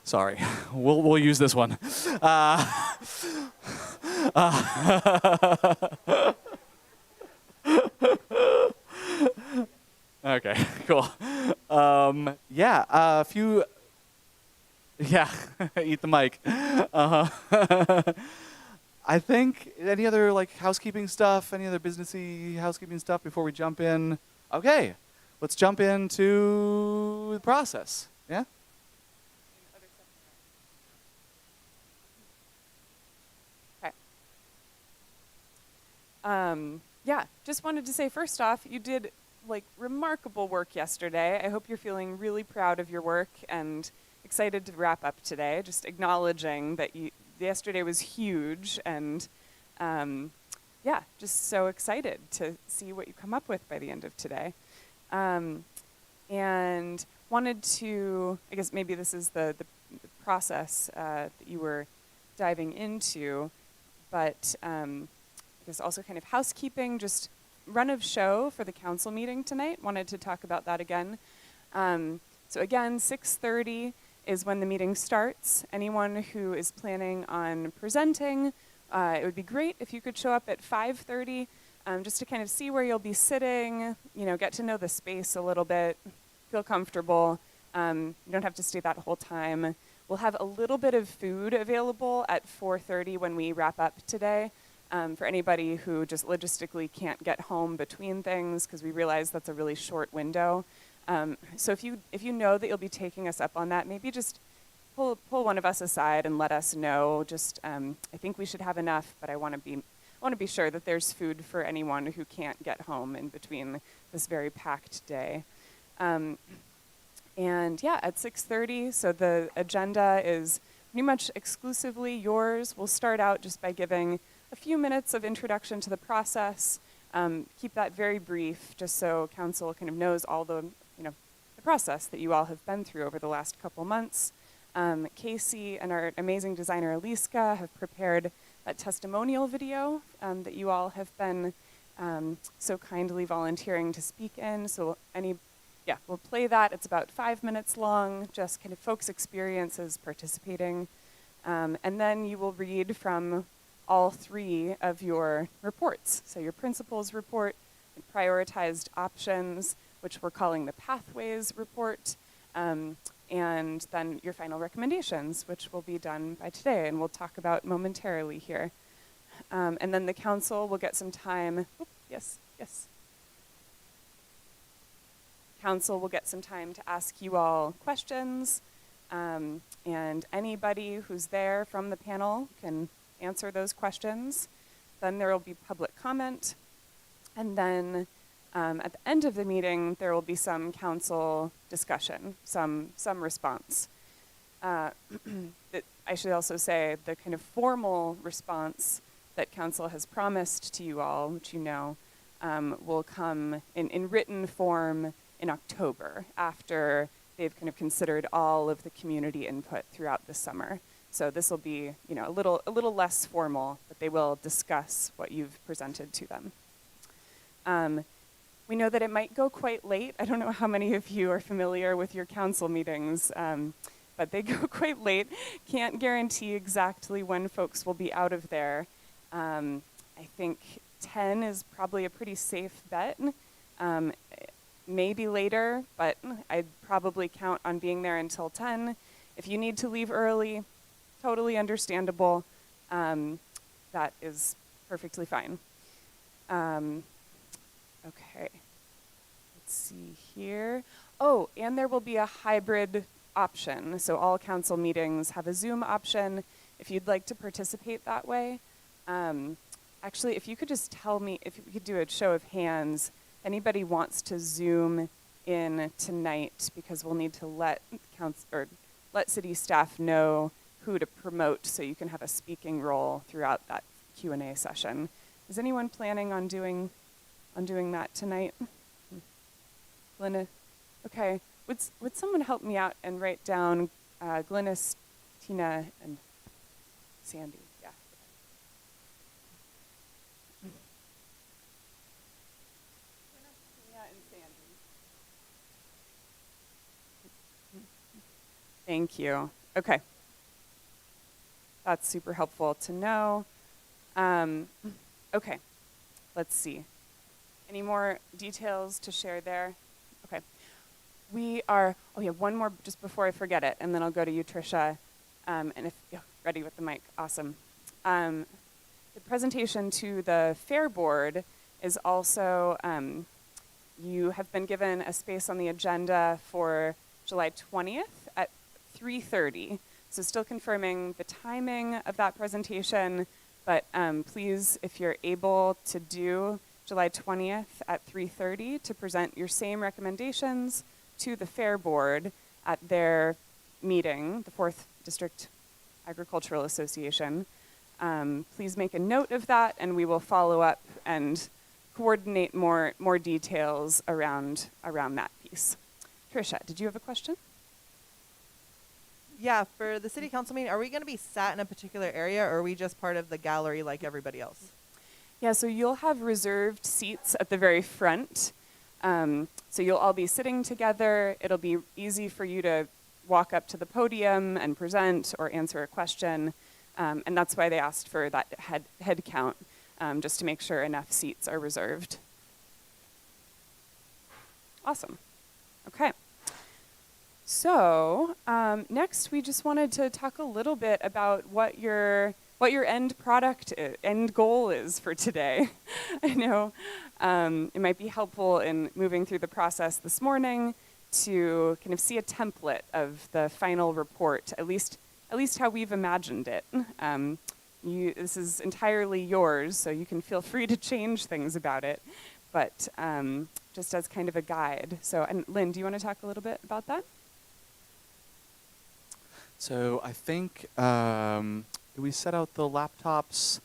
Sorry, we'll use this one. Okay, cool. Yeah, a few. Yeah, eat the mic. I think any other housekeeping stuff, any other businessy housekeeping stuff before we jump in? Okay, let's jump into the process. Yeah. Yeah, just wanted to say first off, you did remarkable work yesterday. I hope you're feeling really proud of your work and excited to wrap up today. Just acknowledging that yesterday was huge and yeah, just so excited to see what you come up with by the end of today. And wanted to, I guess maybe this is the process that you were diving into, but there's also kind of housekeeping, just run of show for the council meeting tonight. Wanted to talk about that again. So again, 6:30 is when the meeting starts. Anyone who is planning on presenting, it would be great if you could show up at 5:30, just to kind of see where you'll be sitting, get to know the space a little bit, feel comfortable. You don't have to stay that whole time. We'll have a little bit of food available at 4:30 when we wrap up today. For anybody who just logistically can't get home between things, because we realize that's a really short window. So if you know that you'll be taking us up on that, maybe just pull one of us aside and let us know. Just I think we should have enough, but I want to be sure that there's food for anyone who can't get home in between this very packed day. And yeah, at 6:30, so the agenda is pretty much exclusively yours. We'll start out just by giving a few minutes of introduction to the process. Keep that very brief, just so council kind of knows all the process that you all have been through over the last couple months. Casey and our amazing designer Aliska have prepared that testimonial video that you all have been so kindly volunteering to speak in. So we'll play that. It's about 5 minutes long, just kind of folks' experiences participating. And then you will read from all three of your reports. So your principals report, and prioritized options, which we're calling the pathways report, and then your final recommendations, which will be done by today and we'll talk about momentarily here. And then the council will get some time. Yes. Council will get some time to ask you all questions, and anybody who's there from the panel can answer those questions. Then there will be public comment, and then at the end of the meeting there will be some council discussion, some response. I should also say the kind of formal response that council has promised to you all, which will come in written form in October, after they've kind of considered all of the community input throughout the summer. So this will be, a little less formal, but they will discuss what you've presented to them. We know that it might go quite late. I don't know how many of you are familiar with your council meetings, but they go quite late. Can't guarantee exactly when folks will be out of there. I think 10 is probably a pretty safe bet. Maybe later, but I'd probably count on being there until 10. If you need to leave early, totally understandable. That is perfectly fine. Okay, let's see here. Oh, and there will be a hybrid option. So all council meetings have a Zoom option if you'd like to participate that way. Actually, if you could just tell me, if we could do a show of hands, anybody wants to Zoom in tonight, because we'll need to let city staff know who to promote so you can have a speaking role throughout that Q&A session. Is anyone planning on doing that tonight? Glynis? Okay. Would someone help me out and write down Glynis, Tina, and Sandy? Yeah. Tina and Sandy. Thank you. Okay. That's super helpful to know. Okay, let's see. Any more details to share there? Okay. Oh yeah, one more just before I forget it, and then I'll go to you, Tricia. And if you're ready with the mic, awesome. The presentation to the Fair Board is also, you have been given a space on the agenda for July 20th at 3:30. So still confirming the timing of that presentation, but please, if you're able to do July 20th at 3:30 to present your same recommendations to the Fair Board at their meeting, the 4th District Agricultural Association. Please make a note of that, and we will follow up and coordinate more details around that piece. Tricia, did you have a question? Yeah, for the city council meeting, are we going to be sat in a particular area, or are we just part of the gallery like everybody else? Yeah, so you'll have reserved seats at the very front. So you'll all be sitting together. It'll be easy for you to walk up to the podium and present or answer a question. And that's why they asked for that head count, just to make sure enough seats are reserved. Awesome. Okay. So next, we just wanted to talk a little bit about what your end goal is for today. I know it might be helpful in moving through the process this morning to kind of see a template of the final report, at least how we've imagined it. This is entirely yours, so you can feel free to change things about it, but just as kind of a guide. So, and Lynn, do you want to talk a little bit about that? So I think we set out the laptops,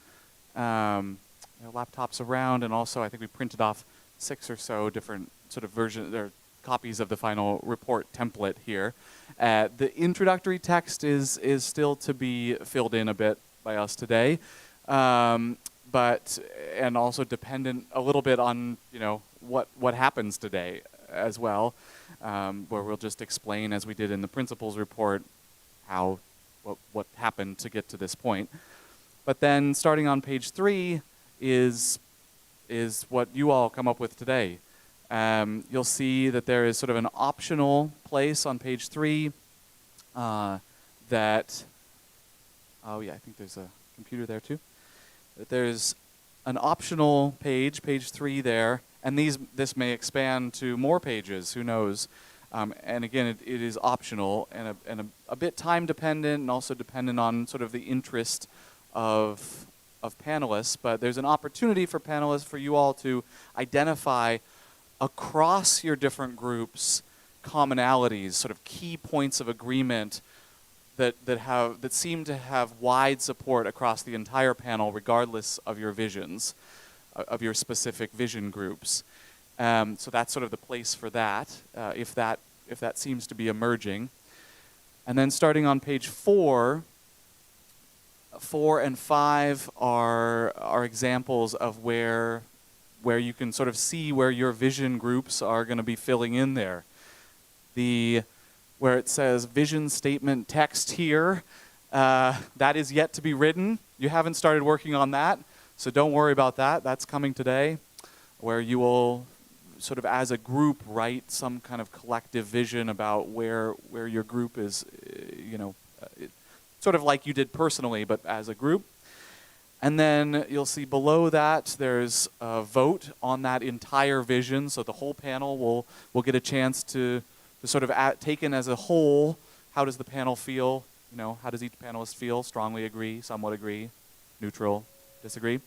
laptops around, and also I think we printed off 6 or so different sort of versions or copies of the final report template here. The introductory text is still to be filled in a bit by us today, but and also dependent a little bit on what happens today as well, where we'll just explain, as we did in the principals report, what happened to get to this point. But then starting on page 3 is what you all come up with today. You'll see that there is sort of an optional place on page 3 that, oh yeah, I think there's a computer there too. That there's an optional page 3 there, and this may expand to more pages, who knows. And again, it is optional and a bit time dependent, and also dependent on sort of the interest of panelists. But there's an opportunity for panelists, for you all to identify across your different groups commonalities, sort of key points of agreement that seem to have wide support across the entire panel, regardless of your visions, of your specific vision groups. So that's sort of the place for that, if that seems to be emerging. And then starting on page 4 and 5 are examples of where you can sort of see where your vision groups are going to be filling in there. Where it says vision statement text here, that is yet to be written. You haven't started working on that, so don't worry about that. That's coming today, where you will sort of as a group write some kind of collective vision about where your group is, sort of like you did personally, but as a group. And then you'll see below that there's a vote on that entire vision, so the whole panel will get a chance to sort of taken as a whole, how does the panel feel? How does each panelist feel? Strongly agree, somewhat agree, neutral, disagree.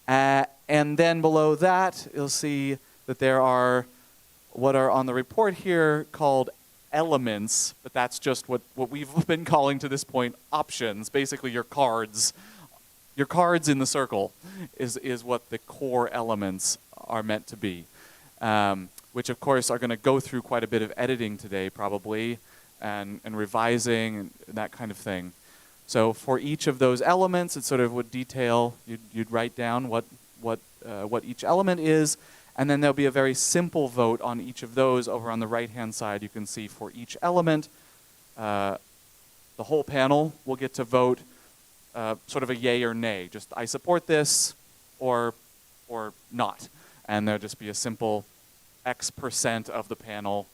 And then below that, you'll see that there are what are on the report here called elements, but that's just what we've been calling to this point options. Basically, your cards in the circle is what the core elements are meant to be, which of course are going to go through quite a bit of editing today probably, and revising and that kind of thing. So for each of those elements, it sort of would detail, you'd write down what each element is, and then there'll be a very simple vote on each of those. Over on the right-hand side, you can see for each element, the whole panel will get to vote sort of a yay or nay. Just I support this or not. And there'll just be a simple X% of the panel.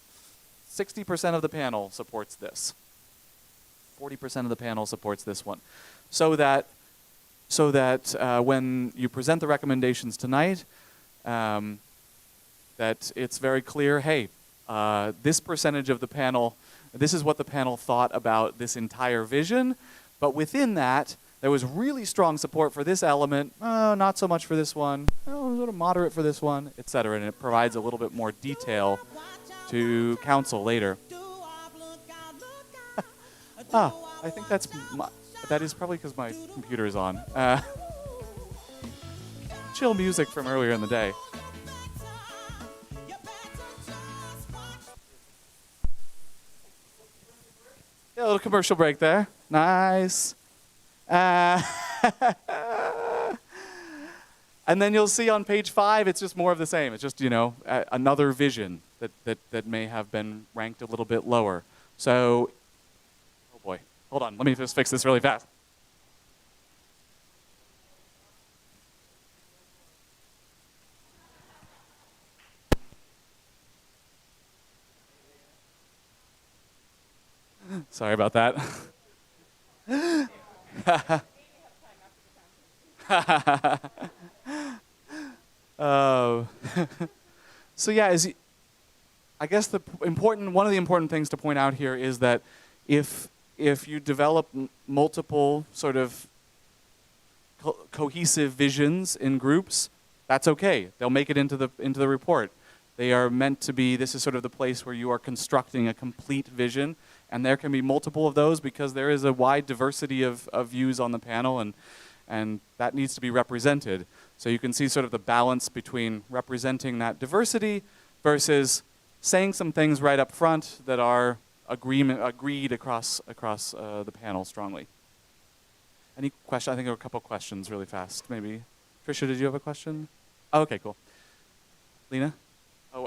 60% of the panel supports this. 40% of the panel supports this one. So that when you present the recommendations tonight, that it's very clear, hey, this percentage of the panel, this is what the panel thought about this entire vision, but within that, there was really strong support for this element, not so much for this one, sort of moderate for this one, et cetera, and it provides a little bit more detail to council later. I think that is probably because my computer is on. Chill music from earlier in the day. Yeah, a little commercial break there. Nice. And then you'll see on page 5, it's just more of the same. It's just, another vision that may have been ranked a little bit lower. So, oh boy, hold on. Let me just fix this really fast. Sorry about that. So yeah, I guess one of the important things to point out here is that if you develop multiple sort of cohesive visions in groups, that's okay. They'll make it into the report. They are meant to be. This is sort of the place where you are constructing a complete vision, and there can be multiple of those because there is a wide diversity of views on the panel, and that needs to be represented. So you can see sort of the balance between representing that diversity versus saying some things right up front that are agreed across the panel strongly. Any question? I think there were a couple questions really fast. Maybe. Tricia, did you have a question? Oh, okay, cool. Lena? Oh,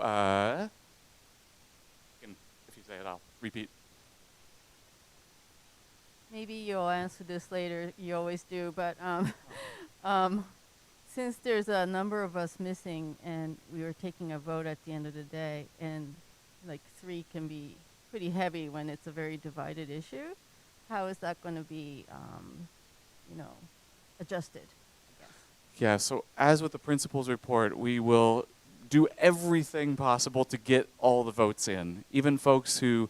if you say it, I'll repeat. Maybe you'll answer this later. You always do, but since there's a number of us missing and we were taking a vote at the end of the day, and like 3 can be pretty heavy when it's a very divided issue, how is that going to be, adjusted? I guess? Yeah, so as with the principal's report, we will do everything possible to get all the votes in. Even folks who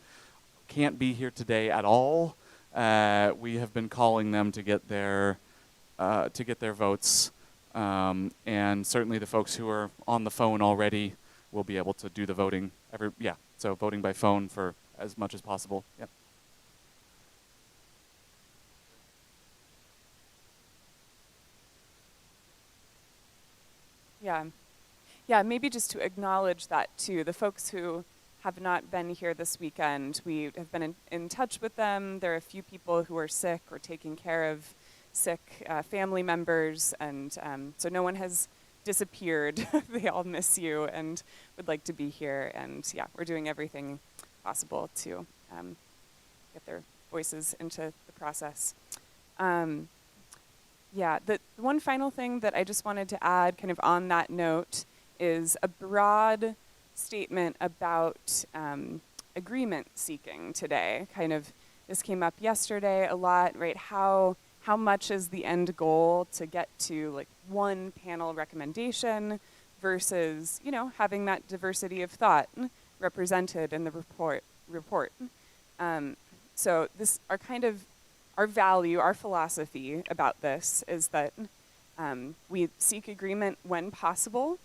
can't be here today at all, we have been calling them to get their votes, and certainly the folks who are on the phone already will be able to do the voting. So voting by phone for as much as possible. Yep. Yeah, maybe just to acknowledge that too. The folks who have not been here this weekend, we have been in touch with them. There are a few people who are sick or taking care of sick family members, and so no one has disappeared. They all miss you and would like to be here, and yeah, we're doing everything possible to get their voices into the process. The one final thing that I just wanted to add kind of on that note is a broad statement about agreement seeking today. Kind of, this came up yesterday a lot, right? How much is the end goal to get to like one panel recommendation versus, having that diversity of thought represented in the report. So this our value, our philosophy about this is that we seek agreement when possible,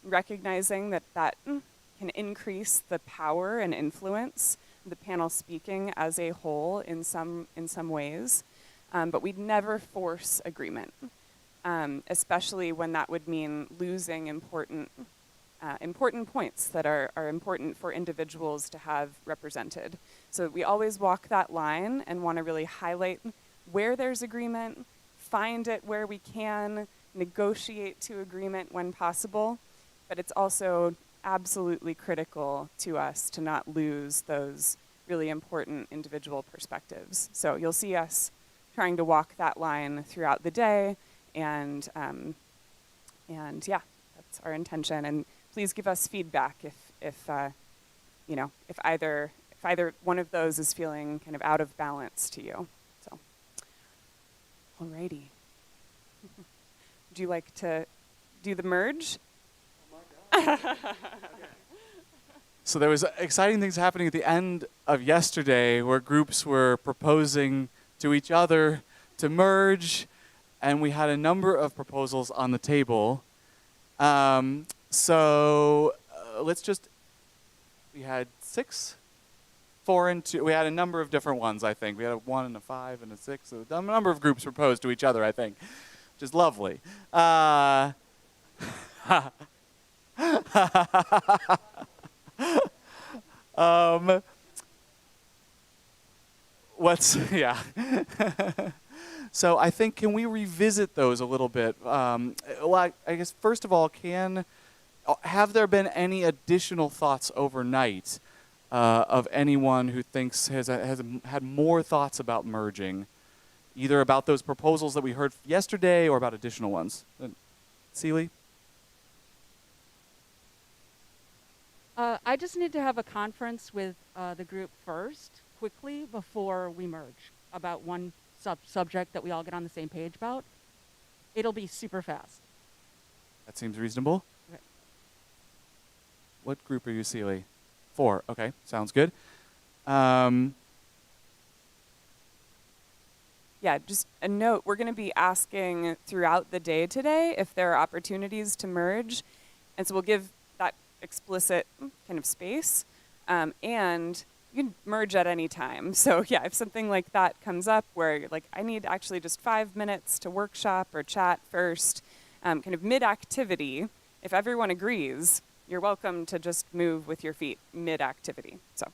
recognizing that can increase the power and influence of the panel speaking as a whole in some ways, but we'd never force agreement, especially when that would mean losing important points that are important for individuals to have represented. So we always walk that line and want to really highlight where there's agreement, find it where we can, negotiate to agreement when possible, but it's also absolutely critical to us to not lose those really important individual perspectives. So you'll see us trying to walk that line throughout the day, and yeah, that's our intention. And please give us feedback if you know, if either one of those is feeling kind of out of balance to you. So, alrighty. Would you like to do the merge? So there was exciting things happening at the end of yesterday where groups were proposing to each other to merge, and we had a number of proposals on the table. We had 6, 4, and 2. We had a number of different ones, I think. We had a 1 and a 5 and a 6. So a number of groups proposed to each other, I think, which is lovely. Yeah. So I think, can we revisit those a little bit? Well, I guess first of all, have there been any additional thoughts overnight of anyone who thinks has had more thoughts about merging, either about those proposals that we heard yesterday or about additional ones? Celie? I just need to have a conference with the group first, quickly, before we merge, about one subject that we all get on the same page about. It'll be super fast. That seems reasonable. Okay. What group are you, Celie? 4. Okay, sounds good. Yeah, just a note, we're going to be asking throughout the day today if there are opportunities to merge. And so we'll give that explicit kind of space. And you can merge at any time. So yeah, if something like that comes up where you're like, I need actually just 5 minutes to workshop or chat first, kind of mid-activity, if everyone agrees, you're welcome to just move with your feet mid-activity. So.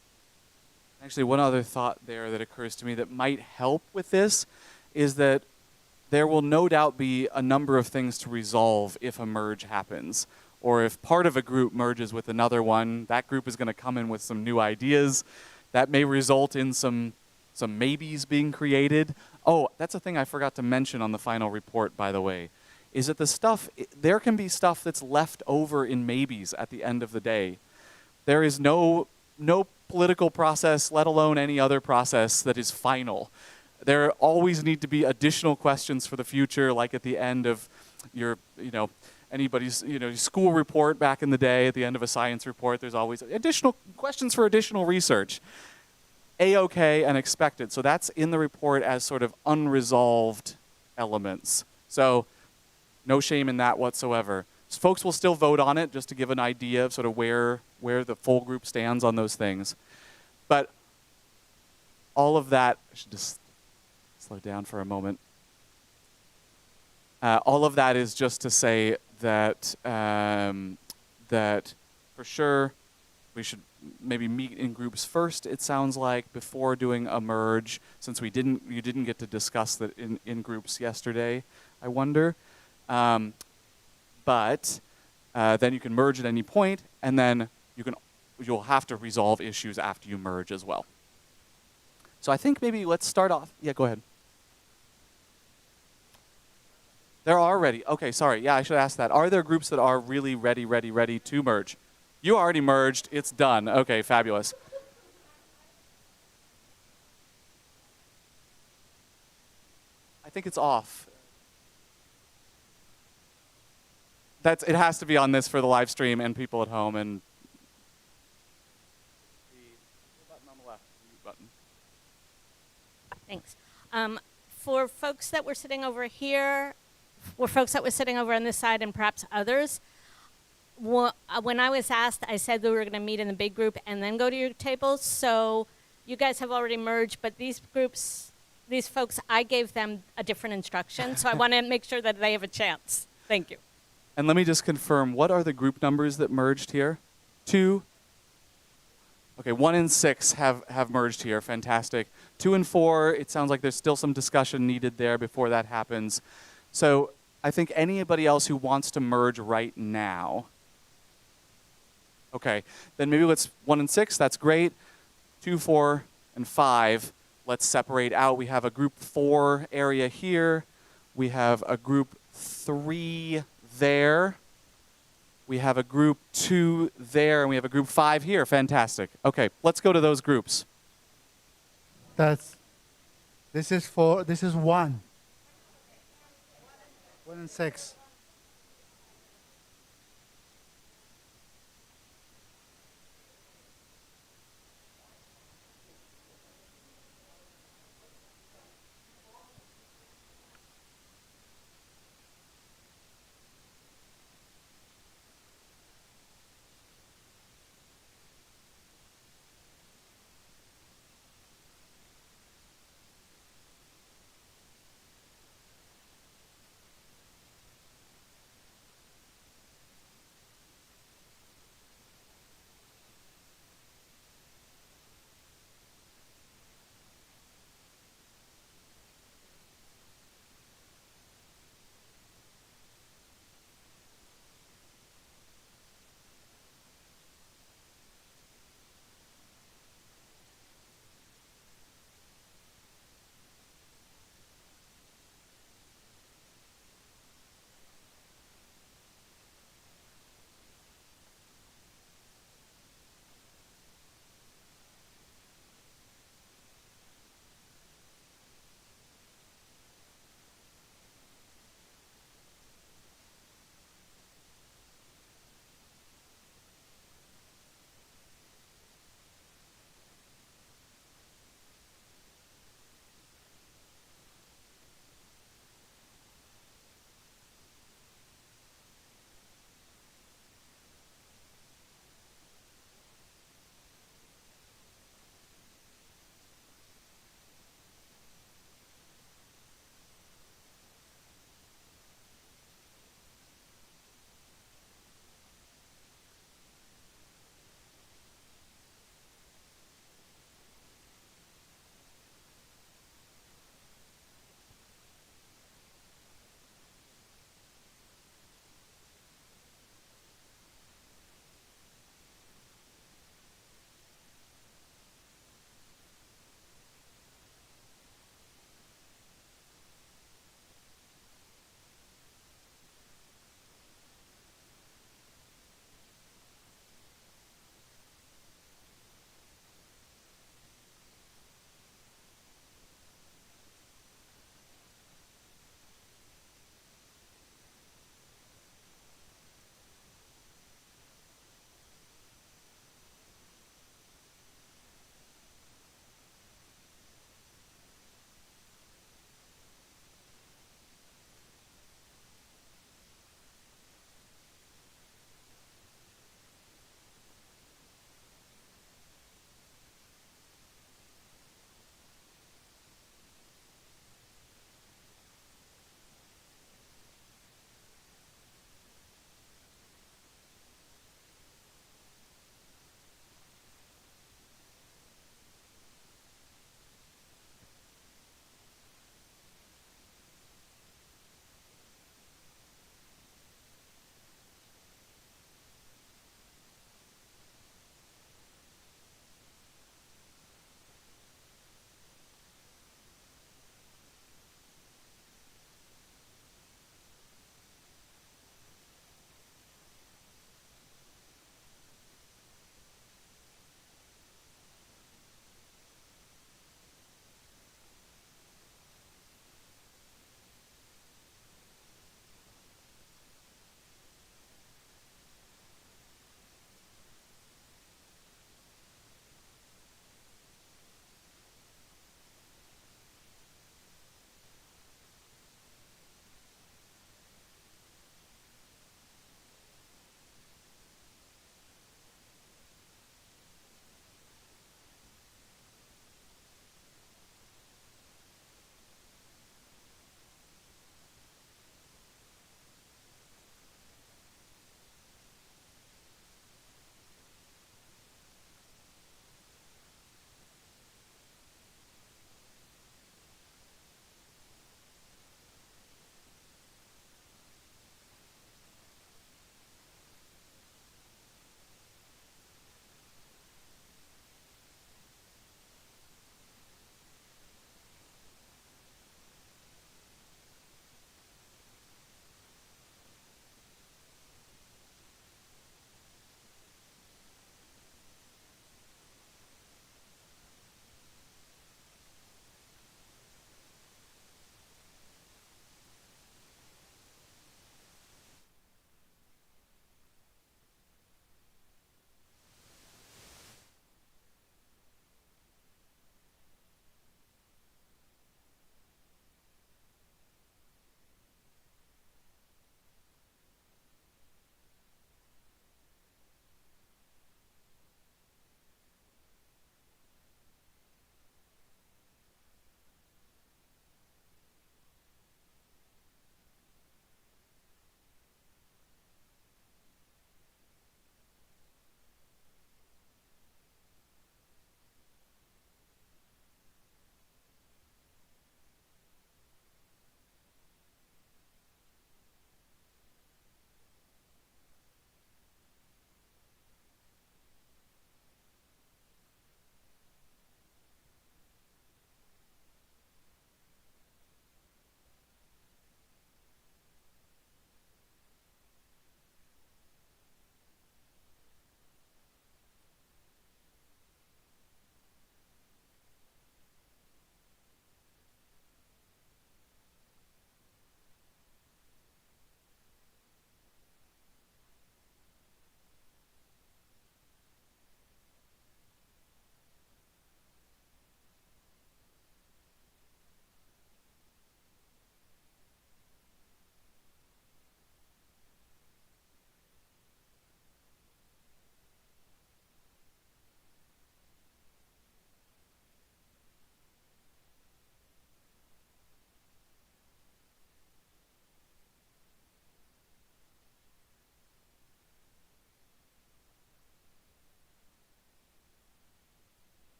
Actually, one other thought there that occurs to me that might help with this is that there will no doubt be a number of things to resolve if a merge happens. Or if part of a group merges with another one, that group is going to come in with some new ideas. That may result in some maybes being created. Oh, that's a thing I forgot to mention on the final report, by the way, is that there can be stuff that's left over in maybes at the end of the day. There is no political process, let alone any other process, that is final. There always need to be additional questions for the future, like at the end of your, anybody's, school report back in the day, at the end of a science report, there's always additional questions for additional research. A-okay and expected. So that's in the report as sort of unresolved elements. So no shame in that whatsoever. So folks will still vote on it just to give an idea of sort of where the full group stands on those things. But all of that, I should just slow down for a moment. All of that is just to say that that for sure we should maybe meet in groups first, it sounds like, before doing a merge, since you didn't get to discuss that in groups yesterday, I wonder. But then you can merge at any point, and then you'll have to resolve issues after you merge as well. So I think maybe let's start off. Yeah, go ahead. They're already. Okay, sorry. Yeah, I should ask that. Are there groups that are really ready to merge? You already merged. It's done. Okay, fabulous. I think it's off. It has to be on this for the live stream and people at home. And the button on the left, the mute button. Thanks. For folks that were sitting over here, or folks that were sitting over on this side and perhaps others, when I was asked, I said that we were going to meet in the big group and then go to your tables. So you guys have already merged, but these folks, I gave them a different instruction. So I want to make sure that they have a chance. Thank you. And let me just confirm, what are the group numbers that merged here? 2? Okay, 1 and 6 have merged here. Fantastic. 2 and 4, it sounds like there's still some discussion needed there before that happens. So I think anybody else who wants to merge right now. Okay, then maybe let's 1 and 6, that's great. 2, 4, and 5. Let's separate out. We have a group 4 area here. We have a group 3 there. We have a group 2 there, and we have a group 5 here. Fantastic. Okay, let's go to those groups. This is 1. 1 and 6.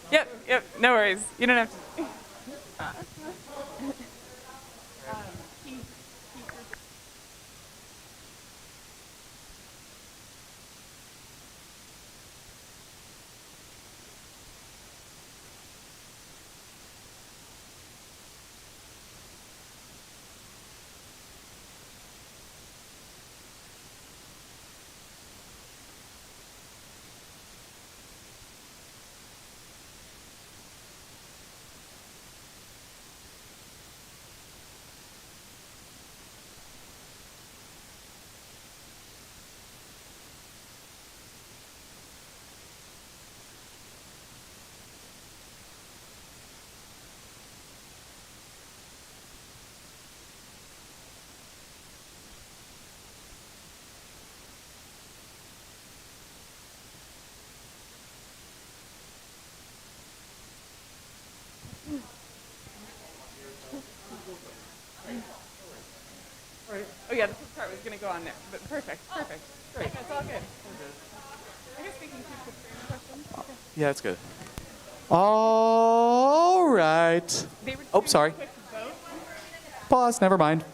Yep, no worries. You don't have to. Oh yeah, the part was going to go on there, but perfect. Great. That's all good. I guess we can keep the questions. Yeah, it's good. All right. Oh, sorry. Pause. Never mind.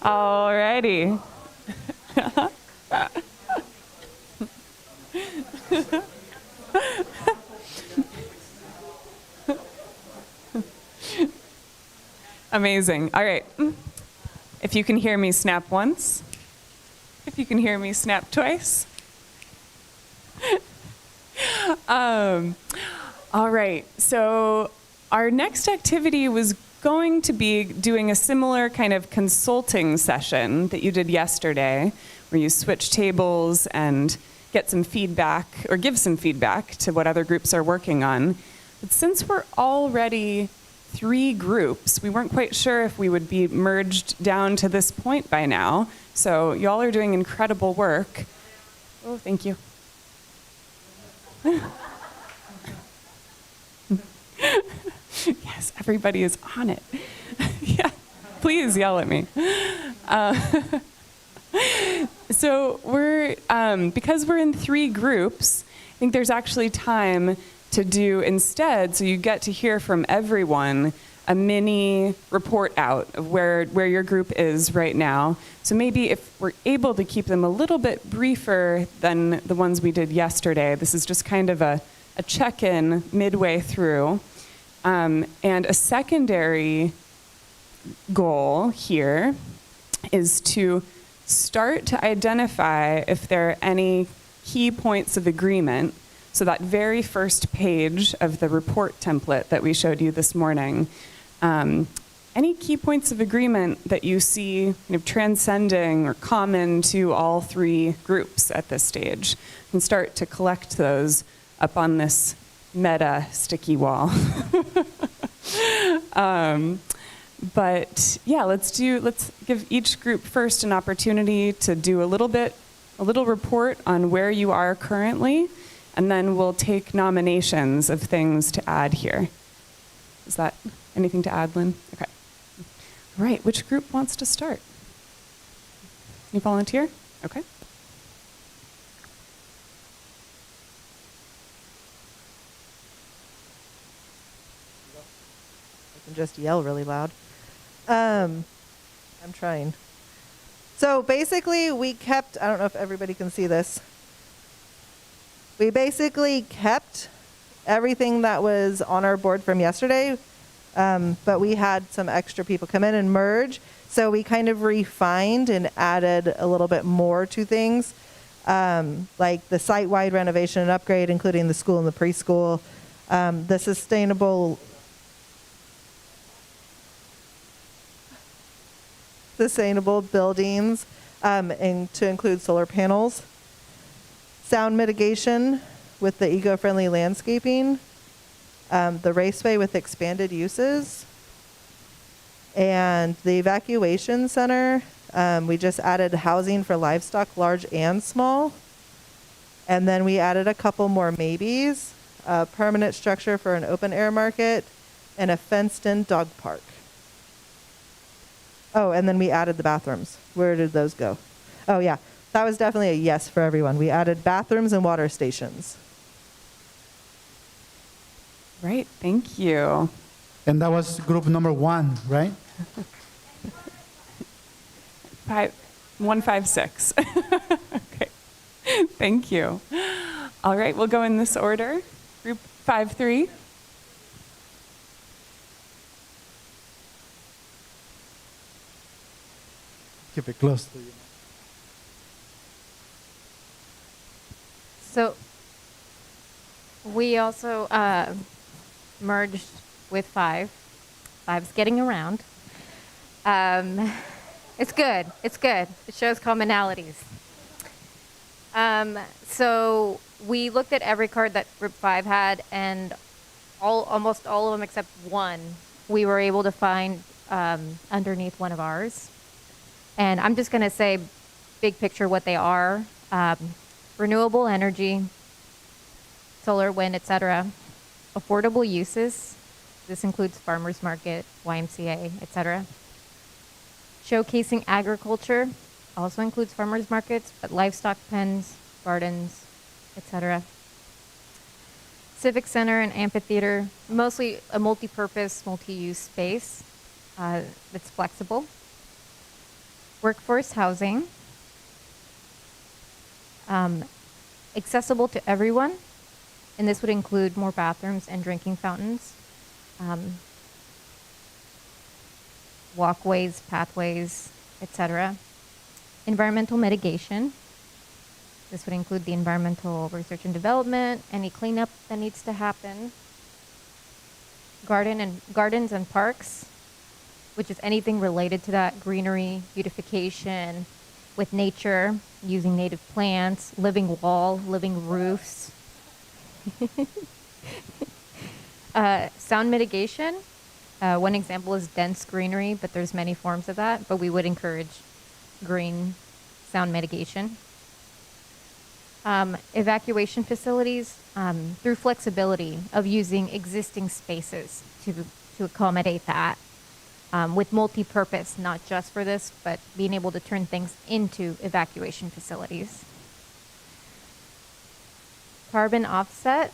Alrighty. Amazing. All right. If you can hear me, snap once. If you can hear me, snap twice. All right. So our next activity was going to be doing a similar kind of consulting session that you did yesterday, where you switch tables and get some feedback or give some feedback to what other groups are working on. But since we're already 3 groups, we weren't quite sure if we would be merged down to this point by now. So y'all are doing incredible work. Oh, thank you. Yes, everybody is on it. Yeah, please yell at me. So we're, because we're in 3 groups, I think there's actually time to do instead, so you get to hear from everyone, a mini report out of where your group is right now. So maybe if we're able to keep them a little bit briefer than the ones we did yesterday, this is just kind of a check-in midway through. And a secondary goal here is to start to identify if there are any key points of agreement. So that very first page of the report template that we showed you this morning, any key points of agreement that you see kind of transcending or common to all three groups at this stage. And start to collect those up on this meta sticky wall. But yeah, let's give each group first an opportunity to do a little report on where you are currently, and then we'll take nominations of things to add here. Is that anything to add, Lynn? Okay. All right, which group wants to start? You volunteer? Okay. I can just yell really loud. I'm trying. So basically we kept, I don't know if everybody can see this. We basically kept everything that was on our board from yesterday, but we had some extra people come in and merge. So we kind of refined and added a little bit more to things, like the site-wide renovation and upgrade, including the school and the preschool, the sustainable buildings, and to include solar panels, sound mitigation with the eco-friendly landscaping, the raceway with expanded uses, and the evacuation center. We just added housing for livestock, large and small. And then we added a couple more maybes, a permanent structure for an open air market, and a fenced-in dog park. Oh, and then we added the bathrooms. Where did those go? Oh, yeah. That was definitely a yes for everyone. We added bathrooms and water stations. Right, thank you. And that was group number 1, right? 156. Okay, thank you. All right, we'll go in this order. Group 53. Keep it close to you. So we also merged with 5. 5's getting around. It's good. It's good. It shows commonalities. So we looked at every card that Group 5 had, and almost all of them except one we were able to find underneath one of ours. And I'm just going to say big picture what they are. Renewable energy, solar, wind, etc. Affordable uses. This includes farmers market, YMCA, etc. Showcasing agriculture also includes farmers markets, but livestock pens, gardens, etc. Civic center and amphitheater, mostly a multi-purpose, multi-use space that's flexible. Workforce housing, accessible to everyone, and this would include more bathrooms and drinking fountains, walkways, pathways, etc. Environmental mitigation, this would include the environmental research and development, any cleanup that needs to happen. Gardens and parks, which is anything related to that, greenery, beautification, with nature, using native plants, living wall, living roofs. Sound mitigation, one example is dense greenery, but there's many forms of that, but we would encourage green sound mitigation. Evacuation facilities, through flexibility of using existing spaces to accommodate that. With multi-purpose, not just for this, but being able to turn things into evacuation facilities. Carbon offset,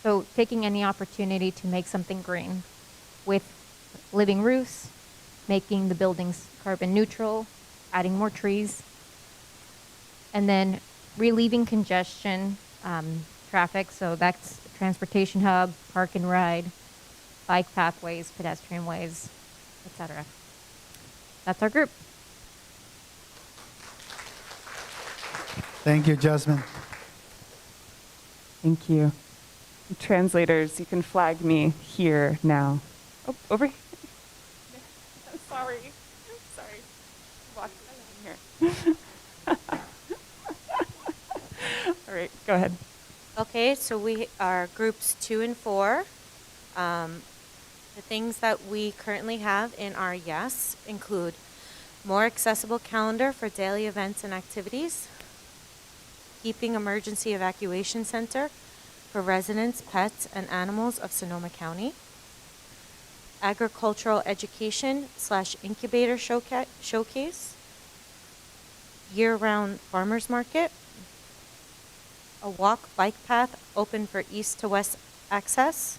so taking any opportunity to make something green with living roofs, making the buildings carbon neutral, adding more trees, and then relieving congestion, traffic, so that's transportation hub, park and ride, bike pathways, pedestrian ways, etc. That's our group. Thank you, Jasmine. Thank you. Translators, you can flag me here now. Oh, over here. Sorry. Walk in here. All right, go ahead. Okay, so we are groups 2 and 4. The things that we currently have in our yes include more accessible calendar for daily events and activities, keeping emergency evacuation center for residents, pets, and animals of Sonoma County, agricultural education / incubator showcase, year-round farmers market, a walk bike path open for east to west access,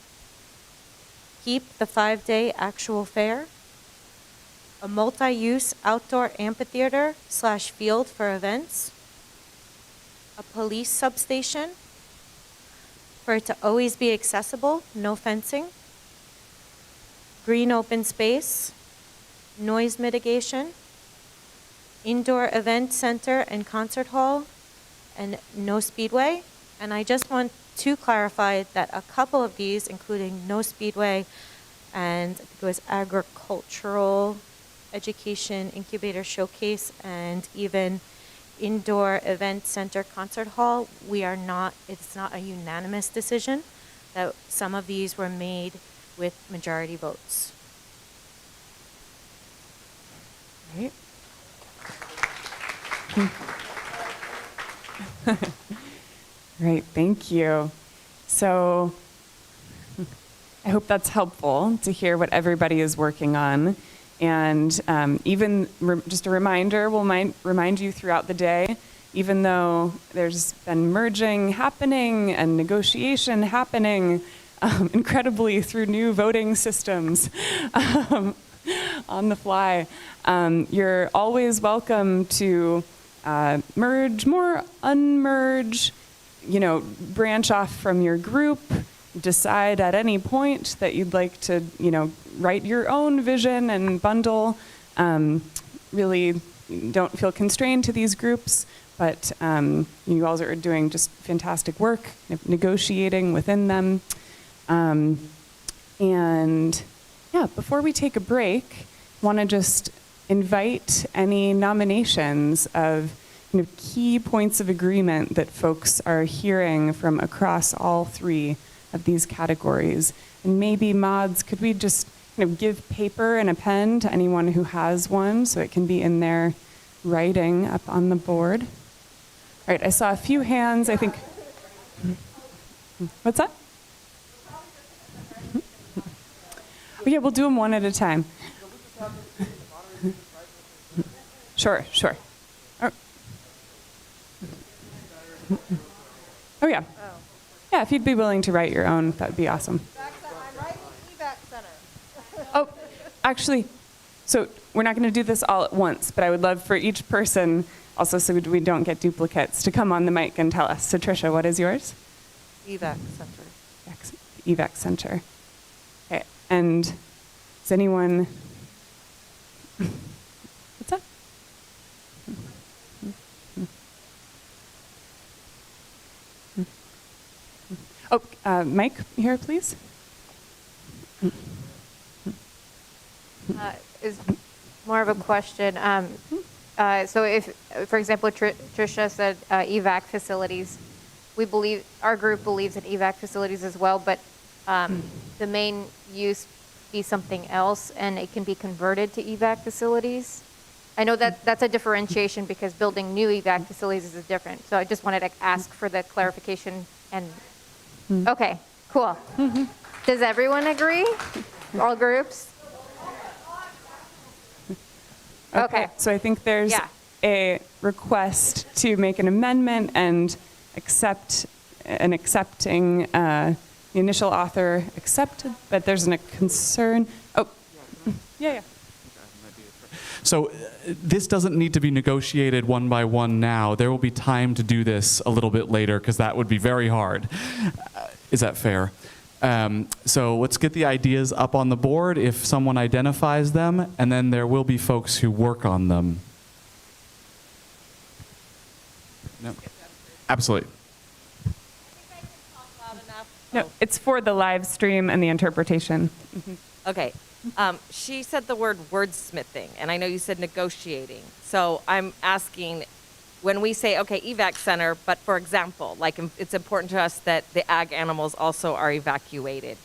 keep the 5-day actual fair, a multi-use outdoor amphitheater / field for events, a police substation for it to always be accessible, no fencing, green open space, noise mitigation, indoor event center and concert hall, and no speedway. And I just want to clarify that a couple of these, including no speedway and I think it was agricultural education incubator showcase and even indoor event center concert hall, it's not a unanimous decision, that some of these were made with majority votes. Right. Great, thank you. So I hope that's helpful to hear what everybody is working on. And just a reminder, we'll remind you throughout the day, even though there's been merging happening and negotiation happening incredibly through new voting systems on the fly, you're always welcome to merge, more unmerge, branch off from your group, decide at any point that you'd like to, write your own vision and bundle. Really don't feel constrained to these groups, but you all are doing just fantastic work, negotiating within them. And yeah, before we take a break, I want to just invite any nominations of key points of agreement that folks are hearing from across all 3 of these categories. And maybe mods, could we just give paper and a pen to anyone who has one so it can be in their writing up on the board? All right, I saw a few hands, I think. What's that? Oh, yeah, we'll do them one at a time. Sure. Oh, yeah. Yeah, if you'd be willing to write your own, that'd be awesome. I'm writing evac center. Oh, actually, so we're not going to do this all at once, but I would love for each person, also so we don't get duplicates, to come on the mic and tell us. So Tricia, what is yours? Evac center. Evac center. Okay, and is anyone... What's that? Oh, Mike, here, please. Is more of a question. So if, for example, Tricia said evac facilities, our group believes in evac facilities as well, but the main use be something else and it can be converted to evac facilities. I know that that's a differentiation because building new evac facilities is different. So I just wanted to ask for the clarification and, okay, cool. Does everyone agree? All groups? Okay. So I think there's a request to make an amendment and accepting the initial author accepted, but there's a concern. Oh, yeah. So this doesn't need to be negotiated one by one now. There will be time to do this a little bit later because that would be very hard. Is that fair? So let's get the ideas up on the board if someone identifies them, and then there will be folks who work on them. No? Absolutely. No, it's for the live stream and the interpretation. Okay, She said the word wordsmithing, and I know you said negotiating. So I'm asking, when we say, okay, evac center, but for example, like it's important to us that the ag animals also are evacuated.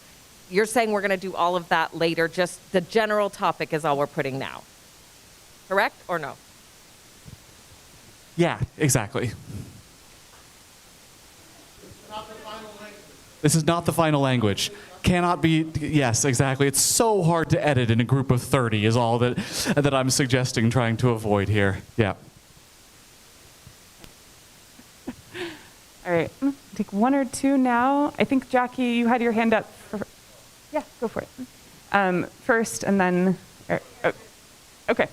You're saying we're going to do all of that later, just the general topic is all we're putting now. Correct or no? Yeah, exactly. This is not the final language. Cannot be, yes, exactly. It's so hard to edit in a group of 30 is all that I'm suggesting, trying to avoid here. Yeah. All right, take one or two now. I think, Jackie, you had your hand up. Yeah, go for it. First, and then, okay.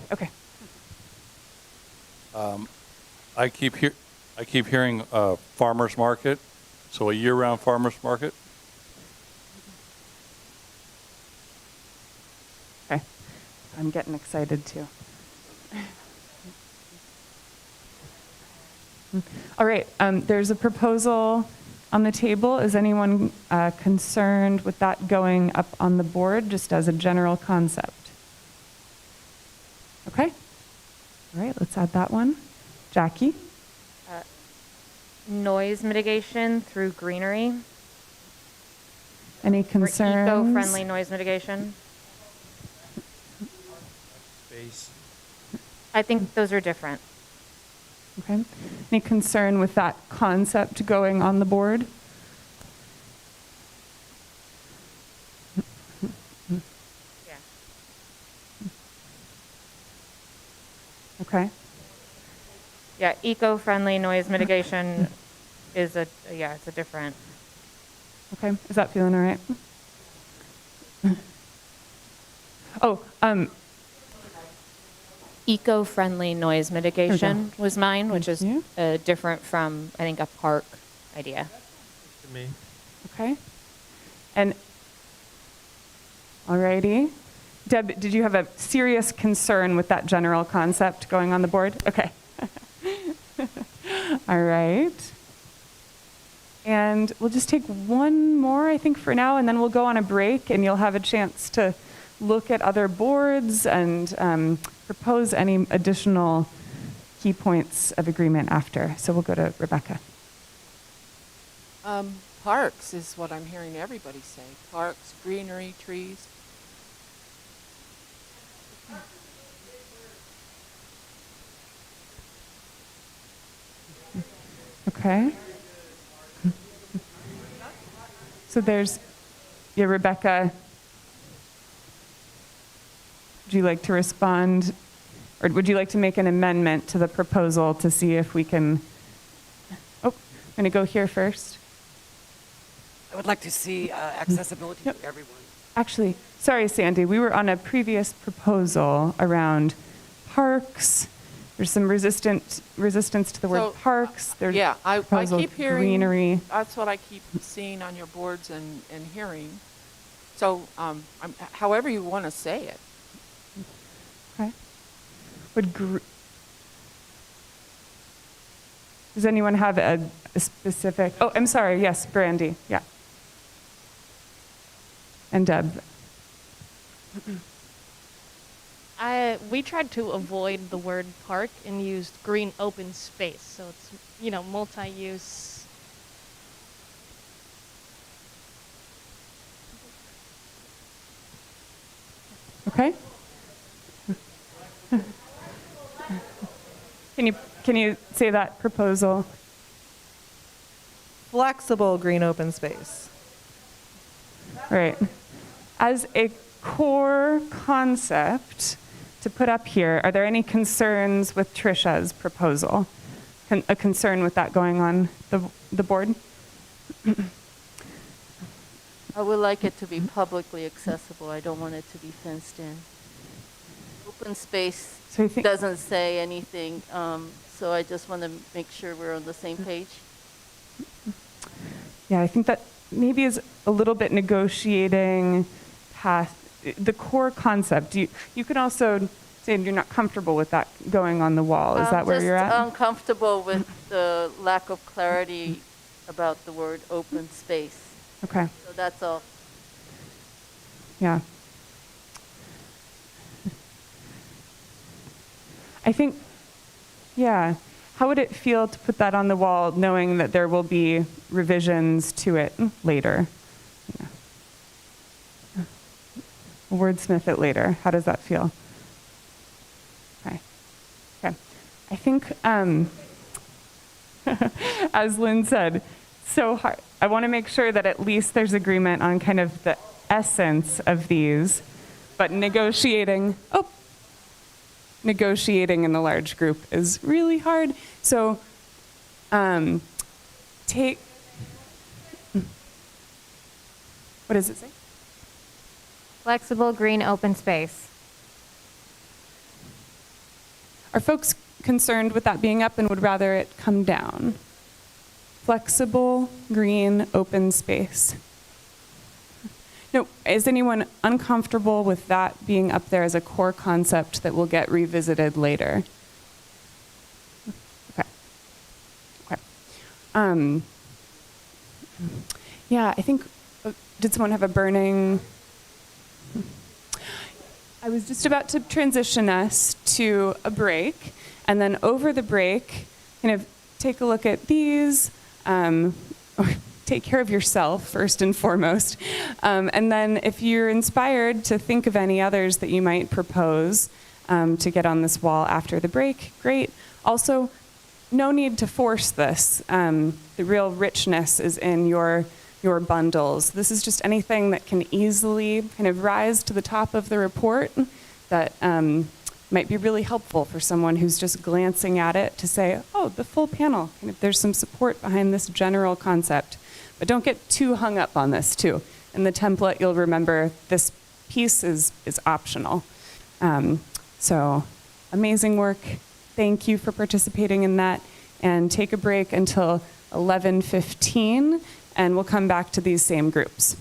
I keep hearing farmers market, so a year-round farmers market. Okay, I'm getting excited too. All right, there's a proposal on the table. Is anyone concerned with that going up on the board just as a general concept? Okay, all right, let's add that one. Jackie? Noise mitigation through greenery. Any Or concerns? eco-friendly noise mitigation. I think those are different. Okay. Any concern with that concept going on the board? Yeah. Okay. Yeah, eco-friendly noise mitigation is it's a different. Okay. Is that feeling all right? Oh, Eco-friendly noise mitigation was mine, which Thank is you. different from, I think, a park idea. okay. And, alrighty. Deb, did you have a serious concern with that general concept going on the board? Okay. All right. And we'll just take one more, I think, for now, and then we'll go on a break, and you'll have a chance to look at other boards and propose any additional key points of agreement after. So we'll go to Rebecca. Parks is what I'm hearing everybody say. Parks, greenery, trees. Okay. So there's, yeah, Rebecca, would you like to respond, or would you like to make an amendment to the proposal to see if we can, I'm going to go here first. I would like to see accessibility for everyone. Actually, sorry, Sandy, we were on a previous proposal around parks. There's some resistance to the word parks. There's I proposal keep hearing greenery. That's what I keep seeing on your boards and hearing. So, however you want to say it. Okay. Does anyone have a specific? Oh, I'm sorry. Yes, Brandy. Yeah. And Deb. We tried to avoid the word park and used green open space, so it's, multi-use. Okay. Can you say that proposal? Flexible green open space. Right. As a core concept to put up here, are there any concerns with Trisha's proposal? A concern with that going on the board? I would like it to be publicly accessible. I don't want it to be fenced in. Open space doesn't say anything, so I just want to make sure we're on the same page. Yeah, I think that maybe is a little bit negotiating past the core concept. You can also say you're not comfortable with that going on the wall. Is that where you're at? I'm uncomfortable with the lack of clarity about the word open space. Okay. So that's all. Yeah. I think, yeah. How would it feel to put that on the wall knowing that there will be revisions to it later? Yeah. Wordsmith it later. How does that feel? Okay. Okay. I think, as Lynn said, so hard. I want to make sure that at least there's agreement on kind of the essence of these, but negotiating in a large group is really hard. So what does it say? Flexible green open space. Are folks concerned with that being up and would rather it come down? Flexible green open space. No, is anyone uncomfortable with that being up there as a core concept that will get revisited later? Okay. Okay. Yeah, I think, did someone have a burning? I was just about to transition us to a break, and then over the break, kind of take a look at these, take care of yourself first and foremost. And then if you're inspired to think of any others that you might propose to get on this wall after the break, great. Also, no need to force this. The real richness is in your bundles. This is just anything that can easily kind of rise to the top of the report that might be really helpful for someone who's just glancing at it to say, oh, the full panel, kind of, there's some support behind this general concept. But don't get too hung up on this too. In the template, you'll remember this piece is optional. So amazing work. Thank you for participating in that. And take a break until 11:15, and we'll come back to these same groups.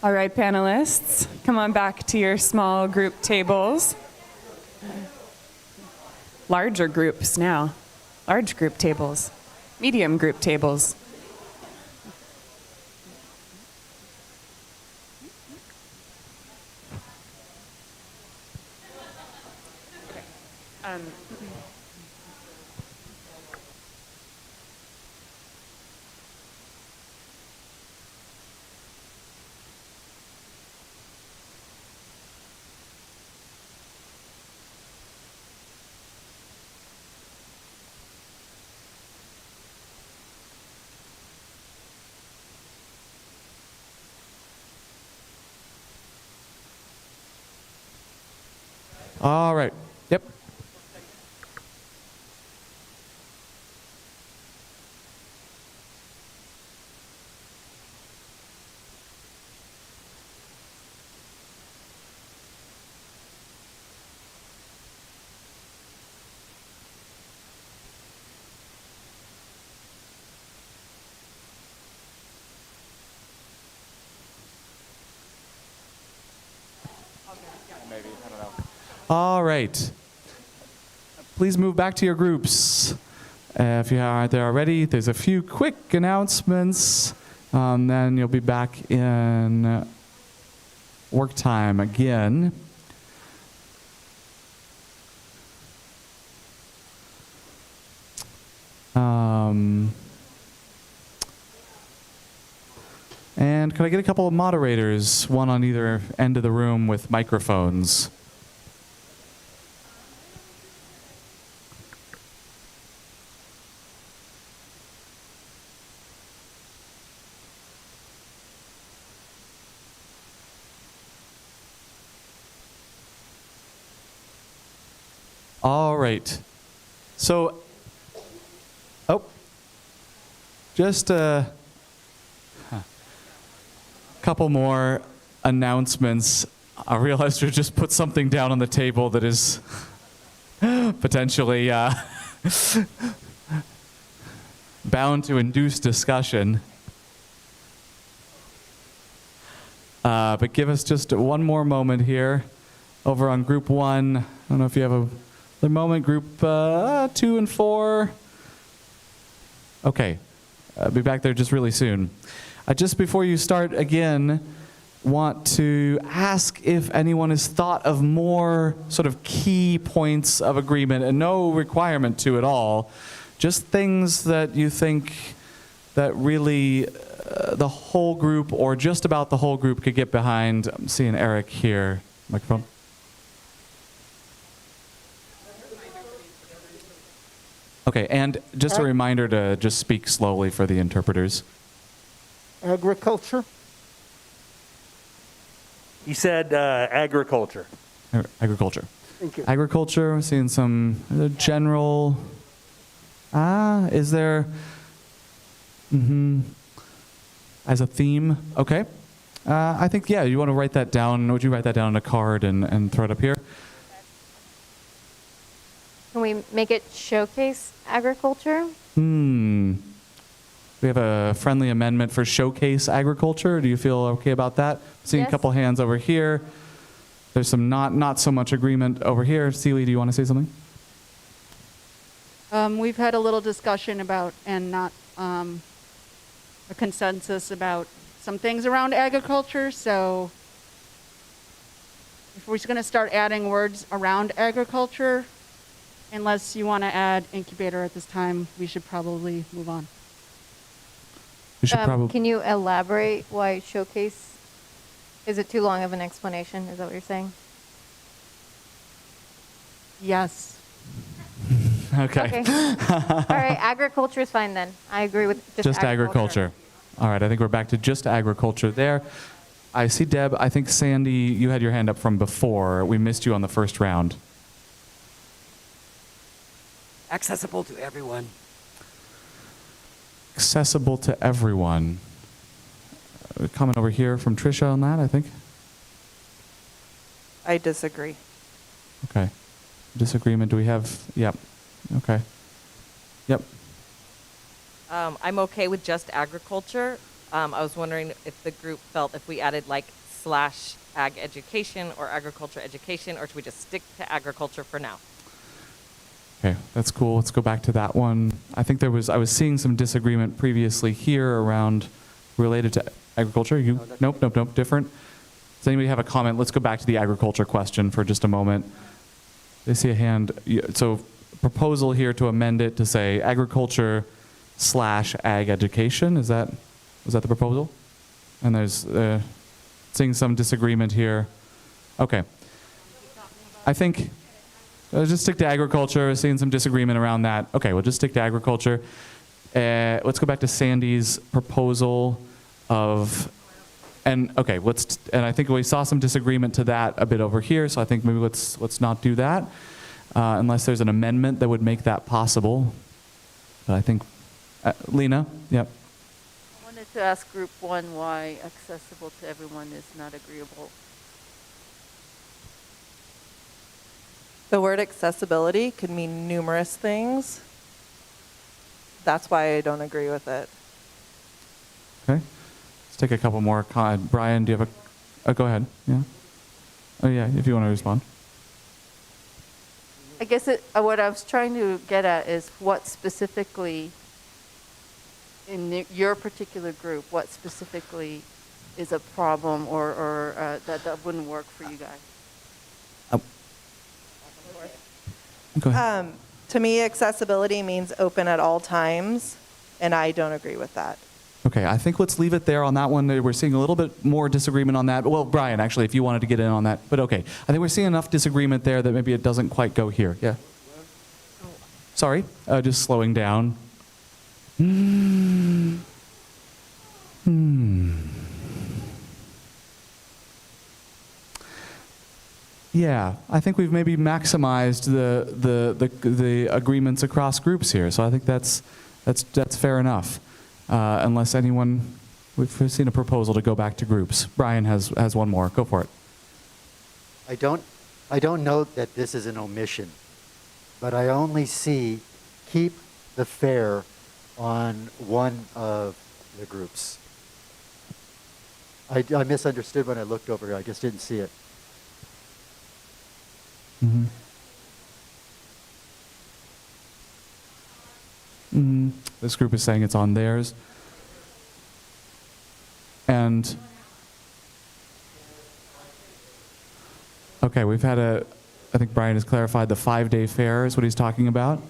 All right, panelists, come on back to your small group tables. Larger groups now. Large group tables. Medium group tables. All right. Yep. Maybe, I don't know. All right. Please move back to your groups. If you aren't there already, there's a few quick announcements. Then you'll be back in work time again. And could I get a couple of moderators, one on either end of the room with microphones? All right. So, just a couple more announcements. I realized we just put something down on the table that is potentially bound to induce discussion. But give us just one more moment here. Over on group 1, I don't know if you have a moment, group 2 and 4. Okay, I'll be back there just really soon. Just before you start again, want to ask if anyone has thought of more sort of key points of agreement, and no requirement to at all, just things that you think that really the whole group or just about the whole group could get behind. I'm seeing Eric here. Microphone. Okay, and just a reminder to just speak slowly for the interpreters. Agriculture? He said agriculture. Agriculture. Thank you. Agriculture, we're seeing some general, is there, as a theme, okay. I think, yeah, you want to write that down. Would you write that down on a card and throw it up here? Can we make it showcase agriculture? We have a friendly amendment for showcase agriculture. Do you feel okay about that? Seeing Yes. a couple hands over here. There's some not so much agreement over here. Celie, do you want to say something? We've had a little discussion about, and not a consensus about some things around agriculture. So if we're going to start adding words around agriculture, unless you want to add incubator at this time, we should probably move on. We should probably. Can you elaborate why showcase? Is it too long of an explanation? Is that what you're saying? Yes. Okay. All right, agriculture is fine then. I agree with just agriculture. All right, I think we're back to just agriculture there. I see Deb. I think Sandy, you had your hand up from before. We missed you on the first round. Accessible to everyone. Accessible to everyone. Comment over here from Trisha on that, I think. I disagree. Okay. Disagreement. Do we have? Yep. Okay. Yep. I'm okay with just agriculture. I was wondering if the group felt if we added like slash ag education or agriculture education, or should we just stick to agriculture for now? Okay, that's cool. Let's go back to that one. I think I was seeing some disagreement previously here around related to agriculture. Nope, different. Does anybody have a comment? Let's go back to the agriculture question for just a moment. I see a hand. So proposal here to amend it to say agriculture / ag education. Was that the proposal? And there's seeing some disagreement here. Okay. I think let's just stick to agriculture. Seeing some disagreement around that. Okay, we'll just stick to agriculture. Let's go back to Sandy's proposal of, and I think we saw some disagreement to that a bit over here. So I think maybe let's not do that unless there's an amendment that would make that possible. But I think, Lena, yep. I wanted to ask Group 1 why accessible to everyone is not agreeable. The word accessibility could mean numerous things. That's why I don't agree with it. Okay. Let's take a couple more. Brian, do you have go ahead. Yeah. Oh, yeah, if you want to respond. I guess what I was trying to get at is what specifically, in your particular group, what specifically is a problem or that wouldn't work for you guys? Go ahead. To me, accessibility means open at all times, and I don't agree with that. Okay, I think let's leave it there on that one. We're seeing a little bit more disagreement on that. Well, Brian, actually, if you wanted to get in on that. But okay, I think we're seeing enough disagreement there that maybe it doesn't quite go here. Yeah. Sorry, just slowing down. Yeah, I think we've maybe maximized the agreements across groups here. So I think that's fair enough. Unless we've seen a proposal to go back to groups. Brian has one more. Go for it. I don't know that this is an omission, but I only see keep the fair on one of the groups. I misunderstood when I looked over here. I just didn't see it. This group is saying it's on theirs. And okay, we've had I think Brian has clarified the 5-day fair is what he's talking about.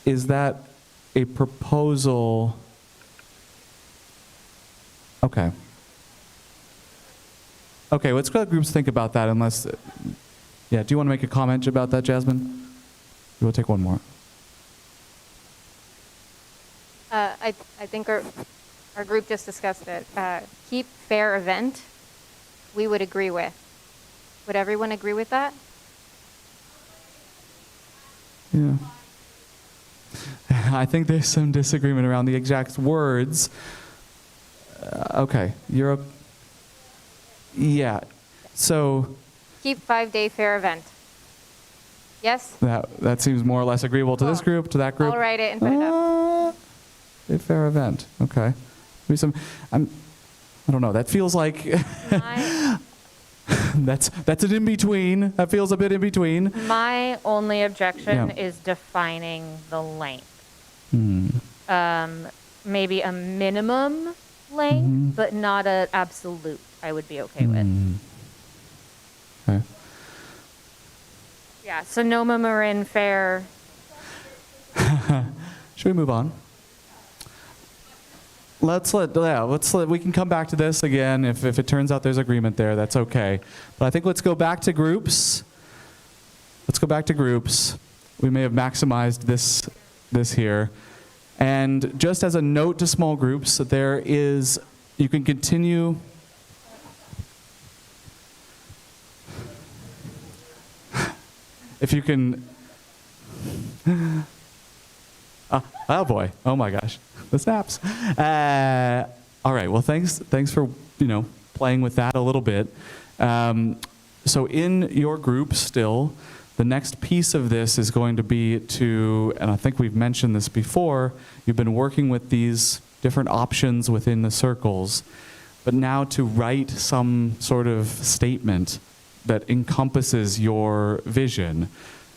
Is that a proposal? Okay. Okay, let's let groups think about that unless, yeah, do you want to make a comment about that, Jasmine? We'll take one more. I think our group just discussed it. Keep fair event, we would agree with. Would everyone agree with that? Yeah. I think there's some disagreement around the exact words. Okay, yeah, so. Keep 5-day fair event. Yes? That seems more or less agreeable to this group, to that group. I'll write it and put it up. A fair event, okay. Maybe I don't know, that feels like, that's an in-between. That feels a bit in between. My only objection is defining the length. Maybe a minimum length, but not an absolute. I would be okay with. Okay. Yeah, Sonoma Marin Fair. Should we move on? We can come back to this again if it turns out there's agreement there, that's okay. But I think let's go back to groups. We may have maximized this here. And just as a note to small groups, you can continue. If you can, oh boy, oh my gosh, the snaps. All right, well thanks for playing with that a little bit. So in your group still, the next piece of this is going to be and I think we've mentioned this before, you've been working with these different options within the circles, but now to write some sort of statement that encompasses your vision.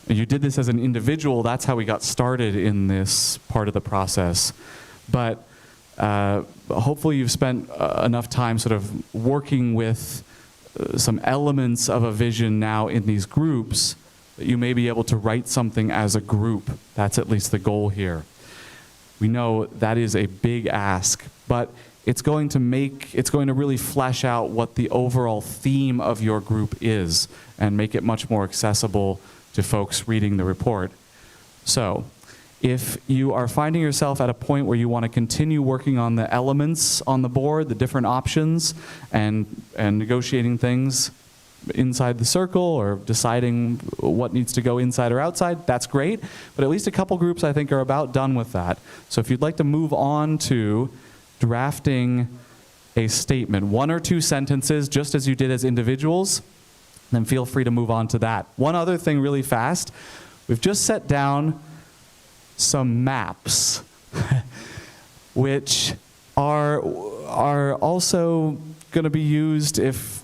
You did this as an individual, that's how we got started in this part of the process. But hopefully you've spent enough time sort of working with some elements of a vision now in these groups that you may be able to write something as a group. That's at least the goal here. We know that is a big ask, but it's going to really flesh out what the overall theme of your group is and make it much more accessible to folks reading the report. So, if you are finding yourself at a point where you want to continue working on the elements on the board, the different options, and negotiating things inside the circle or deciding what needs to go inside or outside, that's great. But at least a couple groups, I think, are about done with that. So if you'd like to move on to drafting a statement, 1 or 2 sentences, just as you did as individuals, then feel free to move on to that. One other thing really fast, we've just set down some maps, which are also going to be used if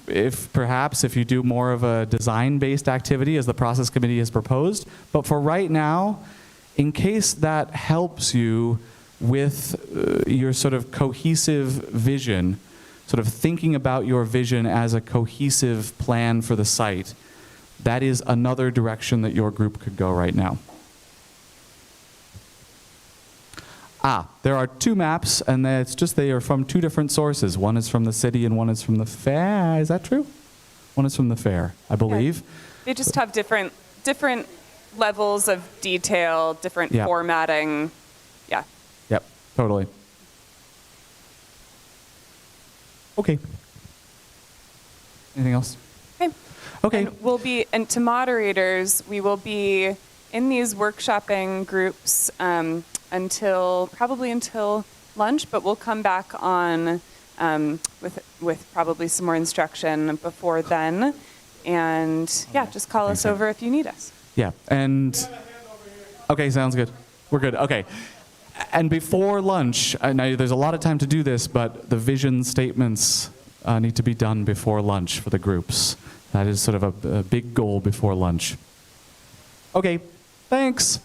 perhaps if you do more of a design-based activity as the process committee has proposed. But for right now, in case that helps you with your sort of cohesive vision, sort of thinking about your vision as a cohesive plan for the site, that is another direction that your group could go right now. There are 2 maps, and it's just they are from 2 different sources. One is from the city and one is from the fair. Is that true? One is from the fair, I believe. Yeah. They just have different levels of detail, different formatting. Yeah. Yep, totally. Okay. Anything else? Okay. And to moderators, we will be in these workshopping groups probably until lunch, but we'll come back on with probably some more instruction before then. And just call us over if you need us. Yeah, and okay, sounds good. We're good. Okay. And before lunch, now there's a lot of time to do this, but the vision statements need to be done before lunch for the groups. That is sort of a big goal before lunch. Okay, thanks.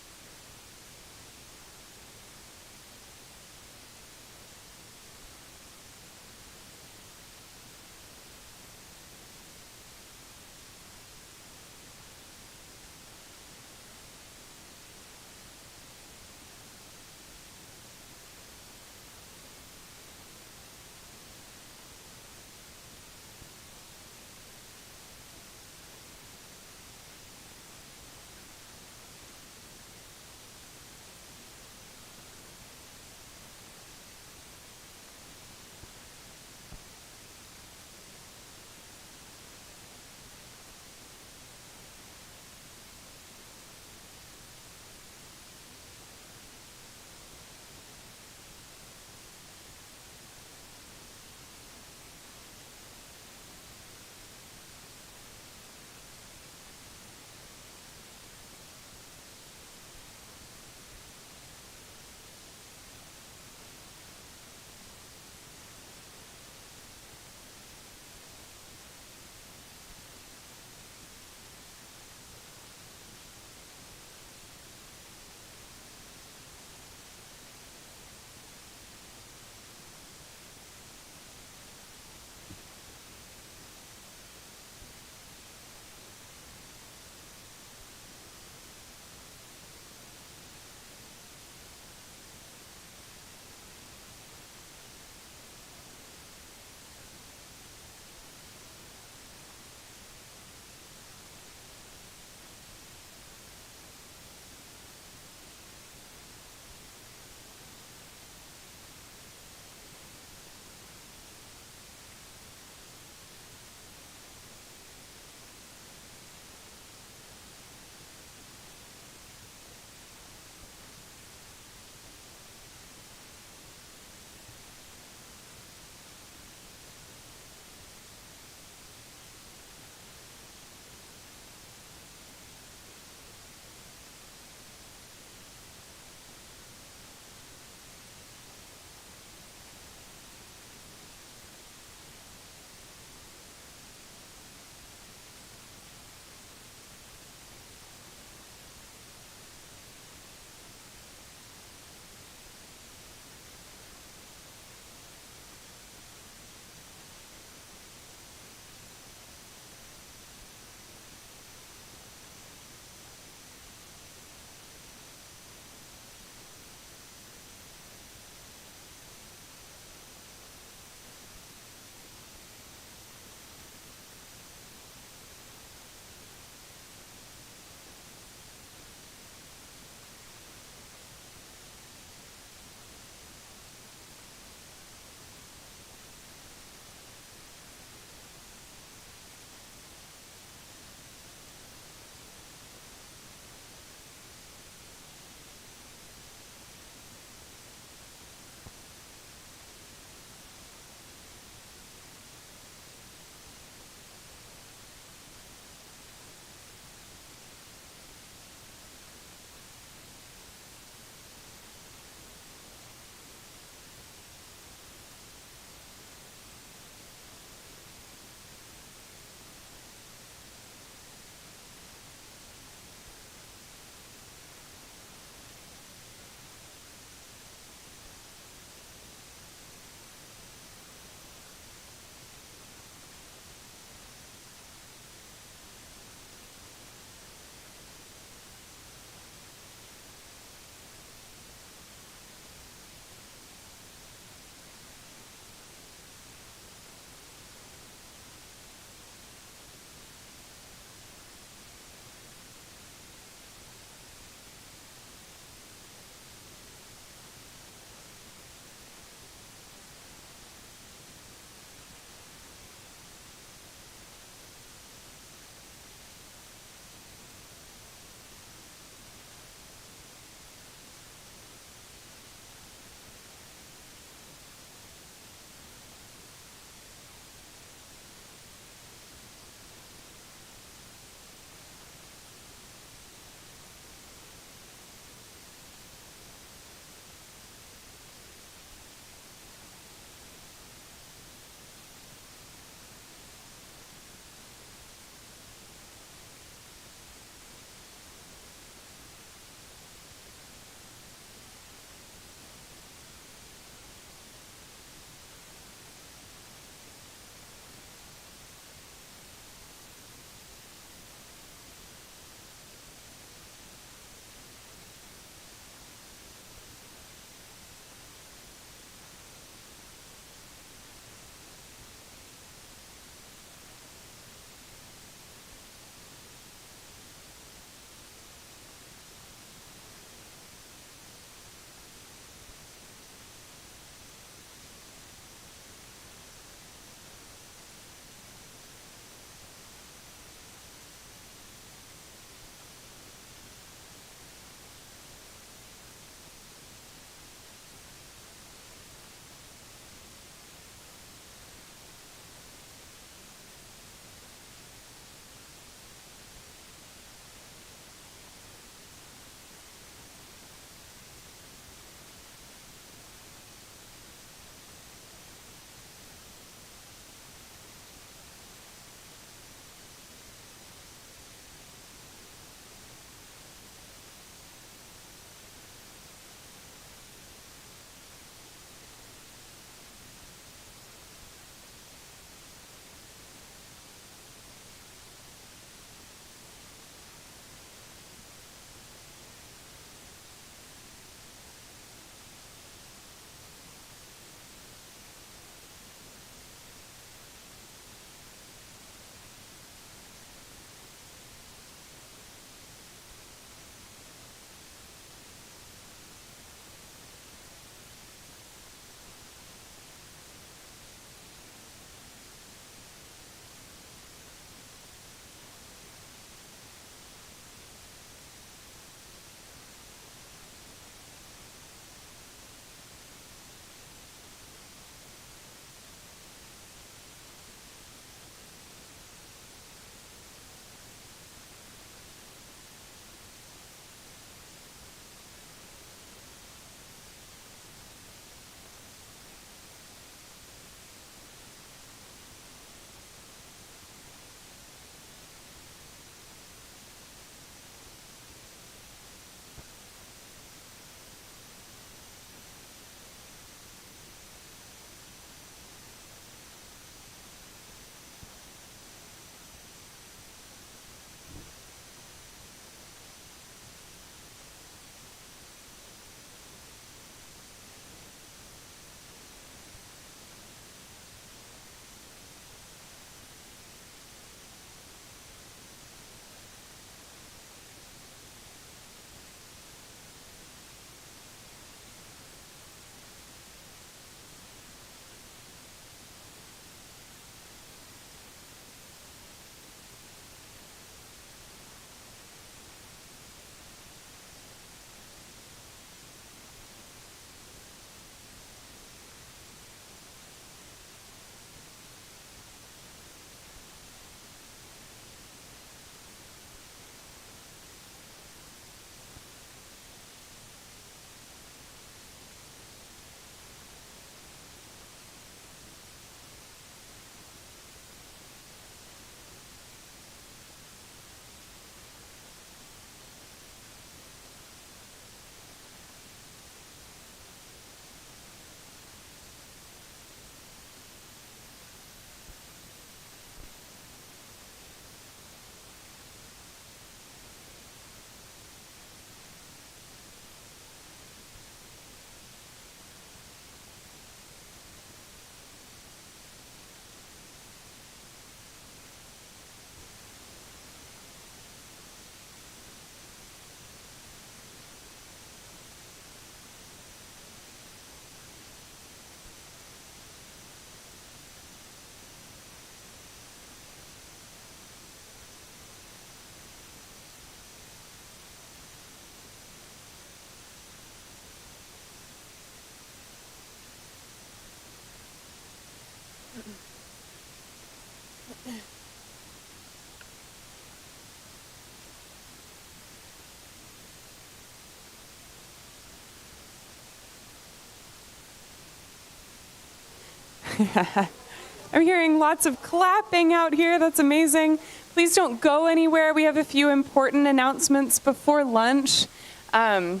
I'm hearing lots of clapping out here. That's amazing. Please don't go anywhere. We have a few important announcements before lunch. Sounds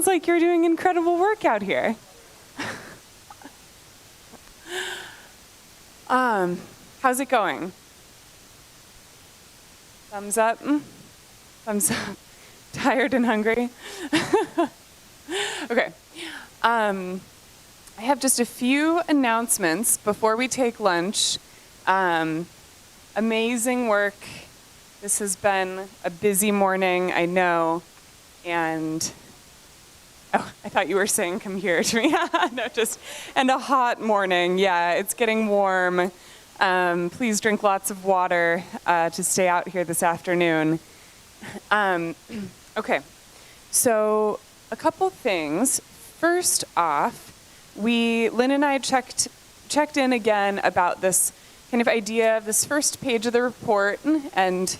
like you're doing incredible work out here. How's it going? Thumbs up? Thumbs up. Tired and hungry? Okay. I have just a few announcements before we take lunch. Amazing work. This has been a busy morning, I know. And, oh, I thought you were saying come here to me. No, and a hot morning. Yeah, it's getting warm. Please drink lots of water to stay out here this afternoon. Okay, so a couple things. First off, Lynn and I checked in again about this kind of idea of this first page of the report, and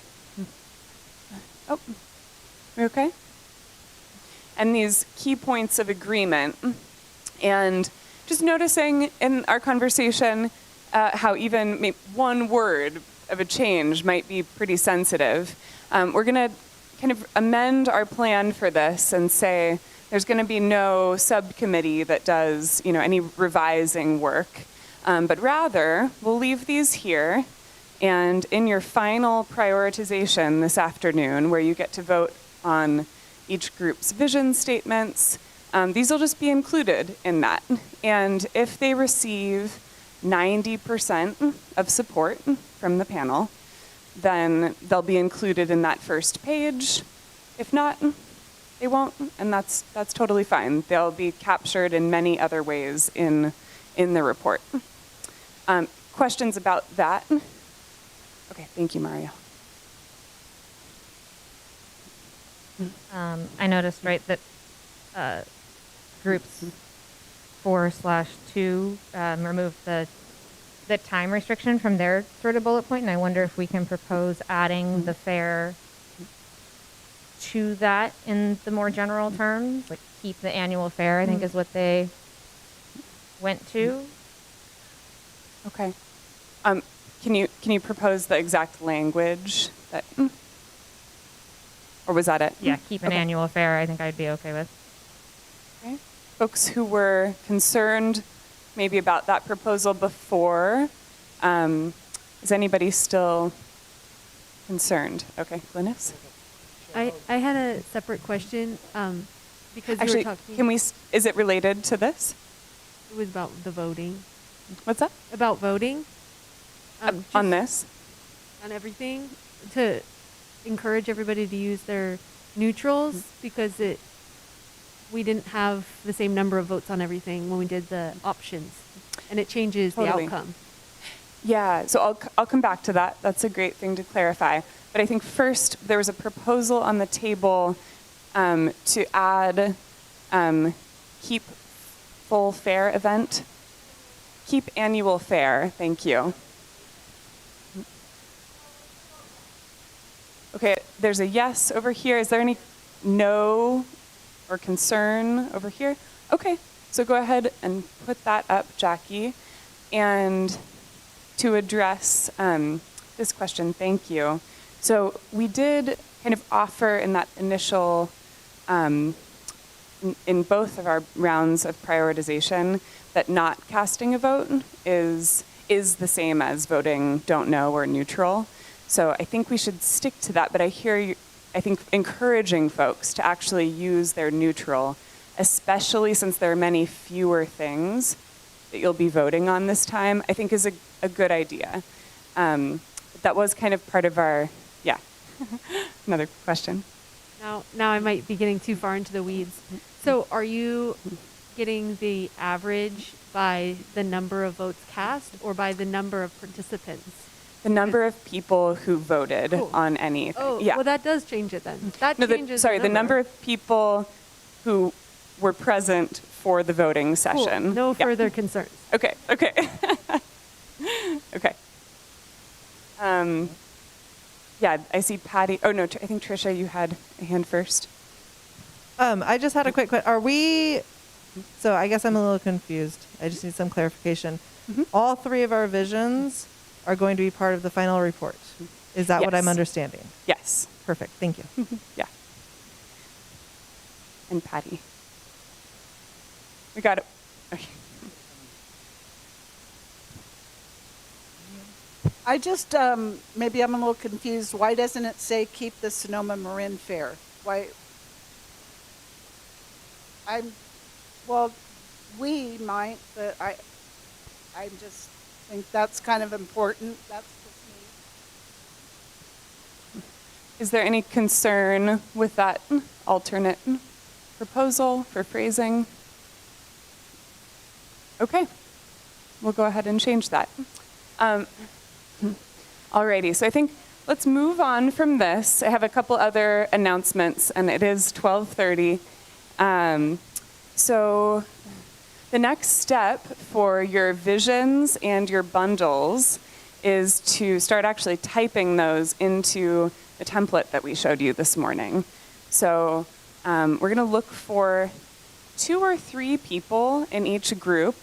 oh, we okay? And these key points of agreement, and just noticing in our conversation how even one word of a change might be pretty sensitive. We're going to kind of amend our plan for this and say there's going to be no subcommittee that does, any revising work, but rather we'll leave these here, and in your final prioritization this afternoon, where you get to vote on each group's vision statements, these will just be included in that. And if they receive 90% of support from the panel, then they'll be included in that first page. If not, they won't, and that's totally fine. They'll be captured in many other ways in the report. Questions about that? Okay, thank you, Mario. I noticed, right, that groups 4/2 remove the time restriction from their sort of bullet point, and I wonder if we can propose adding the fair to that in the more general terms, like keep the annual fair, I think is what they went to. Okay. Can you propose the exact language that, or was that it? Yeah, keep an annual fair, I think I'd be okay with. Okay. Folks who were concerned maybe about that proposal before, is anybody still concerned? Okay, Glynis? I had a separate question because Actually, you were talking. Is it related to this? It was about the voting. What's that? About voting. On this? On everything, to encourage everybody to use their neutrals, because we didn't have the same number of votes on everything when we did the options, and it changes the outcome. Yeah, so I'll come back to that. That's a great thing to clarify. But I think first there was a proposal on the table to add keep full fair event. Keep annual fair, thank you. Okay, there's a yes over here. Is there any no or concern over here? Okay, so go ahead and put that up, Jackie. And to address this question, thank you. So we did kind of offer in that initial, in both of our rounds of prioritization, that not casting a vote is the same as voting don't know or neutral. So I think we should stick to that, but I hear you, I think encouraging folks to actually use their neutral, especially since there are many fewer things that you'll be voting on this time, I think is a good idea. That was kind of part of our, yeah. Another question. Now I might be getting too far into the weeds. So are you getting the average by the number of votes cast or by the number of participants? The number of people who voted on anything. Oh, yeah. well, that does change it then. That No, changes the number of people who were present for the voting session. Cool. No further concerns. Okay. Okay. Yeah, I see Patty. Oh, no, I think Tricia, you had a hand first. I just had a quick question. Are we, so I guess I'm a little confused. I just need some clarification. All three of our visions are going to be part of the final report. Is that what I'm Yes. understanding? Yes. Perfect. Thank you. Yeah. And Patty. We got it. Okay. I just, maybe I'm a little confused. Why doesn't it say keep the Sonoma Marin Fair? Why? Well, we might, but I just think that's kind of important. That's just me. Is there any concern with that alternate proposal for phrasing? Okay, we'll go ahead and change that. Alrighty, so I think let's move on from this. I have a couple other announcements, and it is 12:30. So the next step for your visions and your bundles is to start actually typing those into the template that we showed you this morning. So we're going to look for 2 or 3 people in each group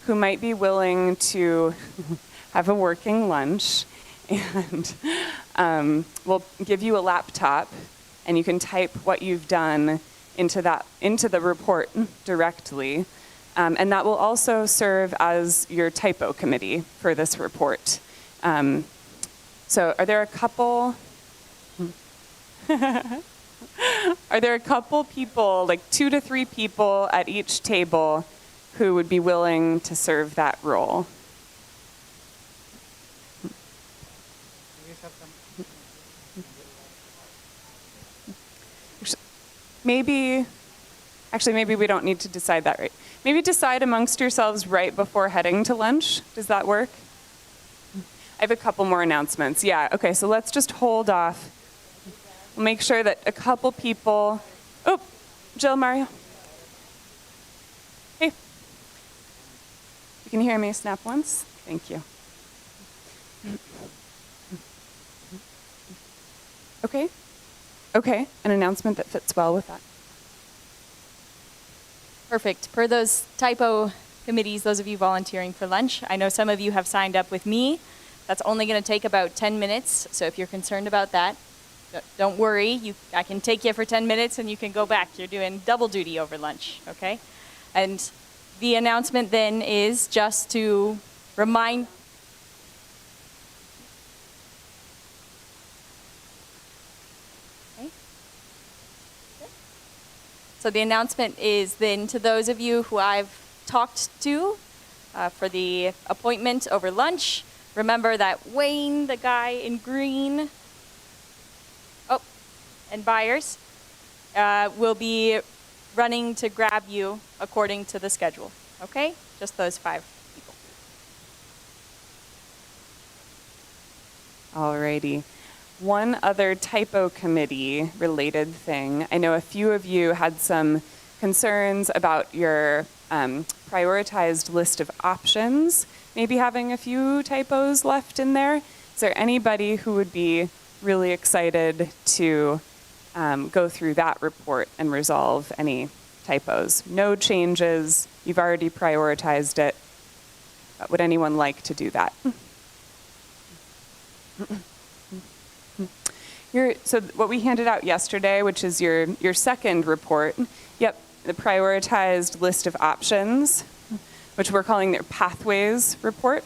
who might be willing to have a working lunch, and we'll give you a laptop, and you can type what you've done into the report directly, and that will also serve as your typo committee for this report. So are there a couple? Are there a couple people, like 2 to 3 people at each table, who would be willing to serve that role? Maybe we don't need to decide that right. Maybe decide amongst yourselves right before heading to lunch. Does that work? I have a couple more announcements. Yeah, okay, so let's just hold off. We'll make sure that a couple people, oh, Jill, Mario. Hey. You can hear me snap once? Thank you. Okay. Okay, an announcement that fits well with that. Perfect. Per those typo committees, those of you volunteering for lunch, I know some of you have signed up with me. That's only going to take about 10 minutes, so if you're concerned about that, don't worry. I can take you for 10 minutes and you can go back. You're doing double duty over lunch, okay? And the announcement then is just to remind... So the announcement is then to those of you who I've talked to for the appointment over lunch, remember that Wayne, the guy in green, and Byers, will be running to grab you according to the schedule, okay? Just those 5 people. Alrighty. One other typo committee related thing. I know a few of you had some concerns about your prioritized list of options, maybe having a few typos left in there. Is there anybody who would be really excited to go through that report and resolve any typos? No changes. You've already prioritized it. But would anyone like to do that? So what we handed out yesterday, which is your second report, yep, the prioritized list of options, which we're calling their pathways report,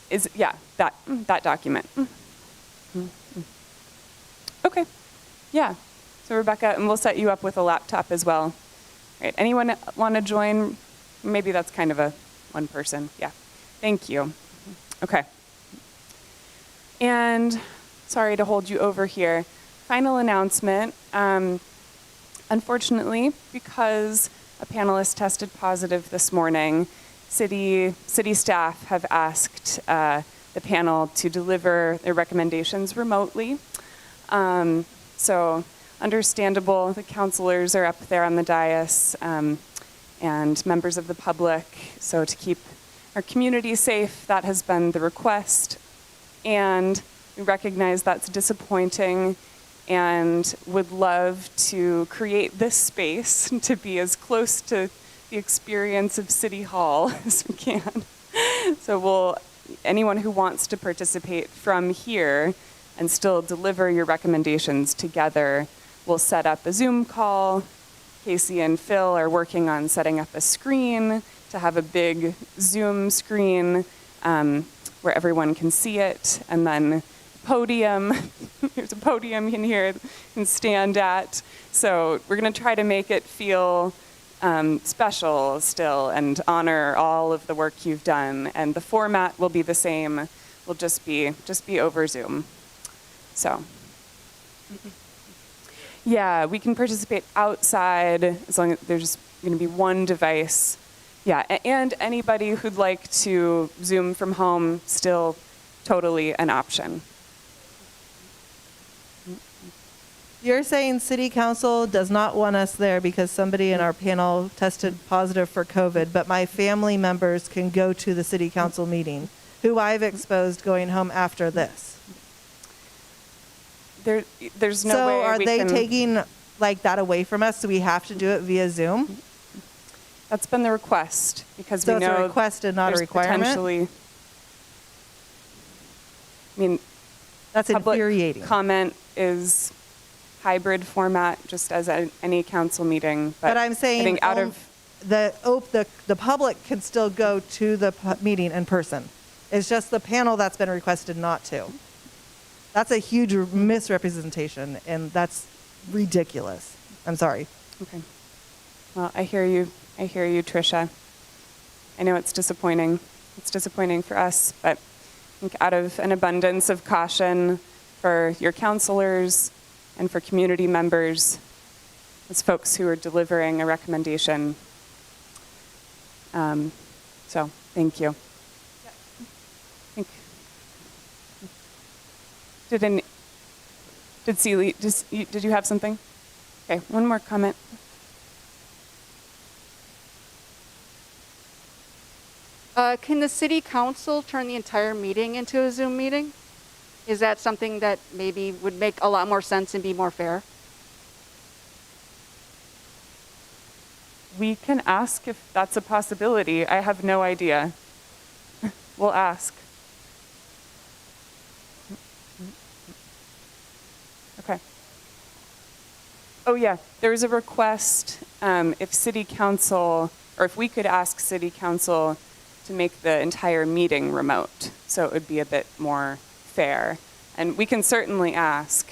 is, yeah, that document. Okay, yeah. So Rebecca, and we'll set you up with a laptop as well. All right, anyone want to join? Maybe that's kind of a one person, yeah. Thank you. Okay. And sorry to hold you over here. Final announcement. Unfortunately, because a panelist tested positive this morning, city staff have asked the panel to deliver their recommendations remotely. So understandable, the counselors are up there on the dais and members of the public. So to keep our community safe. That has been the request. And we recognize that's disappointing and would love to create this space to be as close to the experience of City Hall as we can. So anyone who wants to participate from here and still deliver your recommendations together, we'll set up a Zoom call. Casey and Phil are working on setting up a screen to have a big Zoom screen where everyone can see it, and then podium. There's a podium in here you can stand at. So we're going to try to make it feel special still and honor all of the work you've done. And the format will be the same. Will just be over Zoom. So yeah, we can participate outside as long as there's going to be one device. Yeah, and anybody who'd like to Zoom from home, still totally an option. You're saying City Council does not want us there because somebody in our panel tested positive for COVID, but my family members can go to the City Council meeting, who I've exposed going home after this. There's no so way are we they can... taking like that away from us, so we have to do it via Zoom? That's been the request, because so we know it's a request and not a there's requirement? Potentially, I mean, that's infuriating. Comment is hybrid format, just as any council meeting. But I'm saying I think out of the public can still go to the meeting in person. It's just the panel that's been requested not to. That's a huge misrepresentation, and that's ridiculous. I'm sorry. Okay. Well, I hear you, Tricia. I know it's disappointing. It's disappointing for us, but I think out of an abundance of caution for your counselors and for community members, as folks who are delivering a recommendation. So, thank you. Did Celie, did you have something? Okay, one more comment. Can the city council turn the entire meeting into a Zoom meeting? Is that something that maybe would make a lot more sense and be more fair? We can ask if that's a possibility. I have no idea. We'll ask. Okay. Oh yeah, there was a request if city council, or if we could ask city council to make the entire meeting remote, so it would be a bit more fair. And we can certainly ask.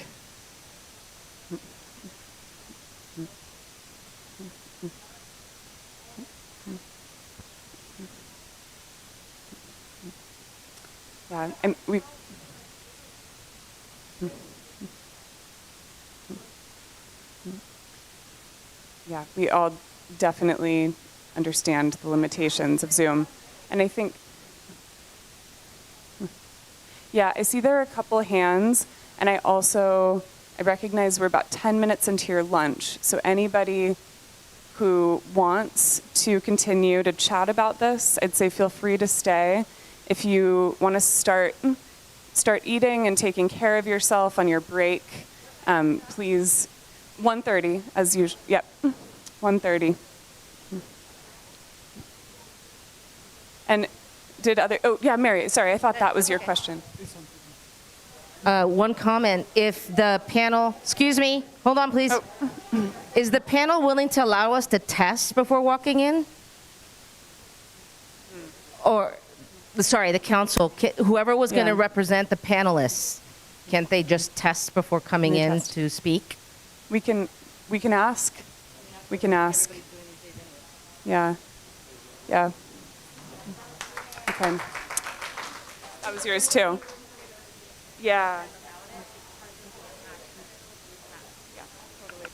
Yeah, and we all definitely understand the limitations of Zoom. And I think, yeah, I see there are a couple hands, and I recognize we're about 10 minutes into your lunch, so anybody who wants to continue to chat about this, I'd say feel free to stay. If you want to start eating and taking care of yourself on your break, please, 1:30 as usual. Yep, 1:30. And Mary, sorry, I thought that was your question. One comment, if the panel, excuse me, hold on please. Oh. Is the panel willing to allow us to test before walking in? Or, sorry, the council, whoever was going to represent the panelists, can't they just test before coming in to speak? We can ask. We can ask. Yeah. Yeah. Okay. That was yours too. Yeah. Yeah, totally.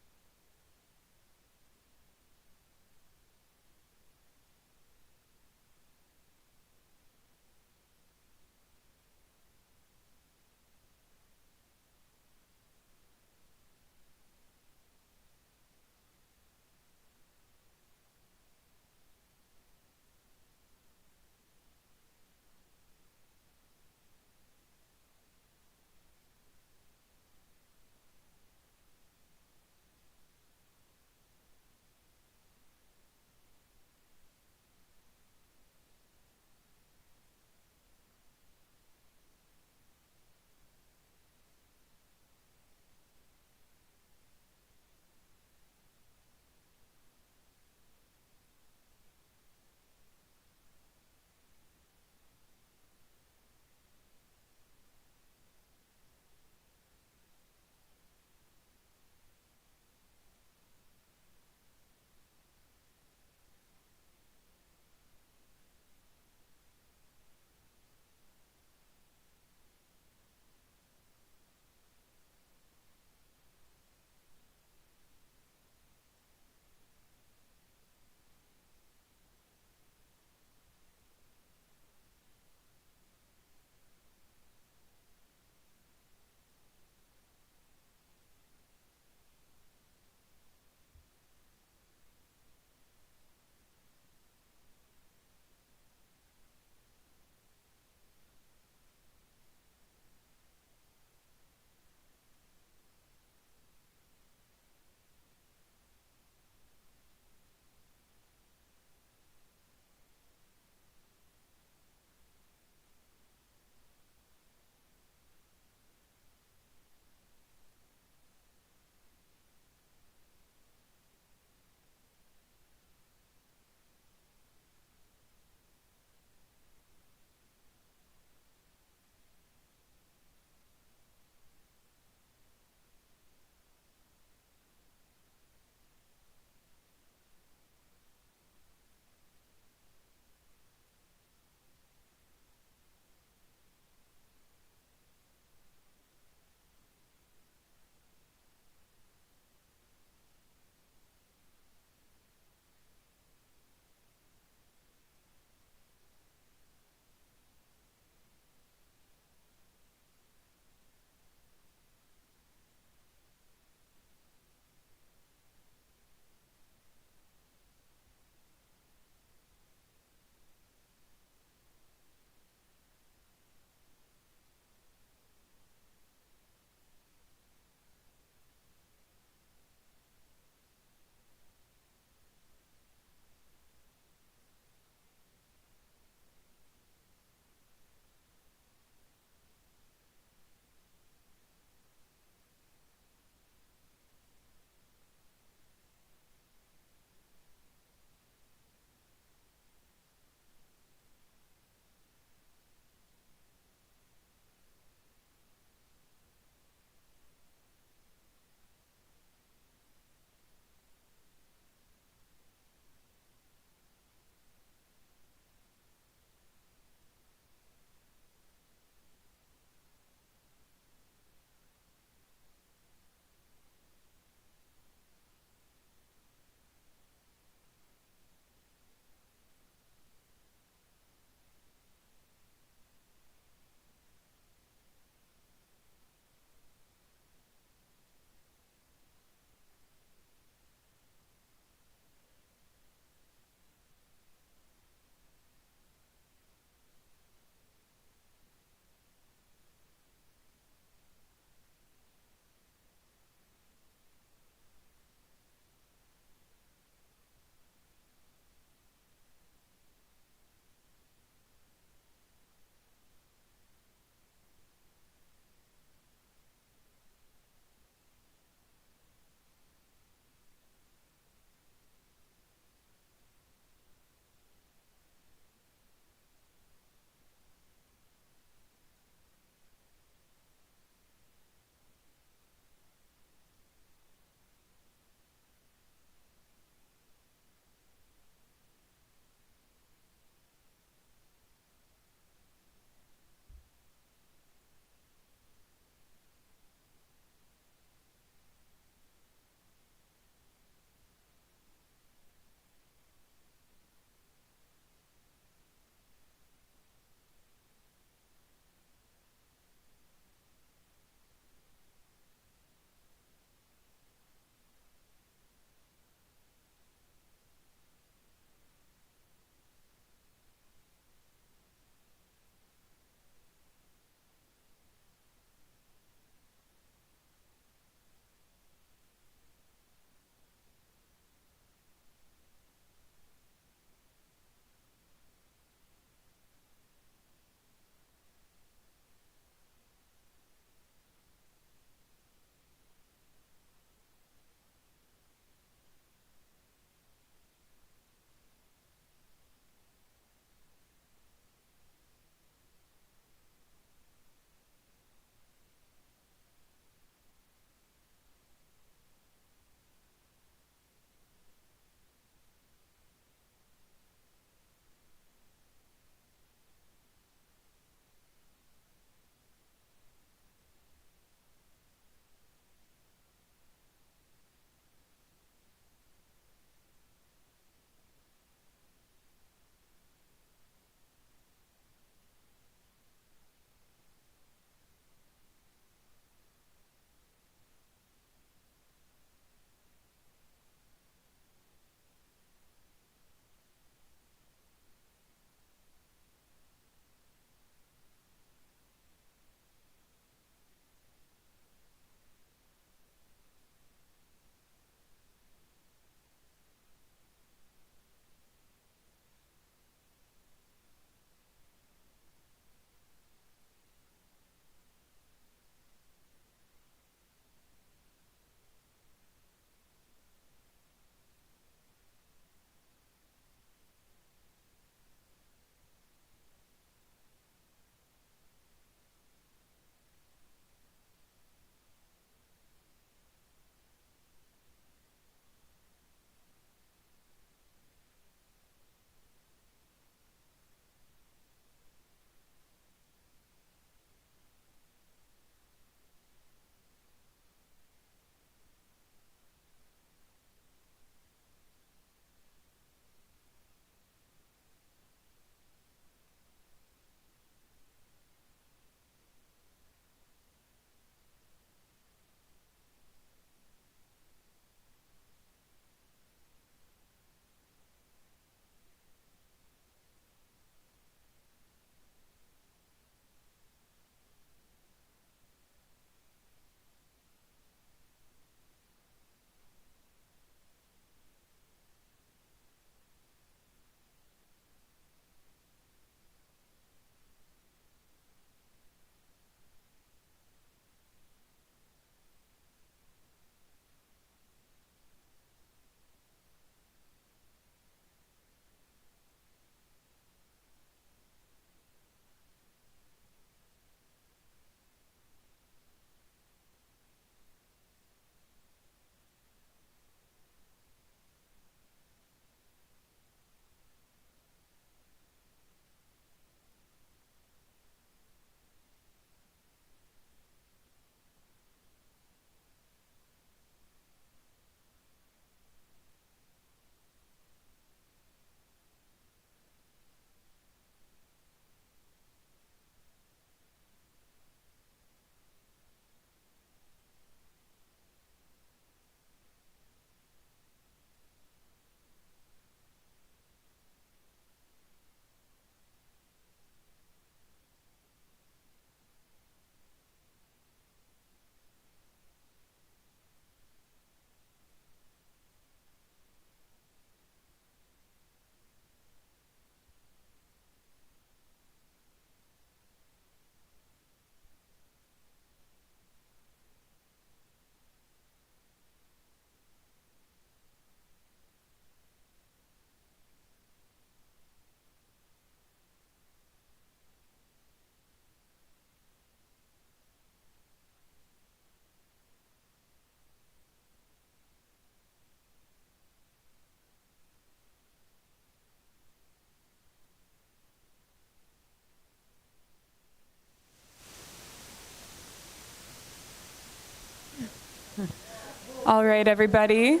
All right, everybody.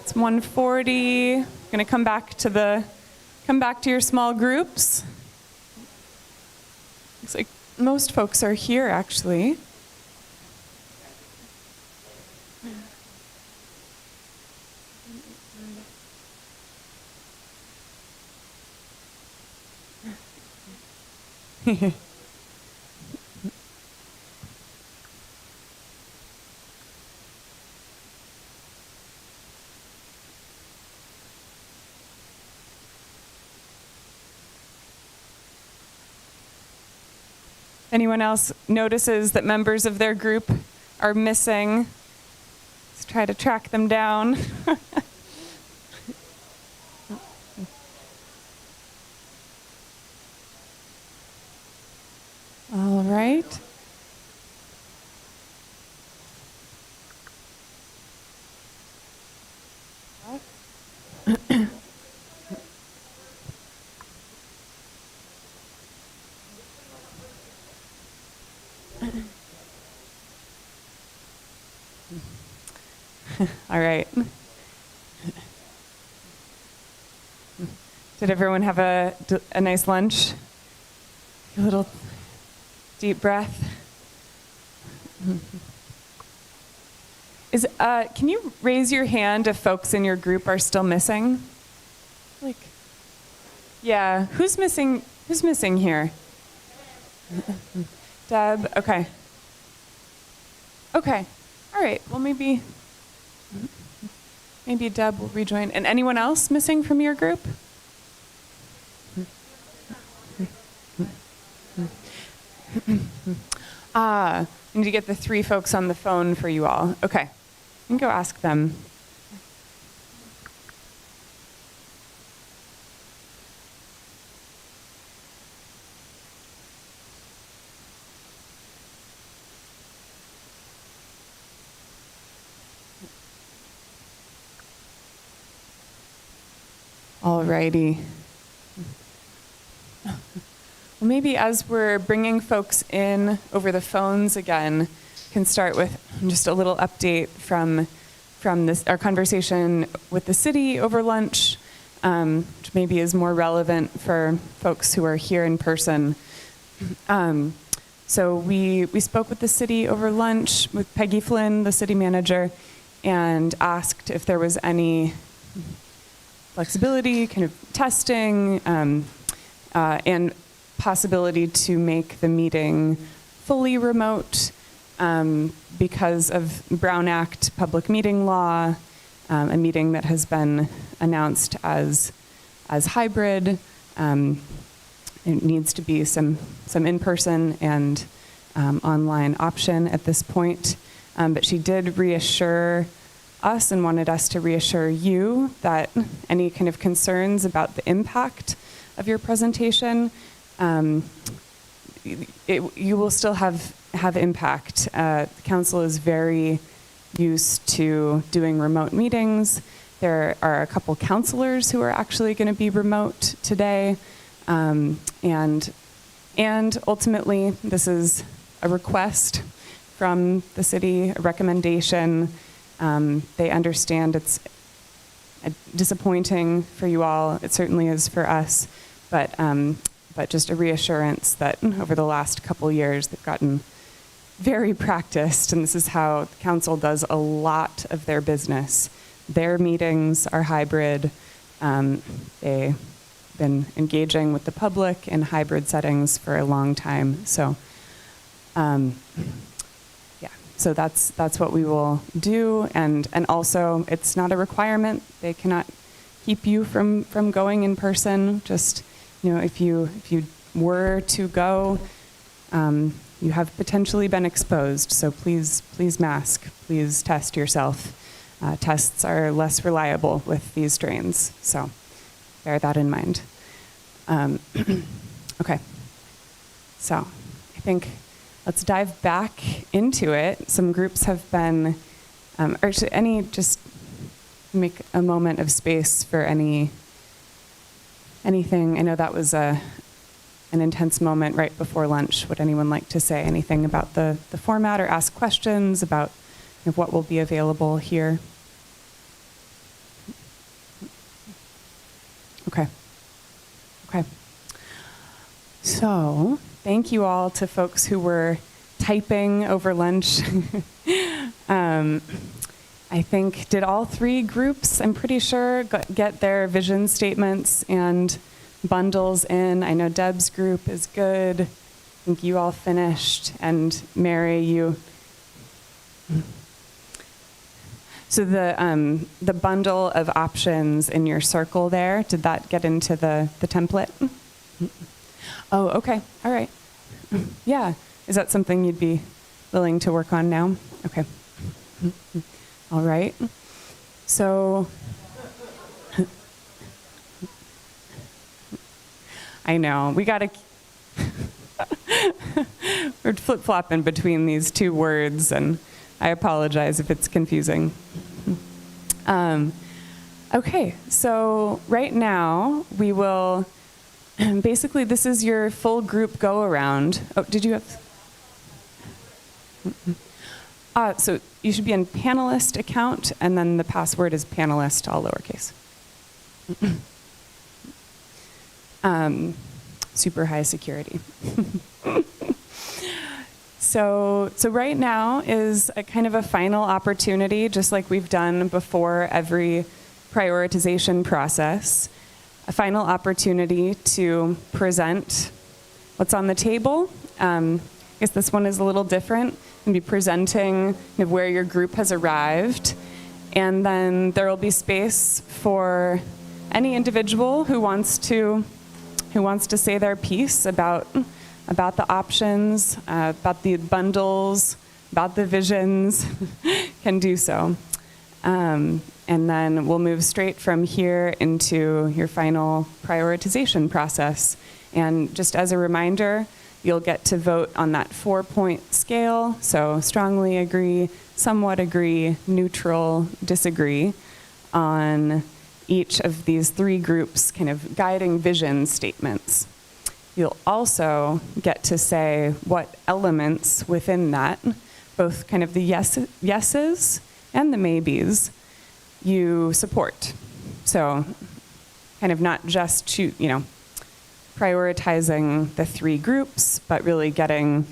It's 1:40. Going to come back to your small groups. Looks like most folks are here, actually. Anyone else notices that members of their group are missing? Let's try to track them down. All right. All right. Did everyone have a nice lunch? A little deep breath. Can you raise your hand if folks in your group are still missing? Yeah, who's missing? Who's missing here? Deb. Okay. Okay. All right. Well, maybe Deb will rejoin. And anyone else missing from your group? I need to get the 3 folks on the phone for you all. Okay. You can go ask them. Alrighty. Well, maybe as we're bringing folks in over the phones again, can start with just a little update from our conversation with the city over lunch, which maybe is more relevant for folks who are here in person. So we spoke with the city over lunch with Peggy Flynn, the city manager, and asked if there was any flexibility, kind of testing, and possibility to make the meeting fully remote because of Brown Act public meeting law, a meeting that has been announced as hybrid. It needs to be some in-person and online option at this point. But she did reassure us and wanted us to reassure you that any kind of concerns about the impact of your presentation, you will still have impact. The council is very used to doing remote meetings. There are a couple counselors who are actually going to be remote today. And ultimately, this is a request from the city, a recommendation. They understand it's disappointing for you all. It certainly is for us, but just a reassurance that over the last couple years, they've gotten very practiced, and this is how the council does a lot of their business. Their meetings are hybrid. They've been engaging with the public in hybrid settings for a long time. So, so that's what we will do, and also it's not a requirement. They cannot keep you from going in person. Just if you were to go, you have potentially been exposed. So please mask. Please test yourself. Tests are less reliable with these strains, so bear that in mind. Okay, so I think let's dive back into it. Some groups have been, or just make a moment of space for anything. I know that was an an intense moment right before lunch. Would anyone like to say anything about the format or ask questions about what will be available here? Okay. Okay. So, thank you all to folks who were typing over lunch. I think, did all three groups, I'm pretty sure, get their vision statements and bundles in? I know Deb's group is good. I think you all finished. And Mary, you... So the bundle of options in your circle there, did that get into the template? Oh, okay. All right. Yeah. Is that something you'd be willing to work on now? Okay. All right. So I know. We got to... We're flip-flopping between these two words, and I apologize if it's confusing. Okay, so right now we will... Basically, this is your full group go-around. Oh, did you have... So you should be in panelist account, and then the password is panelist, all lowercase. Super high security. So right now is a kind of a final opportunity, just like we've done before every prioritization process, a final opportunity to present what's on the table. I guess this one is a little different, and be presenting where your group has arrived. And then there will be space for any individual who wants to say their piece about the options, about the bundles, about the visions, can do so. And then we'll move straight from here into your final prioritization process. And just as a reminder, you'll get to vote on that 4-point scale. So strongly agree, somewhat agree, neutral, disagree, on each of these three groups' kind of guiding vision statements. You'll also get to say what elements within that, both kind of the yeses and the maybes, you support. So kind of not just prioritizing the three groups, but really getting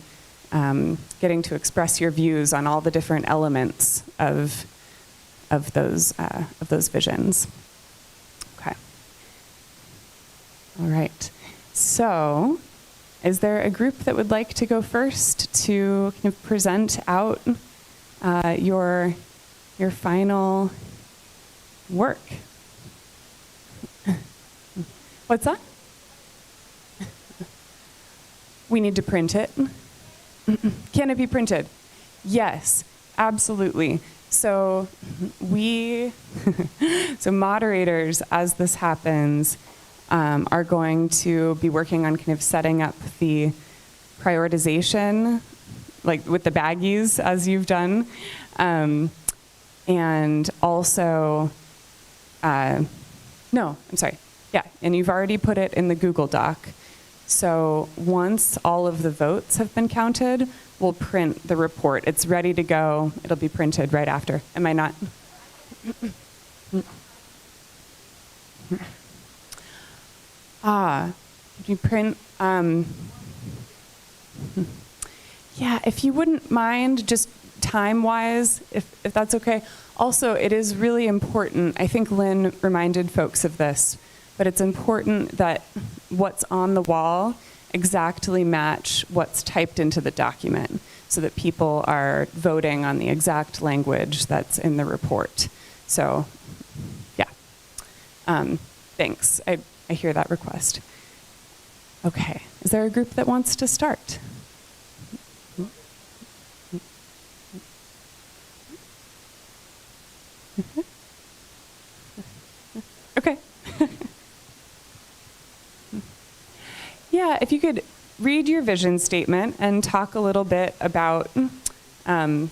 to express your views on all the different elements of those visions. Okay. All right. So, is there a group that would like to go first to kind of present out your final work? What's that? We need to print it. Can it be printed? Yes, absolutely. So so moderators, as this happens, are going to be working on kind of setting up the prioritization, like with the baggies, as you've done. And also, no, I'm sorry. Yeah, and you've already put it in the Google Doc. So once all of the votes have been counted, we'll print the report. It's ready to go. It'll be printed right after. Am I not? Could you print? Yeah, if you wouldn't mind, just time-wise, if that's okay. Also, it is really important, I think Lynn reminded folks of this, but it's important that what's on the wall exactly match what's typed into the document so that people are voting on the exact language that's in the report. So, yeah. Thanks. I hear that request. Okay. Is there a group that wants to start? Okay. Yeah, if you could read your vision statement and talk a little bit about, talk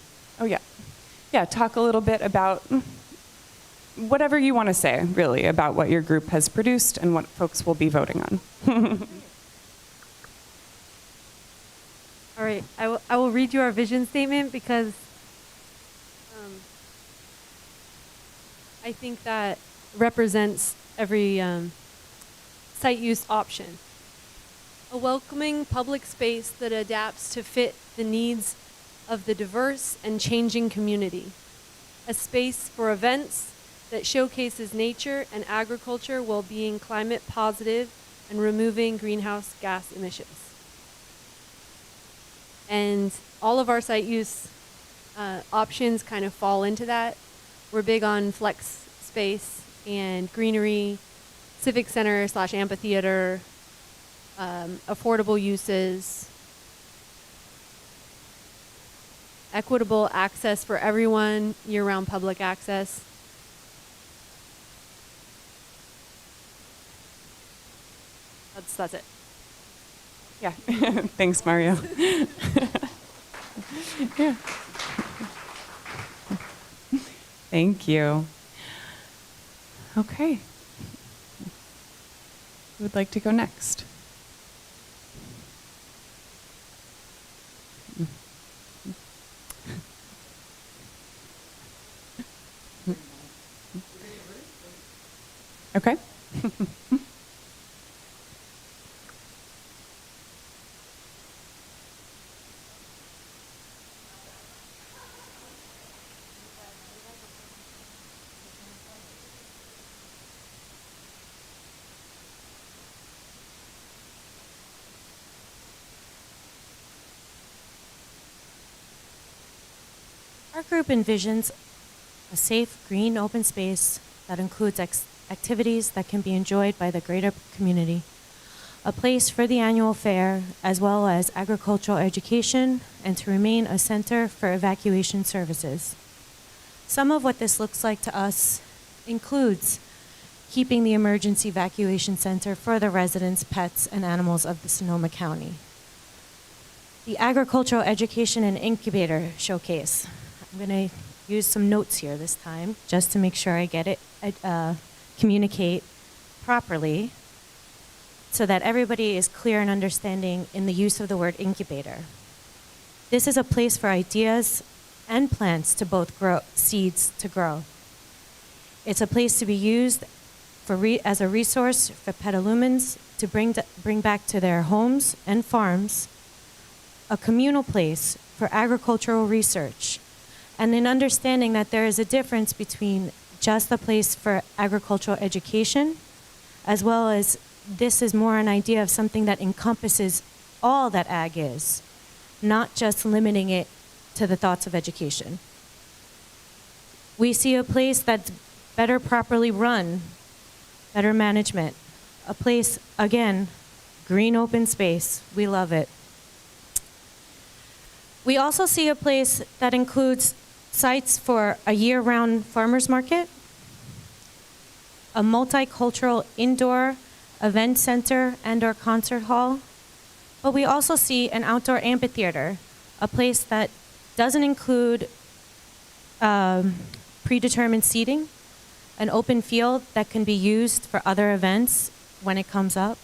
a little bit about whatever you want to say, really, about what your group has produced and what folks will be voting on. All right, I will read you our vision statement because I think that represents every site use option. A welcoming public space that adapts to fit the needs of the diverse and changing community. A space for events that showcases nature and agriculture while being climate positive and removing greenhouse gas emissions. And all of our site use options kind of fall into that. We're big on flex space and greenery, civic center / amphitheater, affordable uses, equitable access for everyone, year-round public access. That's it. Yeah. Thanks, Mario. Yeah. Thank you. Okay. Who would like to go next? Okay. Our group envisions a safe, green, open space that includes activities that can be enjoyed by the greater community, a place for the annual fair, as well as agricultural education, and to remain a center for evacuation services. Some of what this looks like to us includes keeping the emergency evacuation center for the residents, pets, and animals of the Sonoma County. The agricultural education and incubator showcase. I'm going to use some notes here this time, just to make sure I get it, communicate properly, so that everybody is clear and understanding in the use of the word incubator. This is a place for ideas and plants to both grow, seeds to grow. It's a place to be used as a resource for Petalumans to bring back to their homes and farms, a communal place for agricultural research, and an understanding that there is a difference between just a place for agricultural education, as well as this is more an idea of something that encompasses all that ag is, not just limiting it to the thoughts of education. We see a place that's better properly run, better management, a place, again, green open space. We love it. We also see a place that includes sites for a year-round farmers market, a multicultural indoor event center and/or concert hall, but we also see an outdoor amphitheater, a place that doesn't include predetermined seating, an open field that can be used for other events when it comes up.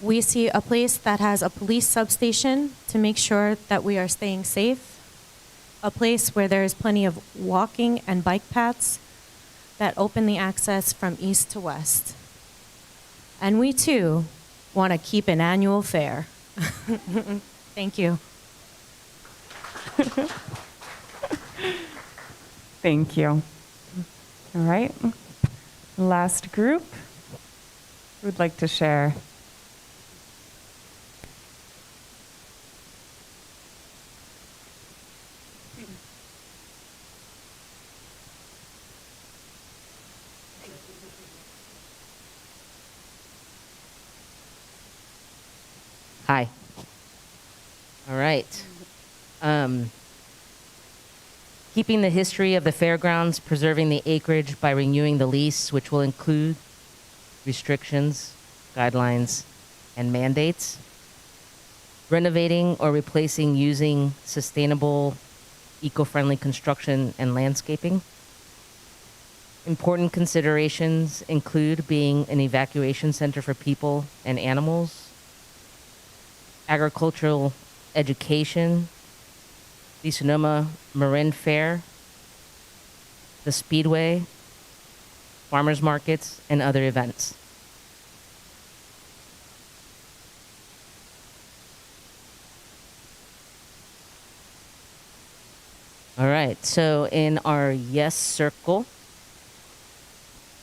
We see a place that has a police substation to make sure that we are staying safe, a place where there is plenty of walking and bike paths that open the access from east to west. And we too want to keep an annual fair. Thank you. Thank you. All right. Last group. Who would like to share? Hi. All right. Keeping the history of the fairgrounds, preserving the acreage by renewing the lease, which will include restrictions, guidelines, and mandates. Renovating or replacing using sustainable, eco-friendly construction and landscaping. Important considerations include being an evacuation center for people and animals, agricultural education, the Sonoma Marin Fair, the Speedway, farmers markets, and other events. All right, so in our yes circle,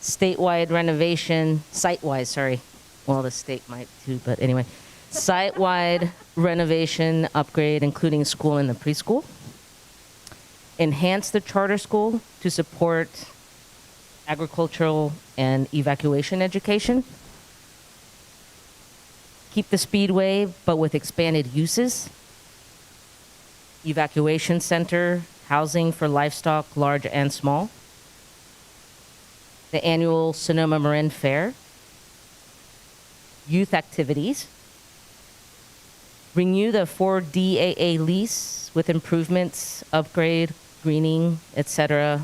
statewide renovation, site-wide, sorry. Well, the state might too, but anyway. Site-wide renovation upgrade, including school and the preschool. Enhance the charter school to support agricultural and evacuation education. Keep the speedway, but with expanded uses. Evacuation center, housing for livestock, large and small. The annual Sonoma Marin Fair. Youth activities. Renew the 4DAA lease with improvements, upgrade, greening, etc.,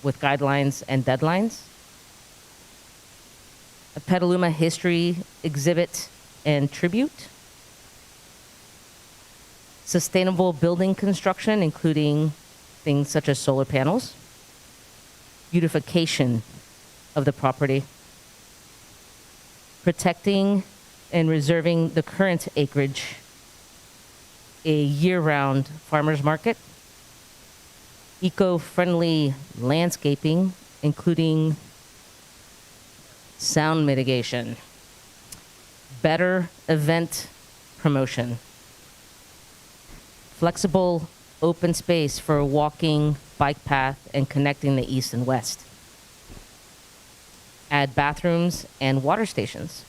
with guidelines and deadlines. A Petaluma history exhibit and tribute. Sustainable building construction, including things such as solar panels. Beautification of the property. Protecting and reserving the current acreage. A year-round farmers market. Eco-friendly landscaping, including sound mitigation. Better event promotion. Flexible open space for walking, bike path, and connecting the east and west. Add bathrooms and water stations.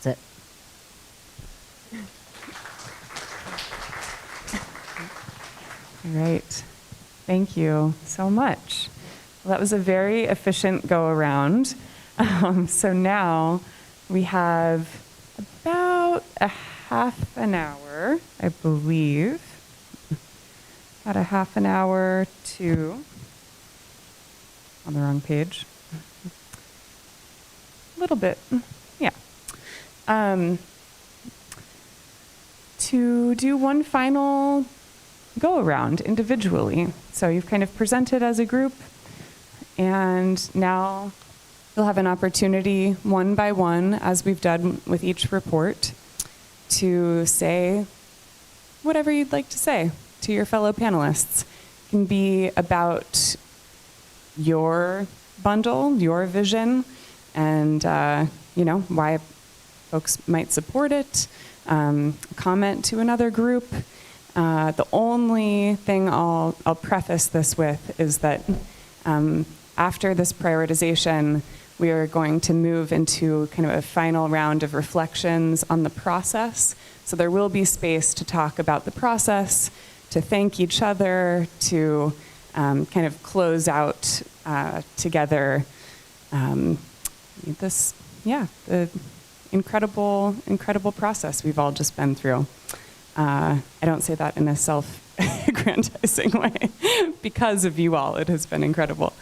That's it. All right. Thank you so much. Well, that was a very efficient go around. So now we have about a half an hour, I believe. About a half an hour to, on the wrong page. A little bit, yeah. To do one final go around individually. So you've kind of presented as a group, and now you'll have an opportunity one by one, as we've done with each report, to say whatever you'd like to say to your fellow panelists. It can be about your bundle, your vision, and why folks might support it, comment to another group. The only thing I'll preface this with is that after this prioritization, we are going to move into kind of a final round of reflections on the process. So there will be space to talk about the process, to thank each other, to kind of close out together the incredible process we've all just been through. I don't say that in a self-aggrandizing way. Because of you all, it has been incredible.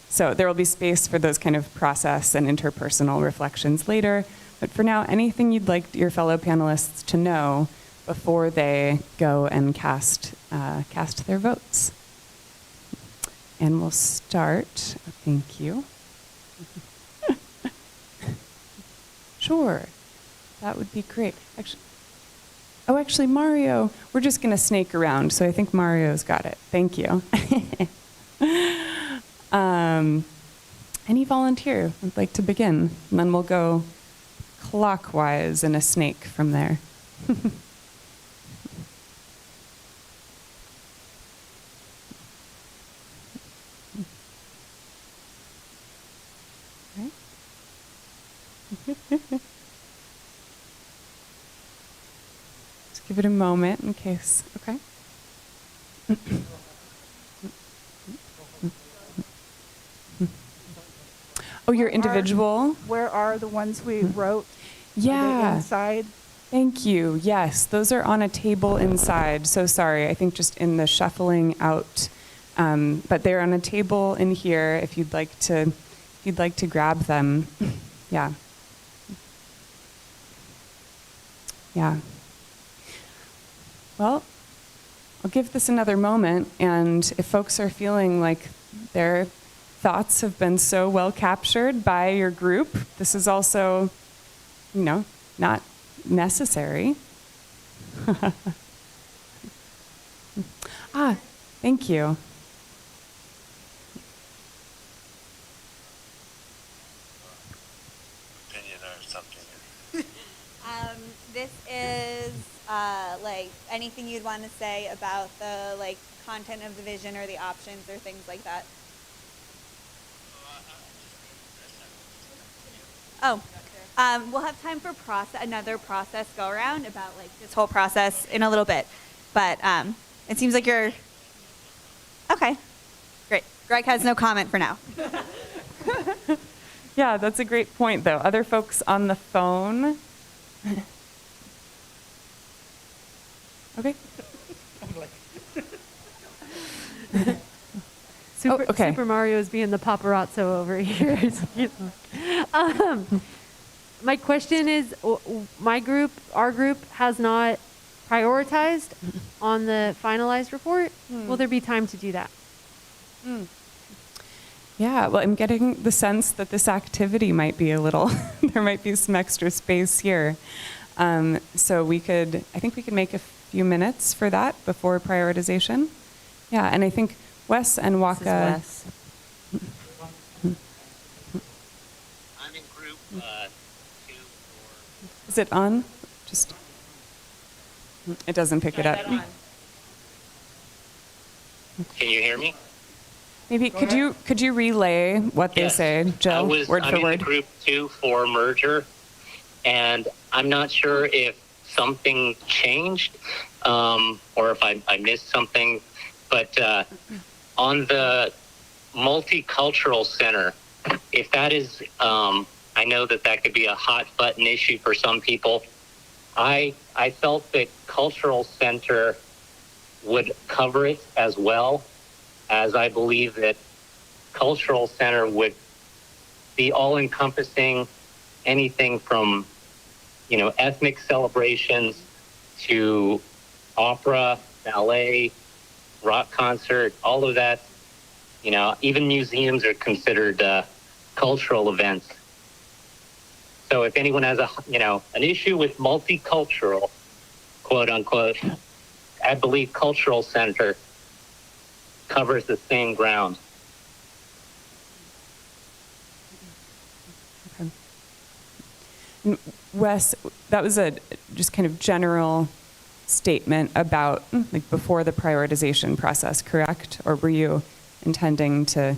So there will be space for those kind of process and interpersonal reflections later. But for now, anything you'd like your fellow panelists to know before they go and cast their votes. And we'll start. Thank you. Sure, that would be great. Actually, Mario, we're just going to snake around, so I think Mario's got it. Thank you. Any volunteer would like to begin? And then we'll go clockwise in a snake from there. Just give it a moment in case, okay? Oh, your individual? Where are the ones we wrote? Yeah. Are they inside? Thank you. Yes, those are on a table inside. So sorry, I think just in the shuffling out. But they're on a table in here if you'd like to grab them. Yeah. Yeah. Well, I'll give this another moment, and if folks are feeling like their thoughts have been so well captured by your group, this is also, not necessary. Thank you. Opinion or something. This is like anything you'd want to say about the content of the vision or the options or things like that. Oh, we'll have time for another process go around about this whole process in a little bit, but it seems like you're okay. Great. Greg has no comment for now. Yeah, that's a great point, though. Other folks on the phone? Okay. Super Mario is being the paparazzo over here. My question is, our group has not prioritized on the finalized report. Will there be time to do that? Yeah, well, I'm getting the sense that this activity might be a little, there might be some extra space here. So I think we could make a few minutes for that before prioritization. Yeah, and I think Wes and Waka. This is Wes. I'm in group 2 Is it on? Just. It doesn't pick it up. Can you hear me? Maybe could you relay what they say, Jill, word for I'm word? in group 2 for merger, and I'm not sure if something changed or if I missed something, but on the multicultural center, if that is, I know that could be a hot button issue for some people. I felt that cultural center would cover it as well, as I believe that cultural center would be all-encompassing, anything from, ethnic celebrations to opera, ballet, rock concert, all of that. Even museums are considered cultural events. So if anyone has an issue with multicultural, quote unquote, I believe cultural center covers the same ground. And Wes, that was a just kind of general statement about before the prioritization process, correct? Or were you intending to,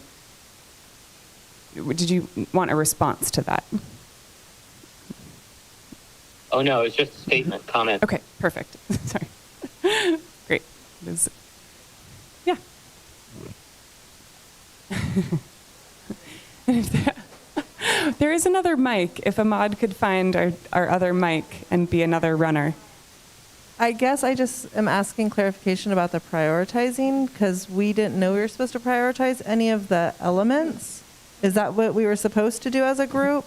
did you want a response to that? Oh no, it's just a statement, comment. Okay, perfect. Sorry. Great. Yeah. There is another mic. If Ahmad could find our other mic and be another runner. I guess I just am asking clarification about the prioritizing because we didn't know we were supposed to prioritize any of the elements. Is that what we were supposed to do as a group?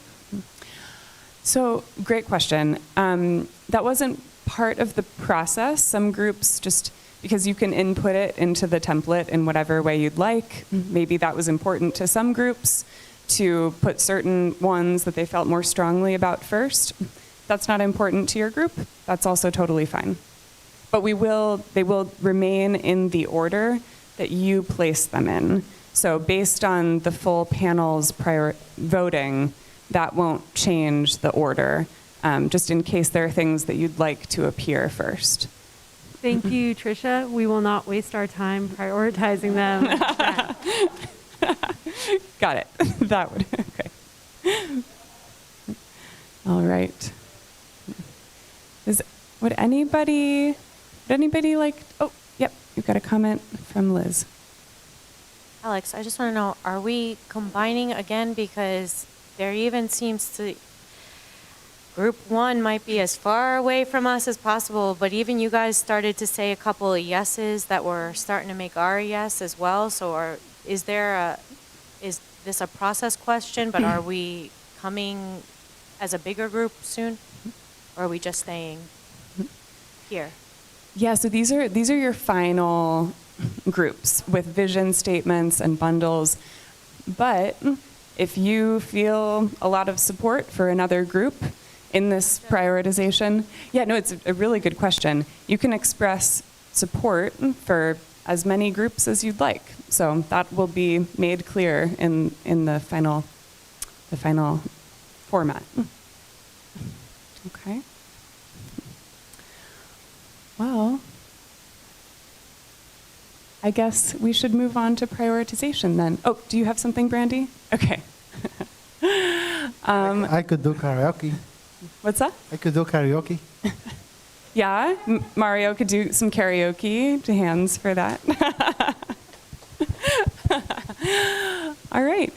So, great question. That wasn't part of the process. Some groups just, because you can input it into the template in whatever way you'd like. Maybe that was important to some groups to put certain ones that they felt more strongly about first. That's not important to your group. That's also totally fine. But they will remain in the order that you place them in. So based on the full panel's prior voting, that won't change the order, just in case there are things that you'd like to appear first. Thank you, Tricia. We will not waste our time prioritizing them. Got it. That would, okay. All right. Would anybody like, oh, yep, you've got a comment from Liz. Alex, I just want to know, are we combining again? Because there even seems to, group 1 might be as far away from us as possible, but even you guys started to say a couple of yeses that were starting to make our yes as well. So is this a process question, but are we coming as a bigger group soon? Or are we just staying? here? Yeah, so these are your final groups with vision statements and bundles. But if you feel a lot of support for another group in this prioritization, yeah, no, it's a really good question. You can express support for as many groups as you'd like. So that will be made clear in the final format. Okay. Well, I guess we should move on to prioritization then. Oh, do you have something, Brandy? Okay. I could do karaoke. What's that? I could do karaoke. Yeah, Mario could do some karaoke. Hands for that. All right.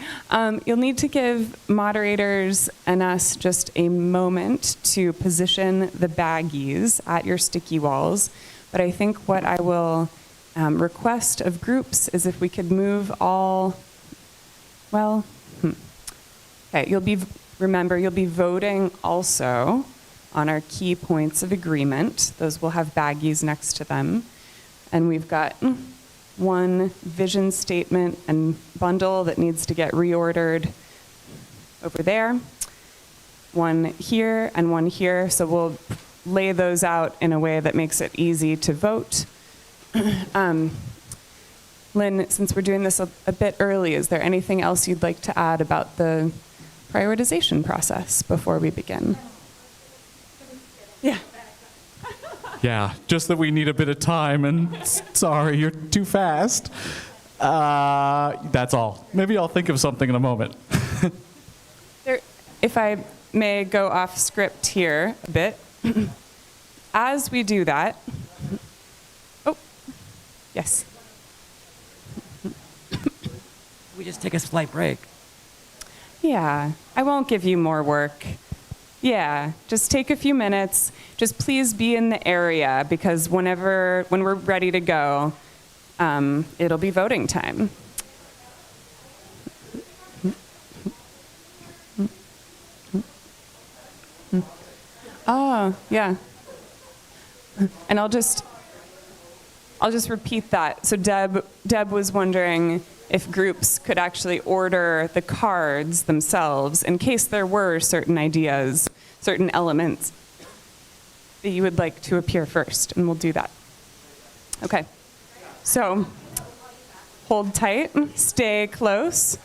You'll need to give moderators and us just a moment to position the baggies at your sticky walls. But I think what I will request of groups is if we could move all, well, okay, remember, you'll be voting also on our key points of agreement. Those will have baggies next to them. And we've got one vision statement and bundle that needs to get reordered over there. One here and one here. So we'll lay those out in a way that makes it easy to vote. Lynn, since we're doing this a bit early, is there anything else you'd like to add about the prioritization process before we begin? Yeah. Yeah, just that we need a bit of time, and sorry, you're too fast. That's all. Maybe I'll think of something in a moment. If I may go off script here a bit. As we do that, oh, yes. We just take a slight break. Yeah, I won't give you more work. Yeah, just take a few minutes. Just please be in the area because when we're ready to go, it'll be voting time. Oh, yeah. And I'll just repeat that. So Deb was wondering if groups could actually order the cards themselves in case there were certain ideas, certain elements that you would like to appear first, and we'll do that. Okay. So hold tight, stay close.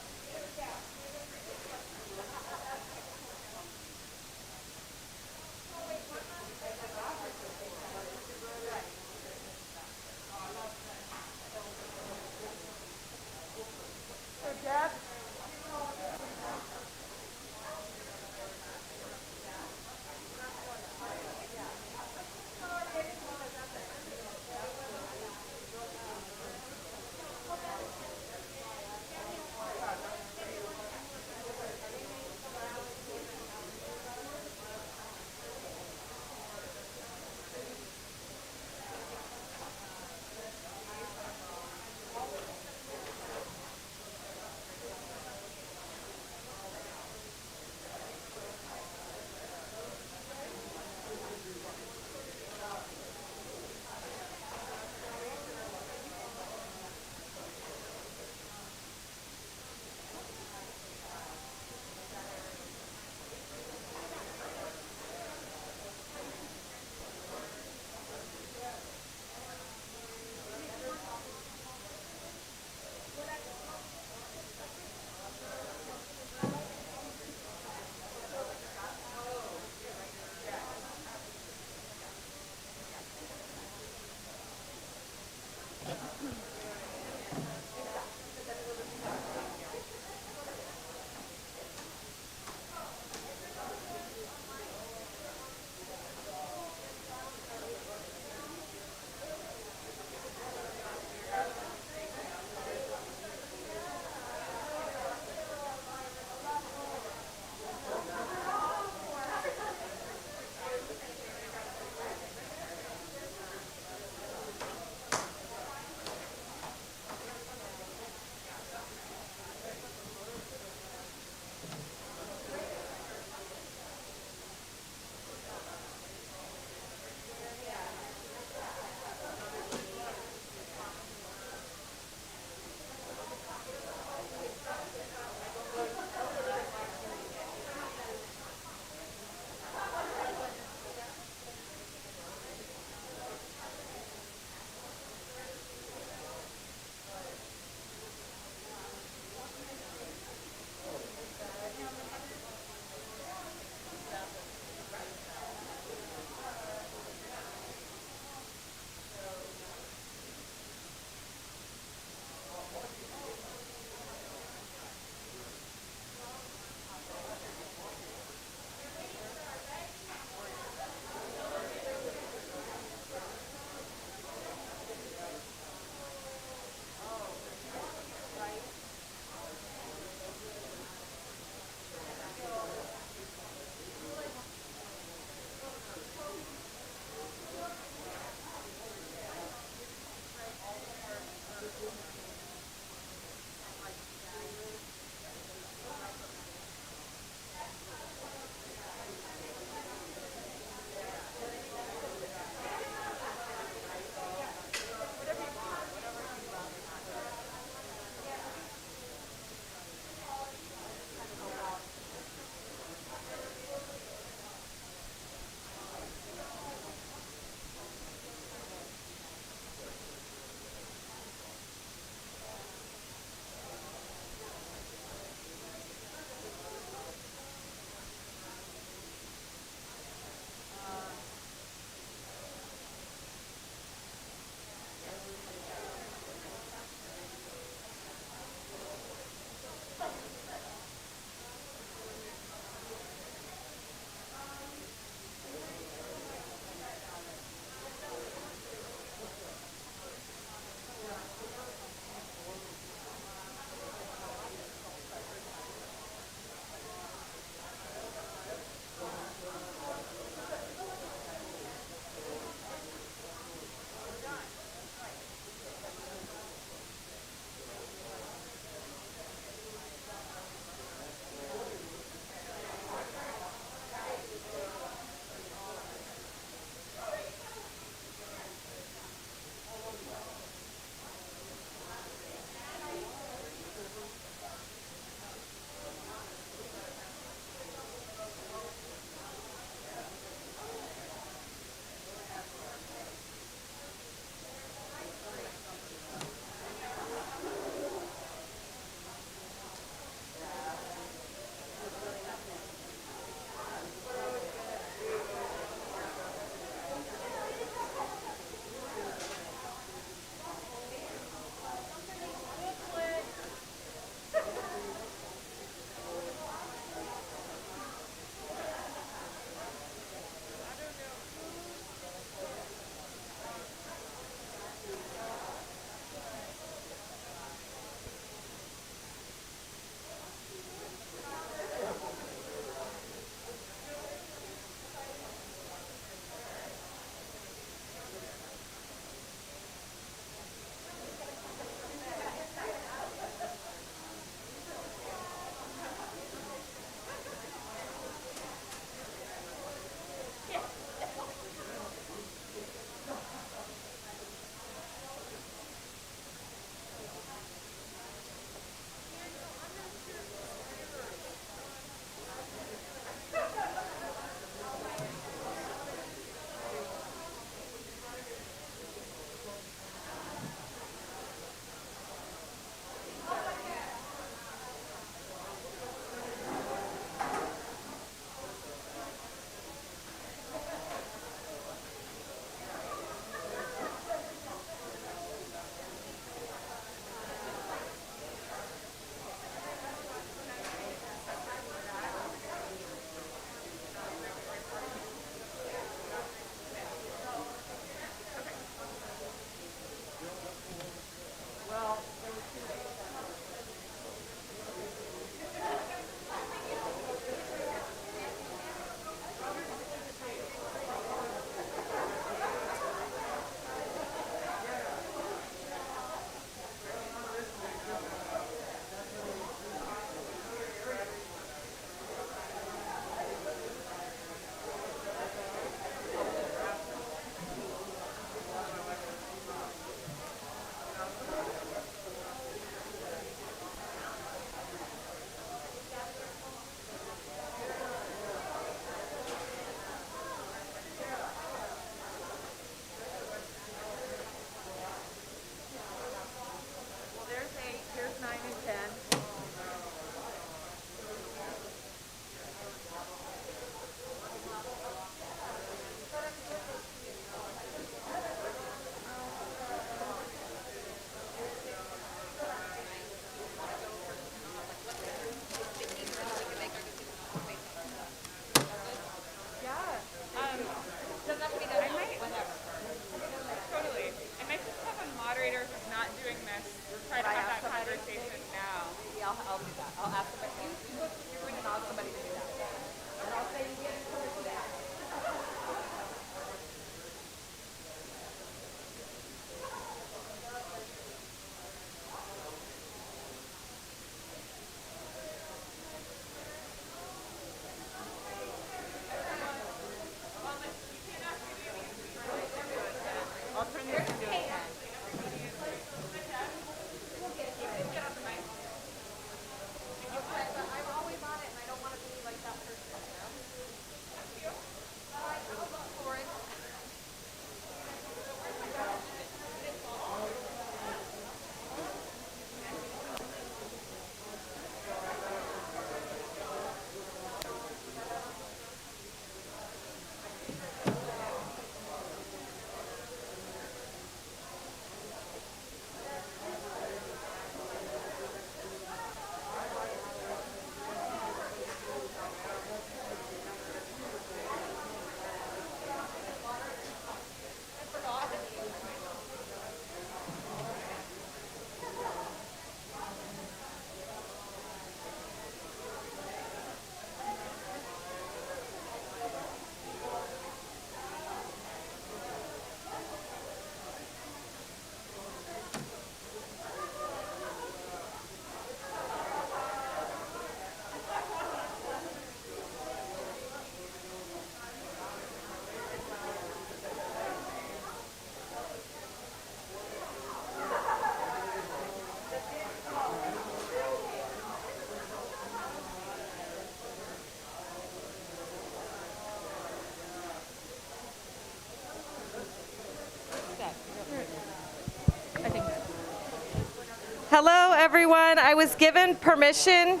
Hello, everyone. I was given permission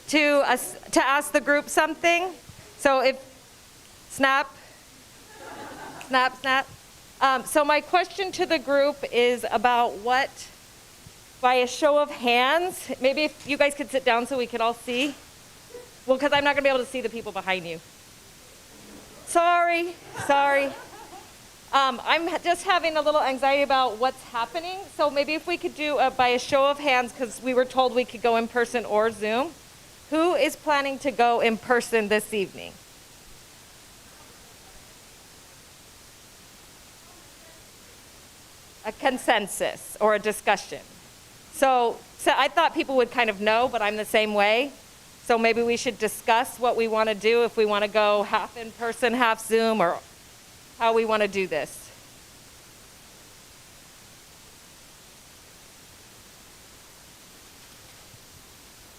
to ask the group something. So if, snap. So my question to the group is about what, by a show of hands, maybe if you guys could sit down so we could all see. Well, because I'm not going to be able to see the people behind you. Sorry. I'm just having a little anxiety about what's happening. So maybe if we could do by a show of hands, because we were told we could go in person or Zoom. Who is planning to go in person this evening? A consensus or a discussion. So I thought people would kind of know, but I'm the same way. So maybe we should discuss what we want to do, if we want to go half in person, half Zoom, or how we want to do this.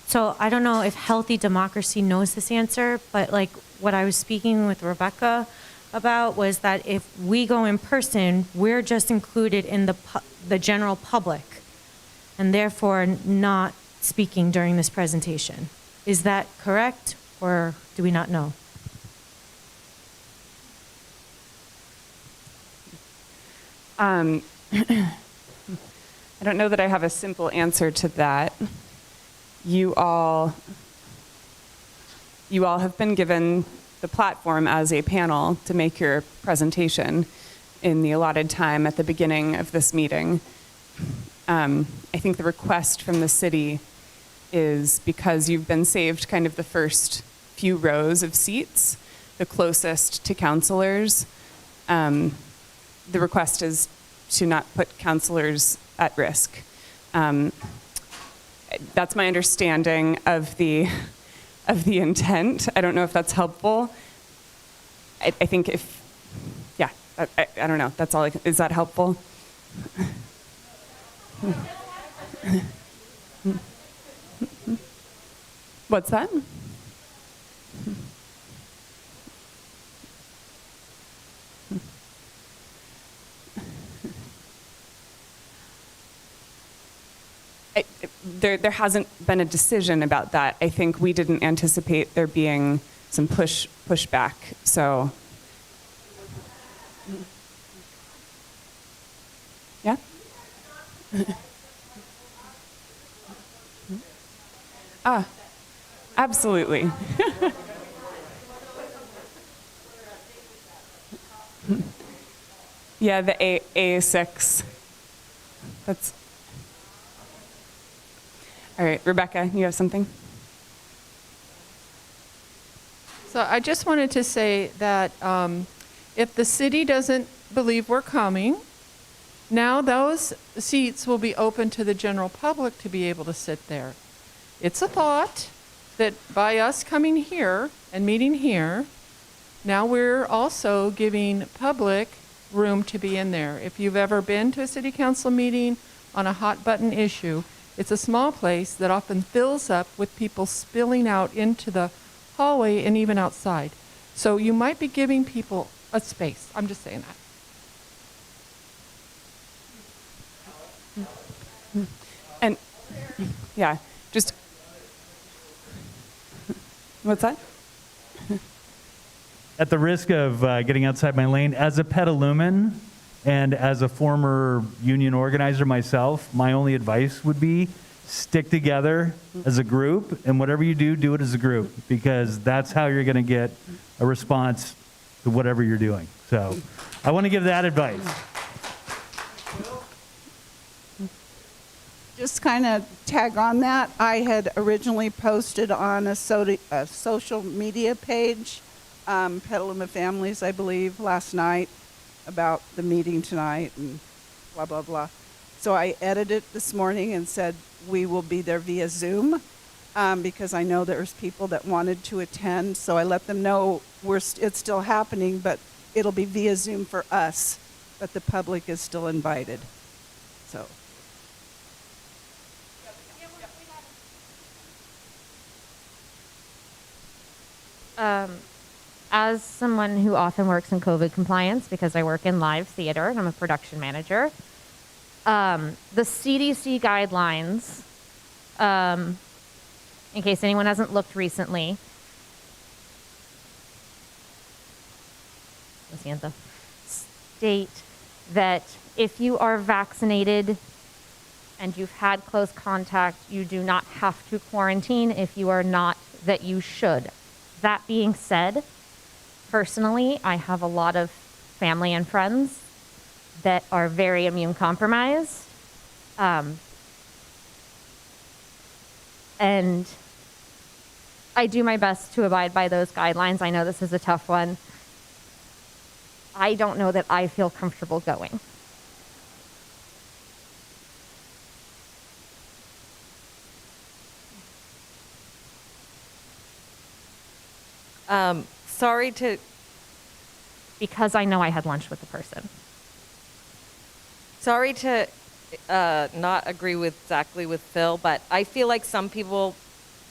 So I don't know if Healthy Democracy knows this answer, but like what I was speaking with Rebecca about was that if we go in person, we're just included in the general public and therefore not speaking during this presentation. Is that correct, or do we not know? I don't know that I have a simple answer to that. You all have been given the platform as a panel to make your presentation in the allotted time at the beginning of this meeting. I think the request from the city is because you've been saved kind of the first few rows of seats, the closest to counselors. The request is to not put counselors at risk. That's my understanding of the intent. I don't know if that's helpful. I think if, yeah, I don't know. That's all I can, is that helpful? What's that? There hasn't been a decision about that. I think we didn't anticipate there being some pushback. So, yeah. Absolutely. Yeah, the A6. That's. All right, Rebecca, you have something? So I just wanted to say that if the city doesn't believe we're coming, now those seats will be open to the general public to be able to sit there. It's a thought that by us coming here and meeting here, now we're also giving public room to be in there. If you've ever been to a city council meeting on a hot button issue, it's a small place that often fills up with people spilling out into the hallway and even outside. So you might be giving people a space. I'm just saying that. And, yeah, just, what's that? At the risk of getting outside my lane, as a Petaluman and as a former union organizer myself, my only advice would be stick together as a group, and whatever you do, do it as a group, because that's how you're going to get a response to whatever you're doing. So I want to give that advice. Just kind of tag on that, I had originally posted on a social media page, Petaluma Families, I believe, last night, about the meeting tonight and blah, blah, blah. So I edited it this morning and said we will be there via Zoom because I know there's people that wanted to attend. So I let them know it's still happening, but it'll be via Zoom for us, but the public is still invited. So. As someone who often works in COVID compliance because I work in live theater and I'm a production manager, The CDC guidelines, in case anyone hasn't looked recently, state that if you are vaccinated and you've had close contact, you do not have to quarantine. If you are not, that you should. That being said, personally, I have a lot of family and friends that are very immune compromised. And I do my best to abide by those guidelines. I know this is a tough one. I don't know that I feel comfortable going. Sorry to... Because I know I had lunch with the person. Sorry to not agree exactly with Phil, but I feel like some people,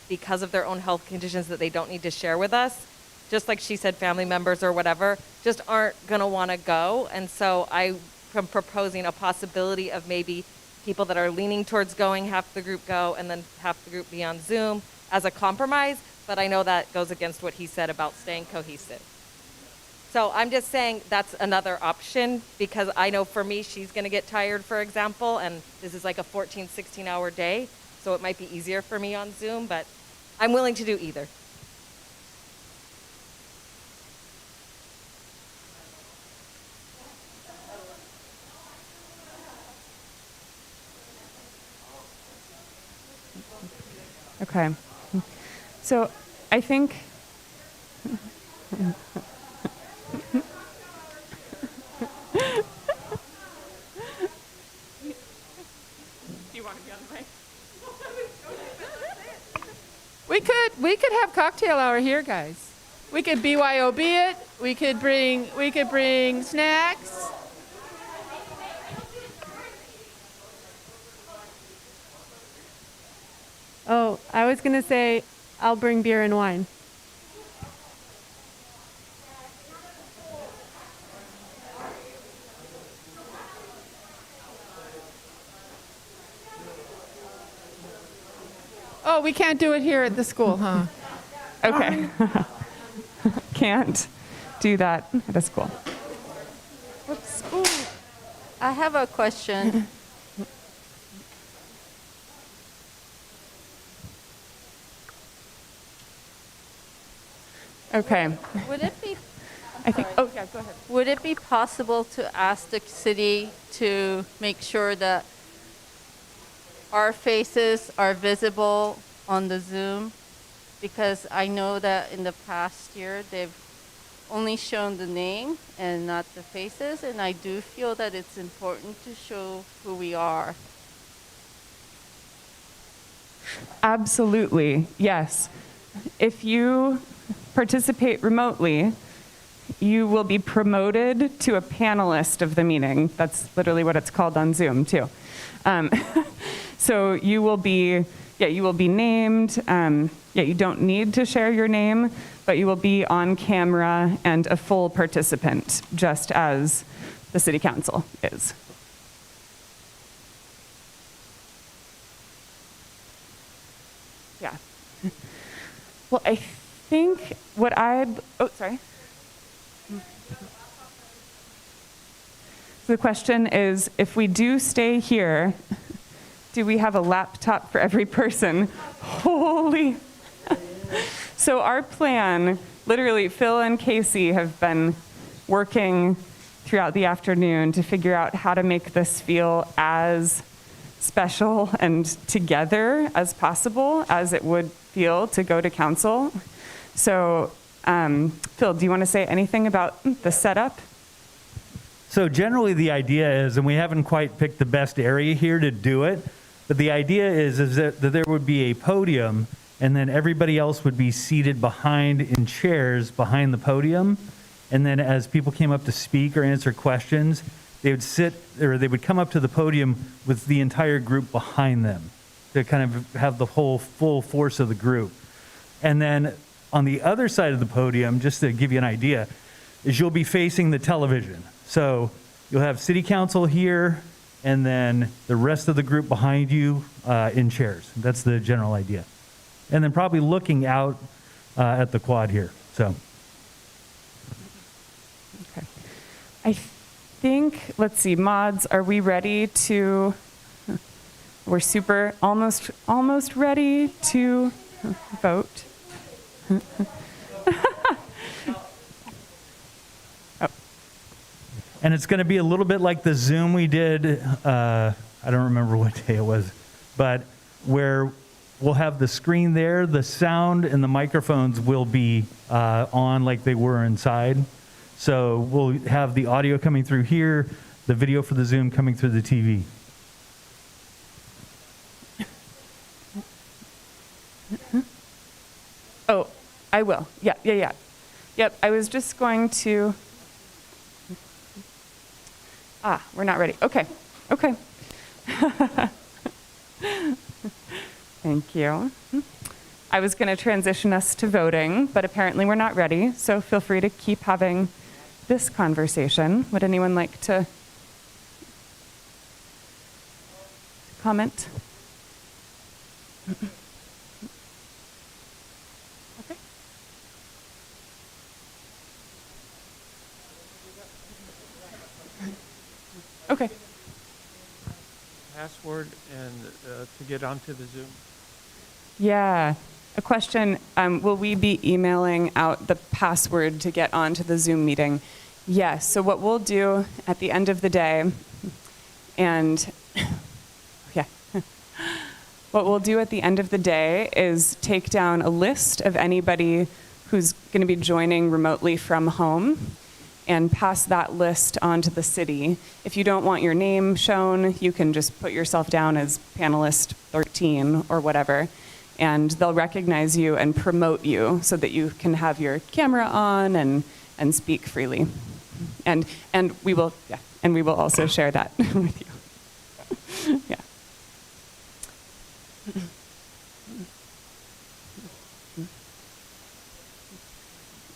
because of their own health conditions that they don't need to share with us, just like she said, family members or whatever, just aren't going to want to go. And so I am proposing a possibility of maybe people that are leaning towards going, half the group go, and then half the group be on Zoom as a compromise. But I know that goes against what he said about staying cohesive. So I'm just saying that's another option, because I know for me, she's going to get tired, for example, and this is like a 14, 16-hour day, so it might be easier for me on Zoom, but I'm willing to do either. Okay. So I think do you want to be on the mic? We could have cocktail hour here, guys. We could BYOB it. We could bring snacks. Oh, I was going to say, I'll bring beer and wine. Oh, we can't do it here at the school, huh? Okay. Can't do that at a school. Whoops. Ooh. I have a question. Okay. Would it be? I think. Oh yeah, go ahead. Would it be possible to ask the city to make sure that our faces are visible on the Zoom? Because I know that in the past year they've only shown the name and not the faces, and I do feel that it's important to show who we are. Absolutely, yes. If you participate remotely, you will be promoted to a panelist of the meeting. That's literally what it's called on Zoom, too. So you will be named. You don't need to share your name, but you will be on camera and a full participant, just as the city council is. Yeah. Well, I think sorry. So the question is, if we do stay here, do we have a laptop for every person? Holy. So our plan, literally Phil and Casey have been working throughout the afternoon to figure out how to make this feel as special and together as possible as it would feel to go to council. So Phil, do you want to say anything about the setup? So generally the idea is, and we haven't quite picked the best area here to do it, but the idea is that there would be a podium and then everybody else would be seated behind in chairs behind the podium. And then as people came up to speak or answer questions, they would come up to the podium with the entire group behind them to kind of have the whole full force of the group. And then on the other side of the podium, just to give you an idea, is you'll be facing the television. So you'll have city council here, and then the rest of the group behind you in chairs. That's the general idea. And then probably looking out at the quad here. So. Okay. I think, let's see, mods, are we ready to, we're almost ready to vote. And it's going to be a little bit like the Zoom we did, I don't remember what day it was, but where we'll have the screen there, the sound and the microphones will be on like they were inside. So we'll have the audio coming through here, the video for the Zoom coming through the TV. Oh, I will. Yeah. Yep, I was just going to, we're not ready. Okay. Thank you. I was going to transition us to voting, but apparently we're not ready, so feel free to keep having this conversation. Would anyone like to comment? Okay. Okay. Password and to get onto the Zoom. Yeah. A question, will we be emailing out the password to get onto the Zoom meeting? Yes. So what we'll do at the end of the day, and what we'll do at the end of the day is take down a list of anybody who's going to be joining remotely from home and pass that list on to the city. If you don't want your name shown, you can just put yourself down as panelist 13 or whatever, and they'll recognize you and promote you so that you can have your camera on and speak freely. And we will also share that with you. Yeah.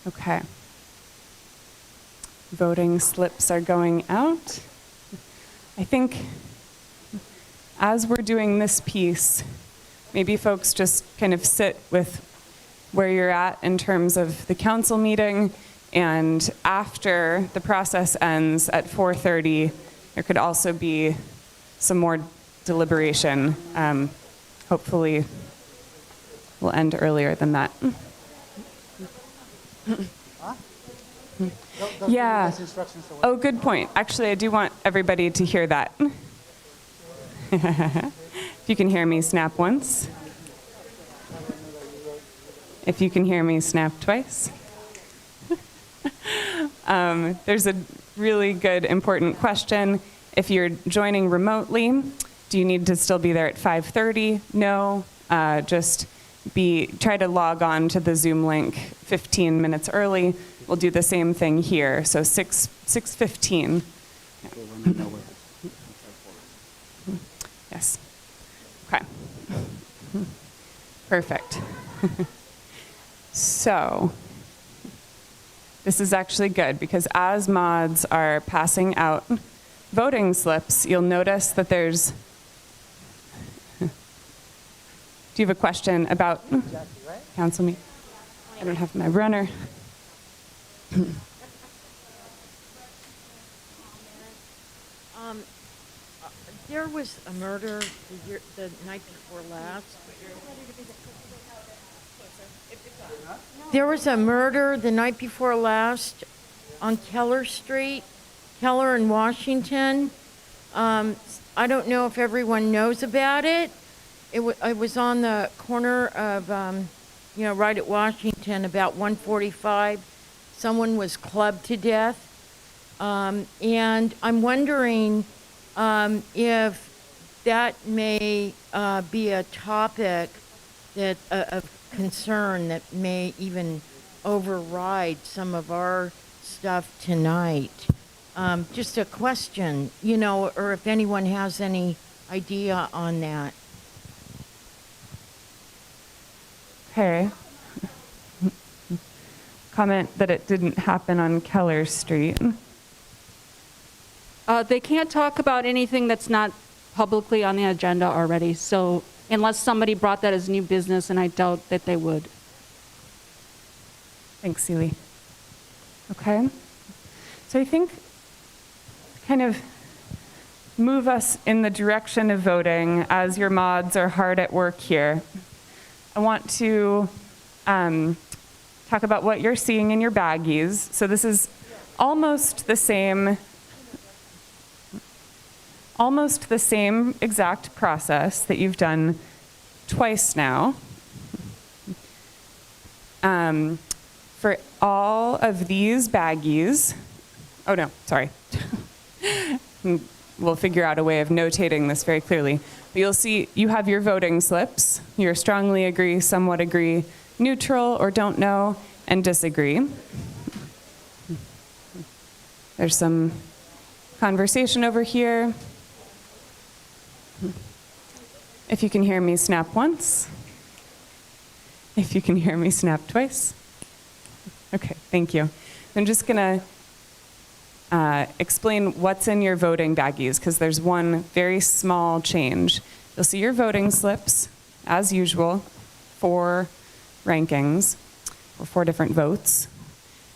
Okay. Voting slips are going out. I think as we're doing this piece, maybe folks just kind of sit with where you're at in terms of the council meeting, and after the process ends at 4:30, there could also be some more deliberation. Hopefully we'll end earlier than that. Yeah. Oh, good point. Actually, I do want everybody to hear that. If you can hear me, snap once. If you can hear me, snap twice. There's a really good, important question. If you're joining remotely, do you need to still be there at 5:30? No. Just try to log on to the Zoom link 15 minutes early. We'll do the same thing here. So 6:15. Yes. Okay. Perfect. So this is actually good because as mods are passing out voting slips, you'll notice that there's. Do you have a question about council meeting? I don't have my runner. There was a murder the night before last. There was a murder the night before last on Keller Street, Keller and Washington. I don't know if everyone knows about it. It was on the corner of, right at Washington, about 145. Someone was clubbed to death. And I'm wondering if that may be a topic that of concern that may even override some of our stuff tonight. Just a question, or if anyone has any idea on that. Okay. Comment that it didn't happen on Keller Street. They can't talk about anything that's not publicly on the agenda already. So unless somebody brought that as new business, and I doubt that they would. Thanks, Celie. Okay. So I think kind of move us in the direction of voting as your mods are hard at work here. I want to talk about what you're seeing in your baggies. So this is almost the same exact process that you've done twice now. For all of these baggies, oh no, sorry. We'll figure out a way of notating this very clearly. But you'll see you have your voting slips. Your strongly agree, somewhat agree, neutral or don't know, and disagree. There's some conversation over here. If you can hear me, snap once. If you can hear me, snap twice. Okay, thank you. I'm just gonna explain what's in your voting baggies, because there's one very small change. You'll see your voting slips, as usual, 4 rankings, or 4 different votes.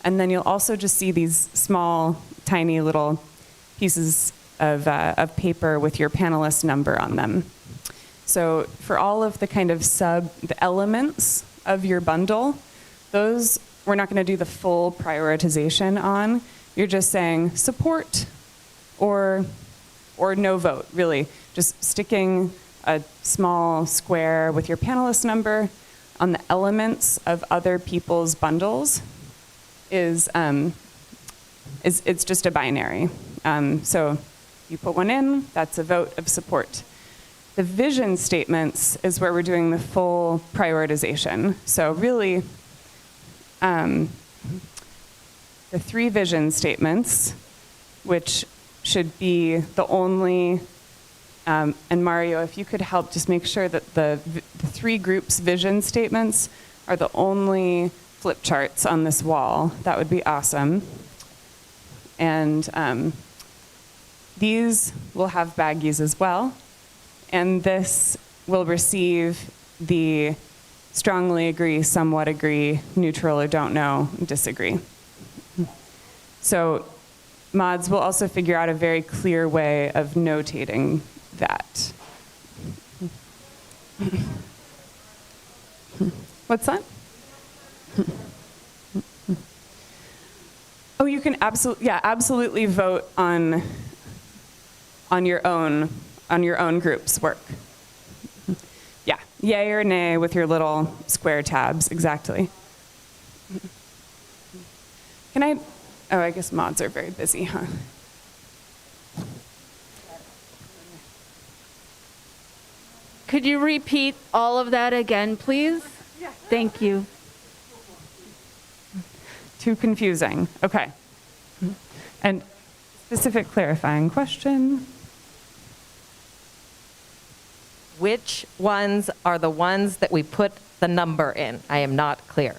And then you'll also just see these small, tiny little pieces of paper with your panelist number on them. So for all of the kind of the elements of your bundle, those we're not going to do the full prioritization on. You're just saying support or no vote, really. Just sticking a small square with your panelist number on the elements of other people's bundles is it's just a binary. So you put one in, that's a vote of support. The vision statements is where we're doing the full prioritization. So really, the 3 vision statements, which should be the only, and Mario, if you could help just make sure that the 3 groups' vision statements are the only flip charts on this wall, that would be awesome. And these will have baggies as well. And this will receive the strongly agree, somewhat agree, neutral or don't know, disagree. So mods will also figure out a very clear way of notating that. What's that? Oh, you can absolutely vote on your own group's work. Yeah, yay or nay with your little square tabs, exactly. I guess mods are very busy, huh? Could you repeat all of that again, please? Yeah. Thank you. Too confusing. Okay. And specific clarifying question. Which ones are the ones that we put the number in? I am not clear.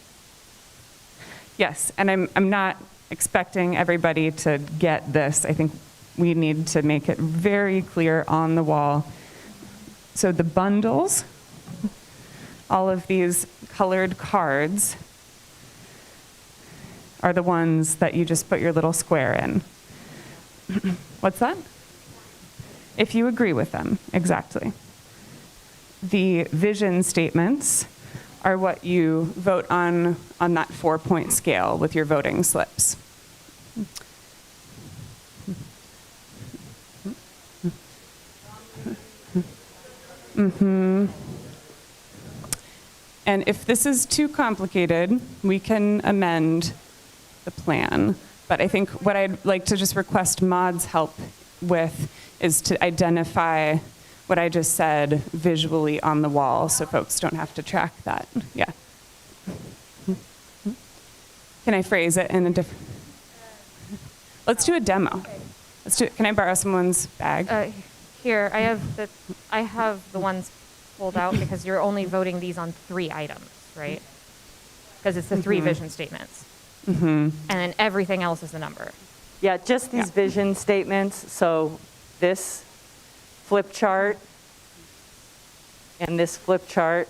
Yes, and I'm not expecting everybody to get this. I think we need to make it very clear on the wall. So the bundles, all of these colored cards, are the ones that you just put your little square in. What's that? If you agree with them, exactly. The vision statements are what you vote on that 4-point scale with your voting slips. Mm-hmm. And if this is too complicated, we can amend the plan. But I think what I'd like to just request mods help with is to identify what I just said visually on the wall so folks don't have to track that. Yeah. Can I phrase it in a different? Let's do a demo. Can I borrow someone's bag? Here, I have the ones pulled out because you're only voting these on 3 items, right? Because it's the 3 vision statements. Mm-hmm. And then everything else is the number. Yeah, just these vision statements. So this flip chart and this flip chart.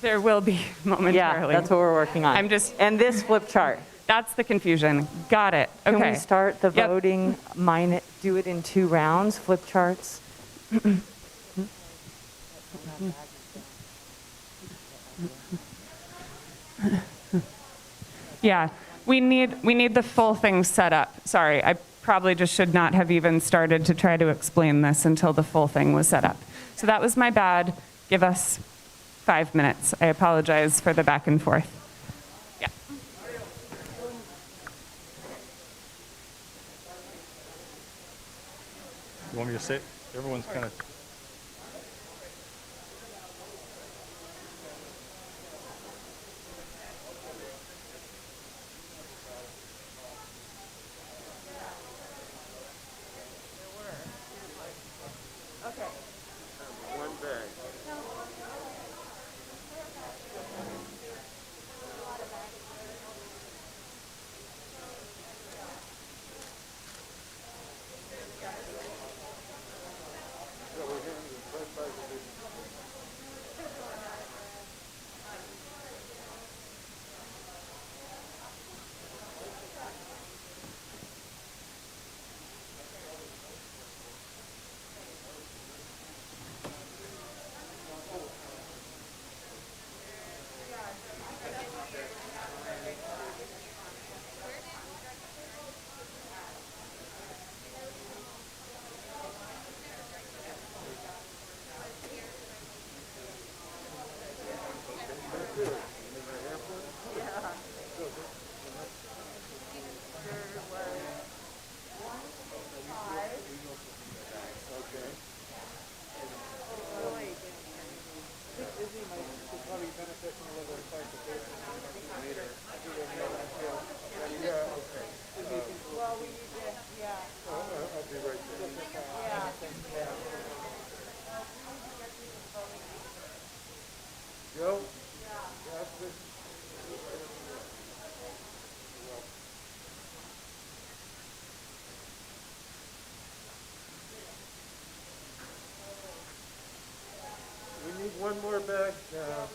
There will be momentarily. Yeah, that's what we're working on. And this flip chart. That's the confusion. Got it. Okay. Can we start the voting, do it in 2 rounds, flip charts? Yeah, we need the full thing set up. Sorry, I probably just should not have even started to try to explain this until the full thing was set up. So that was my bad. Give us 5 minutes. I apologize for the back and forth. Yeah. You want me to sit? Everyone's kind of. We need one more bag now.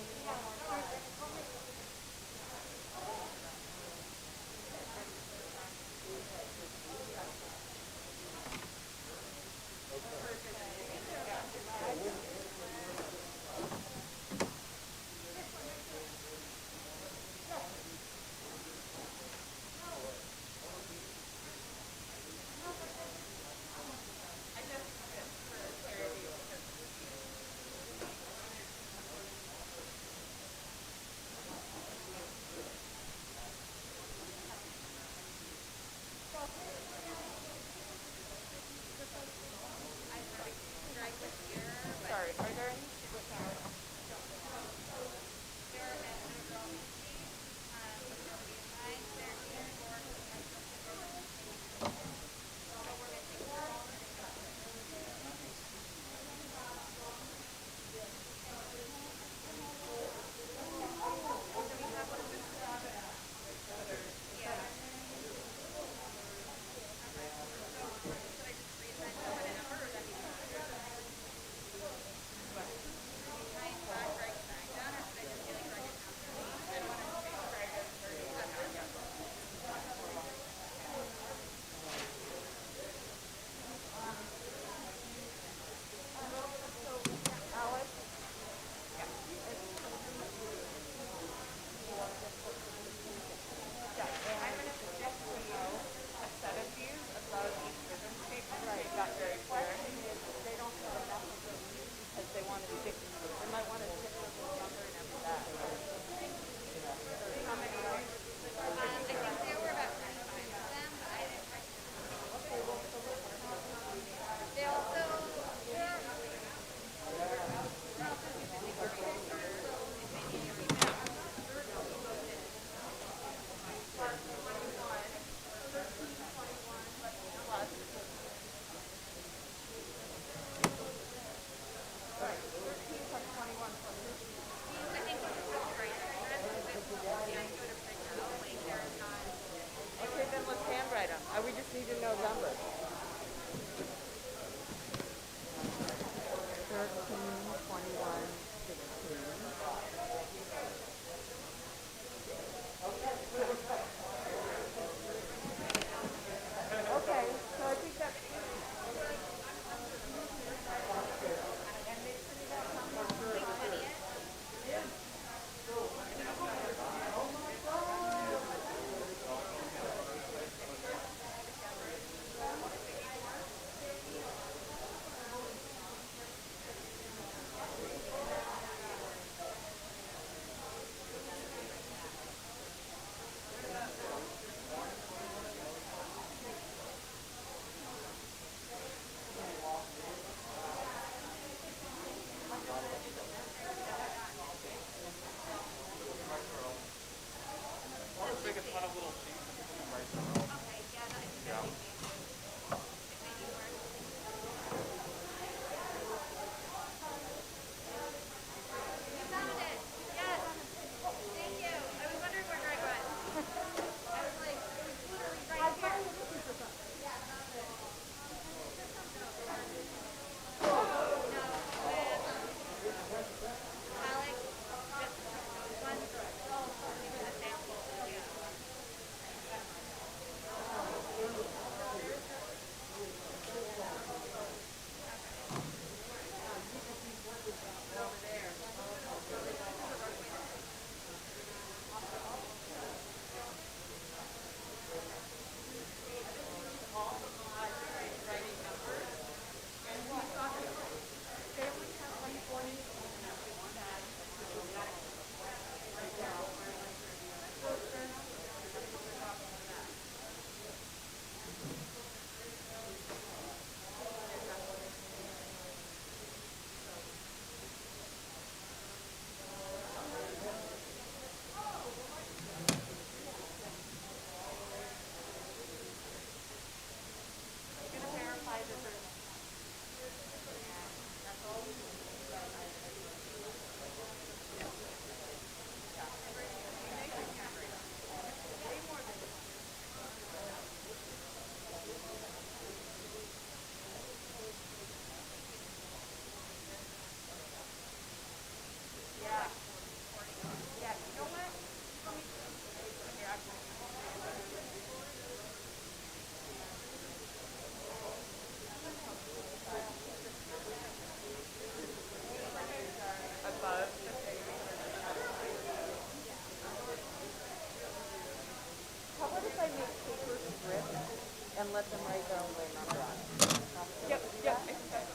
And let them write their own number on it. Yep, yep. I think that's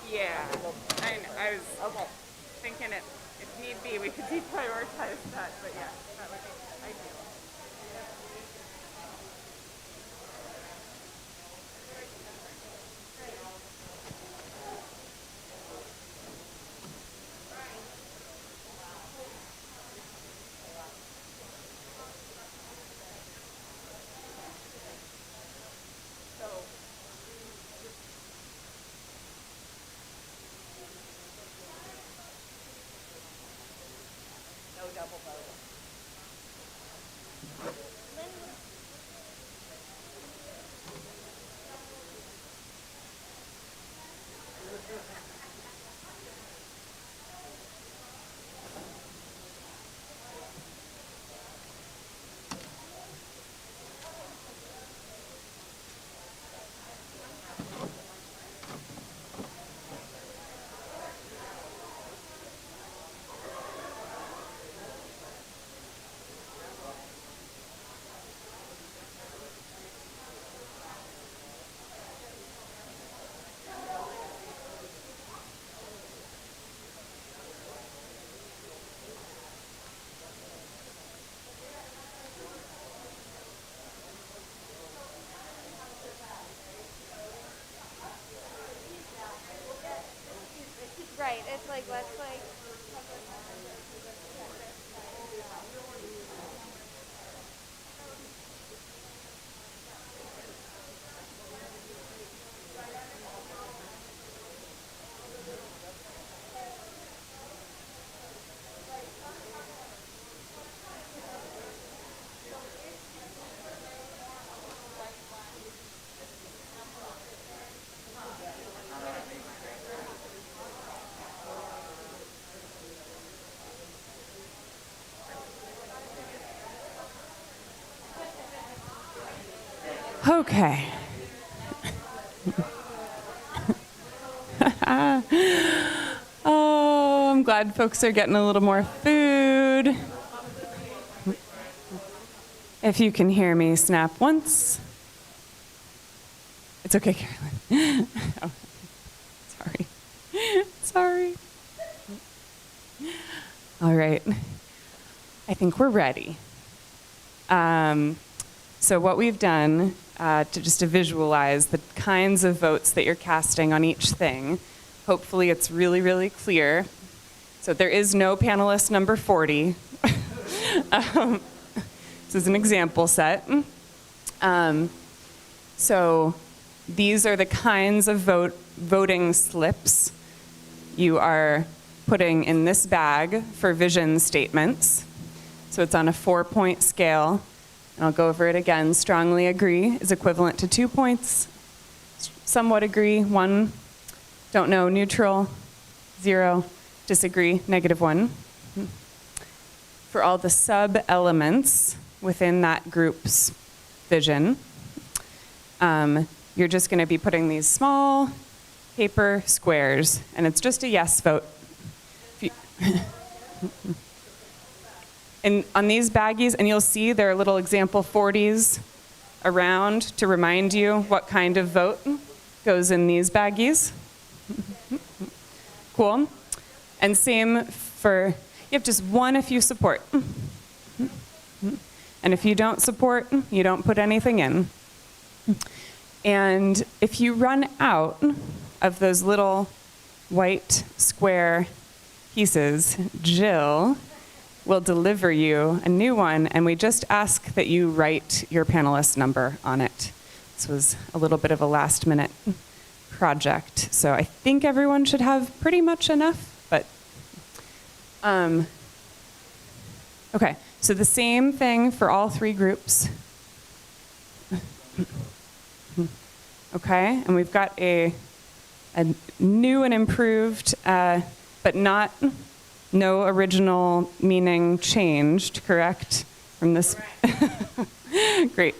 Yeah, I was thinking if need be, we could deprioritize that, but yeah, that would be ideal. No double voting. Right, it's like, let's like. Okay. Oh, I'm glad folks are getting a little more food. If you can hear me, snap once. It's okay, Carolyn. Oh, sorry. Sorry. All right. I think we're ready. So what we've done to visualize the kinds of votes that you're casting on each thing, hopefully it's really, really clear. So there is no panelist number 40. This is an example set. So these are the kinds of voting slips you are putting in this bag for vision statements. So it's on a 4-point scale. And I'll go over it again. Strongly agree is equivalent to 2 points. Somewhat agree, 1. Don't know, neutral, 0. Disagree, -1. For all the sub-elements within that group's vision, you're just going to be putting these small paper squares, and it's just a yes vote. and on these baggies, and you'll see there are little example 40s around to remind you what kind of vote goes in these baggies. Cool. And same for, you have just one if you support. And if you don't support, you don't put anything in. And if you run out of those little white square pieces, Jill will deliver you a new one, and we just ask that you write your panelist number on it. This was a little bit of a last-minute project, so I think everyone should have pretty much enough, but okay, so the same thing for all three groups. Okay, and we've got a new and improved, but not no original meaning changed, correct? From this. Great.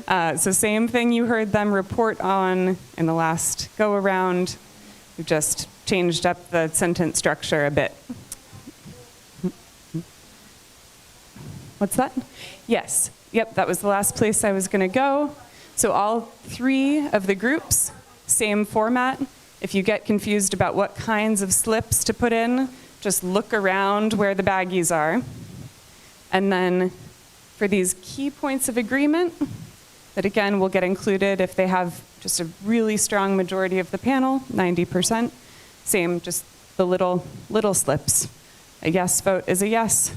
So same thing you heard them report on in the last go around. We've just changed up the sentence structure a bit. What's that? Yes. Yep, that was the last place I was going to go. So all three of the groups, same format. If you get confused about what kinds of slips to put in, just look around where the baggies are. And then for these key points of agreement, that again will get included if they have just a really strong majority of the panel, 90%. Same, just the little slips. A yes vote is a yes.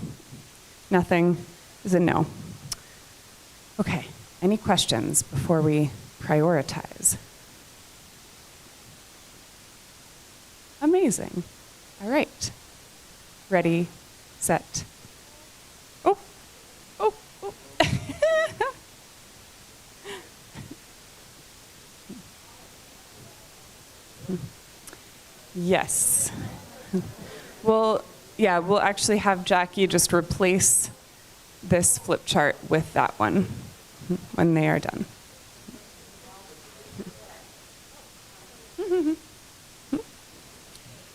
Nothing is a no. Okay, any questions before we prioritize? Amazing. All right. Ready, set. Oh. Yes. Well, yeah, we'll actually have Jackie just replace this flip chart with that one when they are done.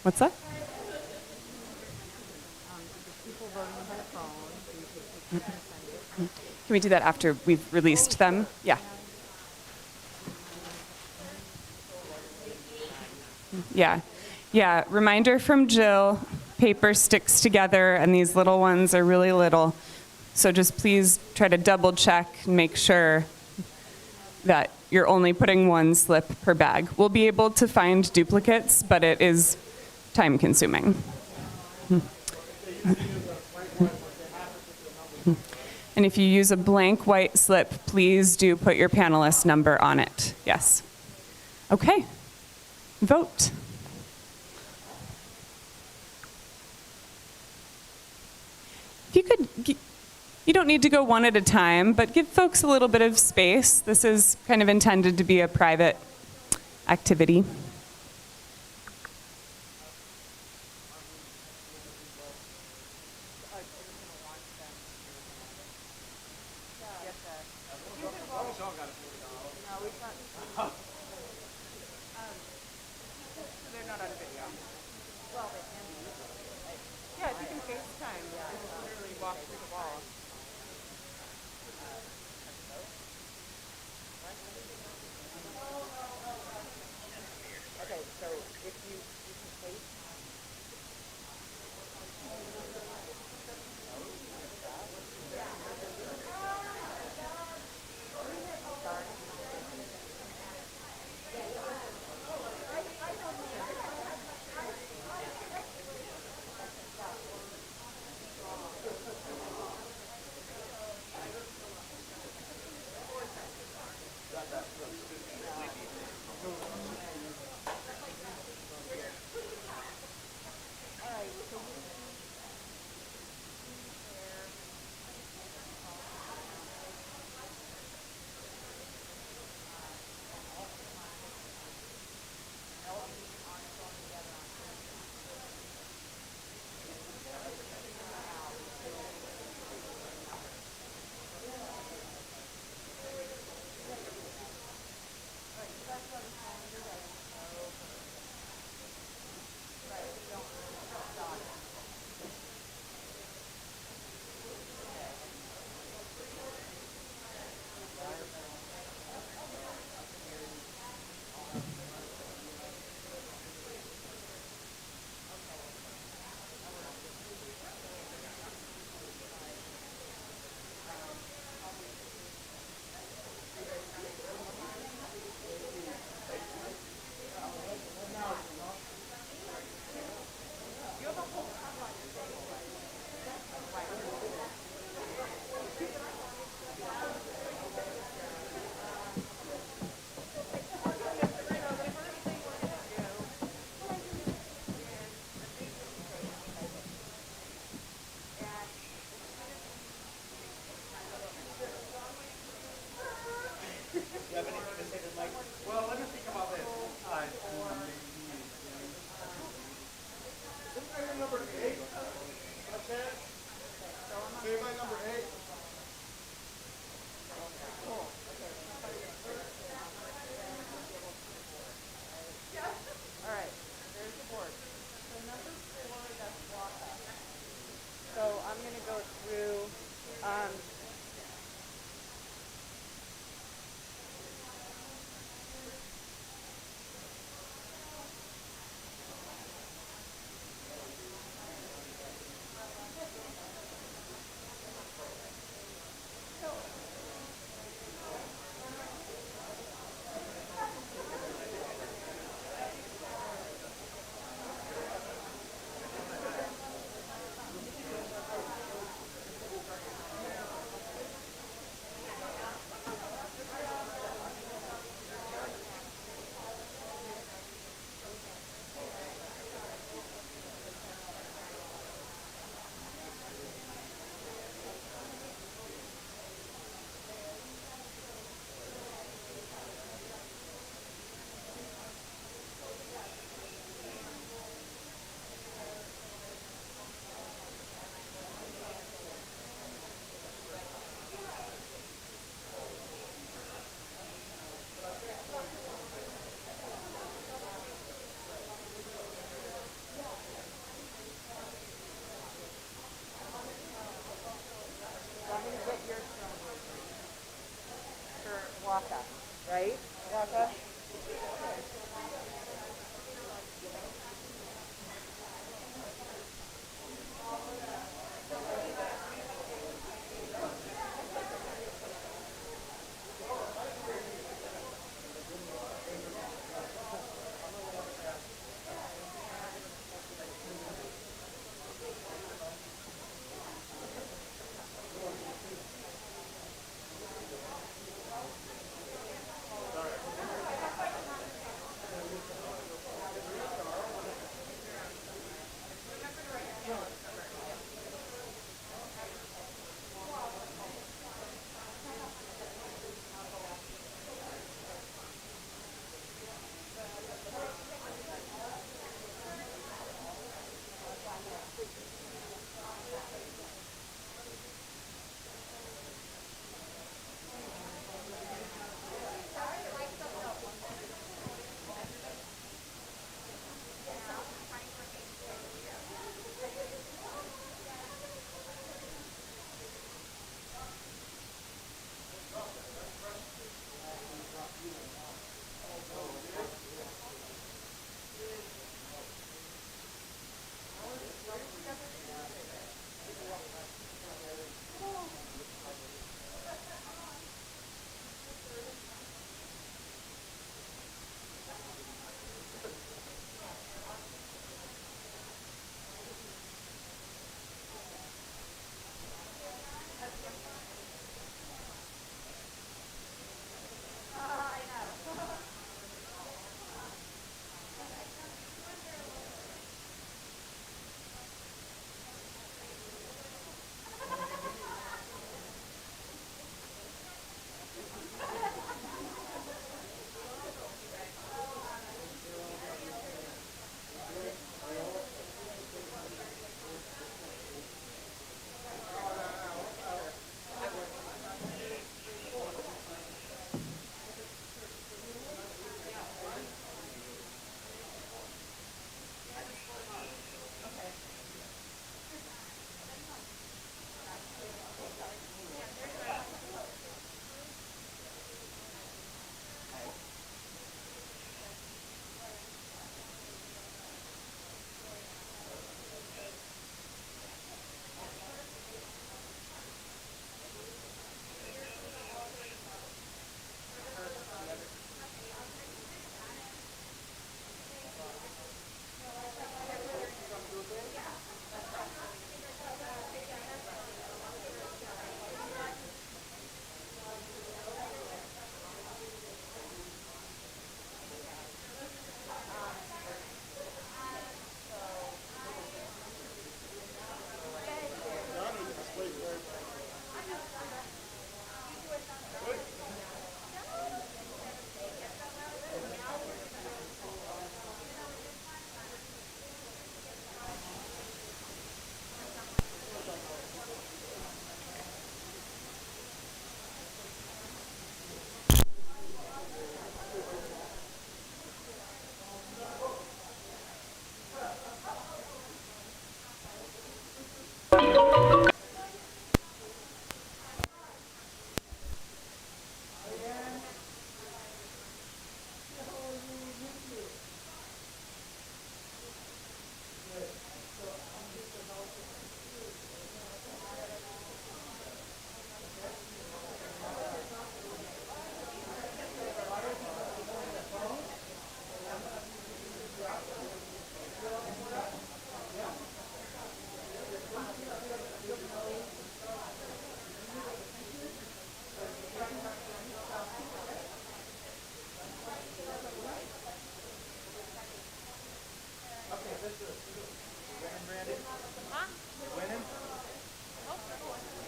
What's that? Can we do that after we've released them? Yeah. Yeah, reminder from Jill, paper sticks together and these little ones are really little. So just please try to double check and make sure that you're only putting one slip per bag. We'll be able to find duplicates, but it is time consuming. And if you use a blank white slip, please do put your panelist number on it. Yes. Okay. Vote. If you could, you don't need to go one at a time, but give folks a little bit of space. This is kind of intended to be a private activity.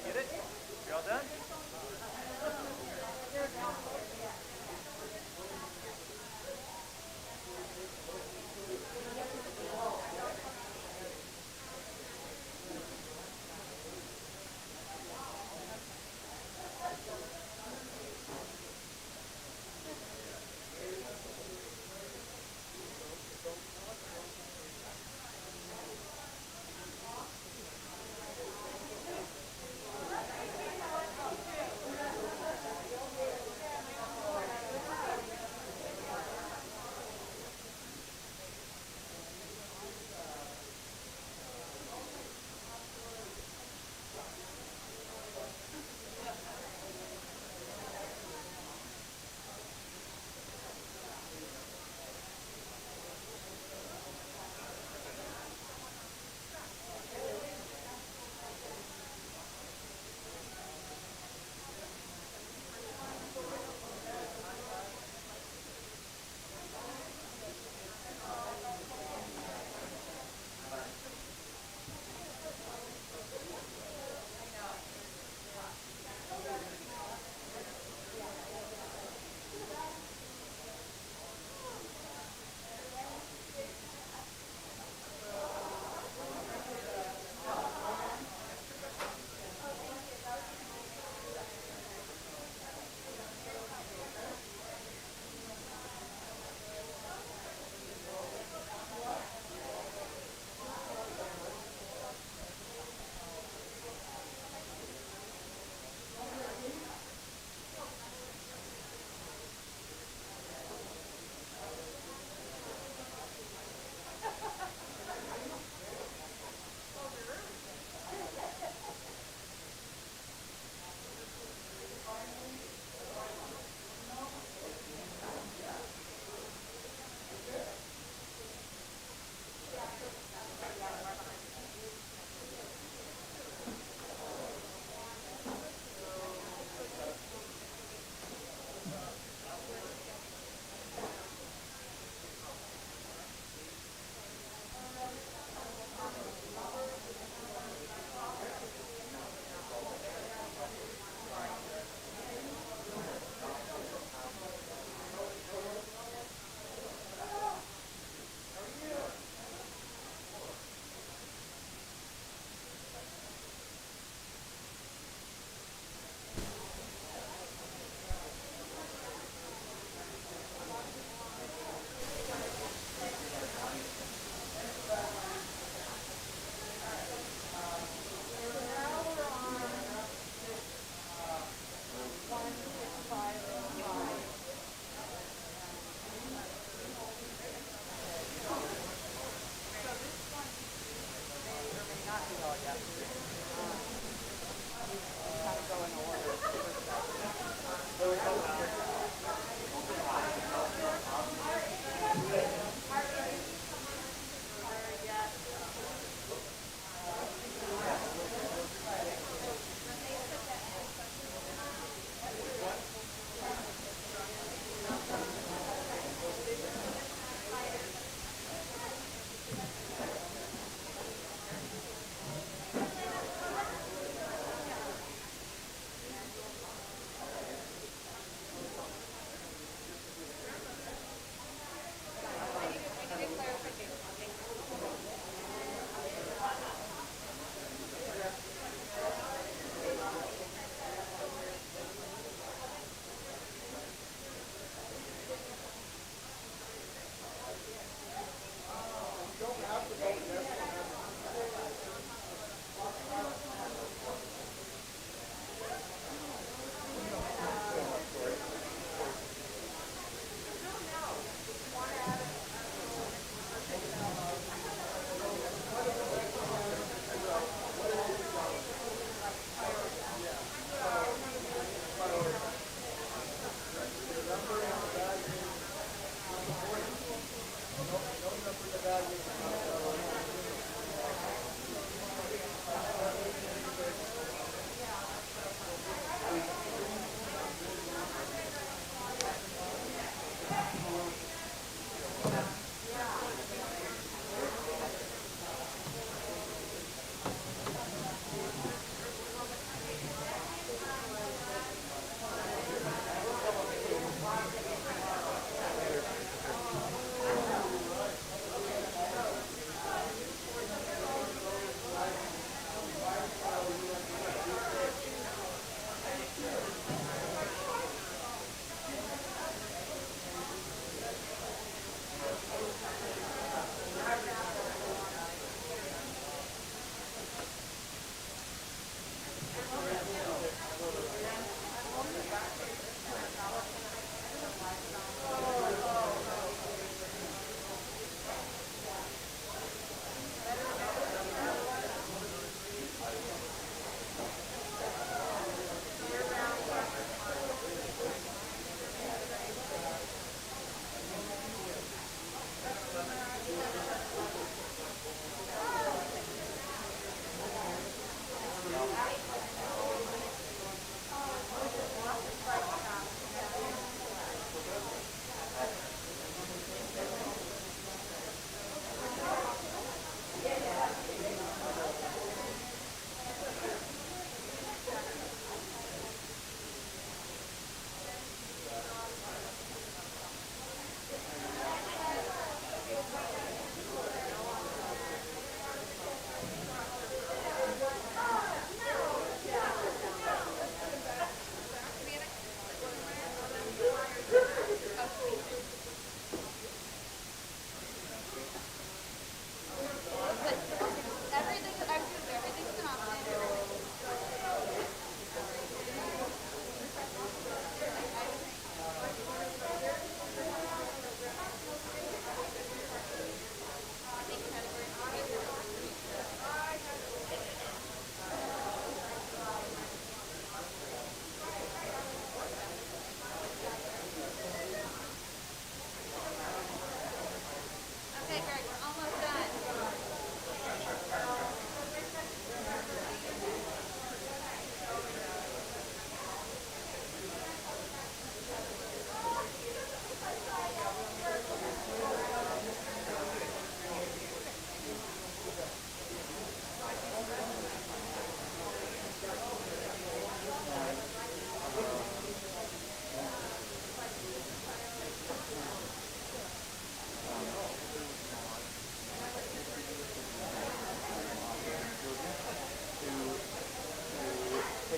Get it? You all done?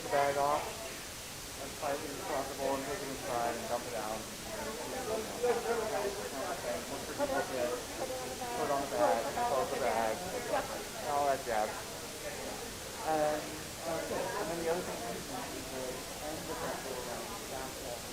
the bag off as tightly as possible and take it inside and dump it out. Put it on the bag, close the bag, all that jazz. And then the other thing is the end of that little basketball.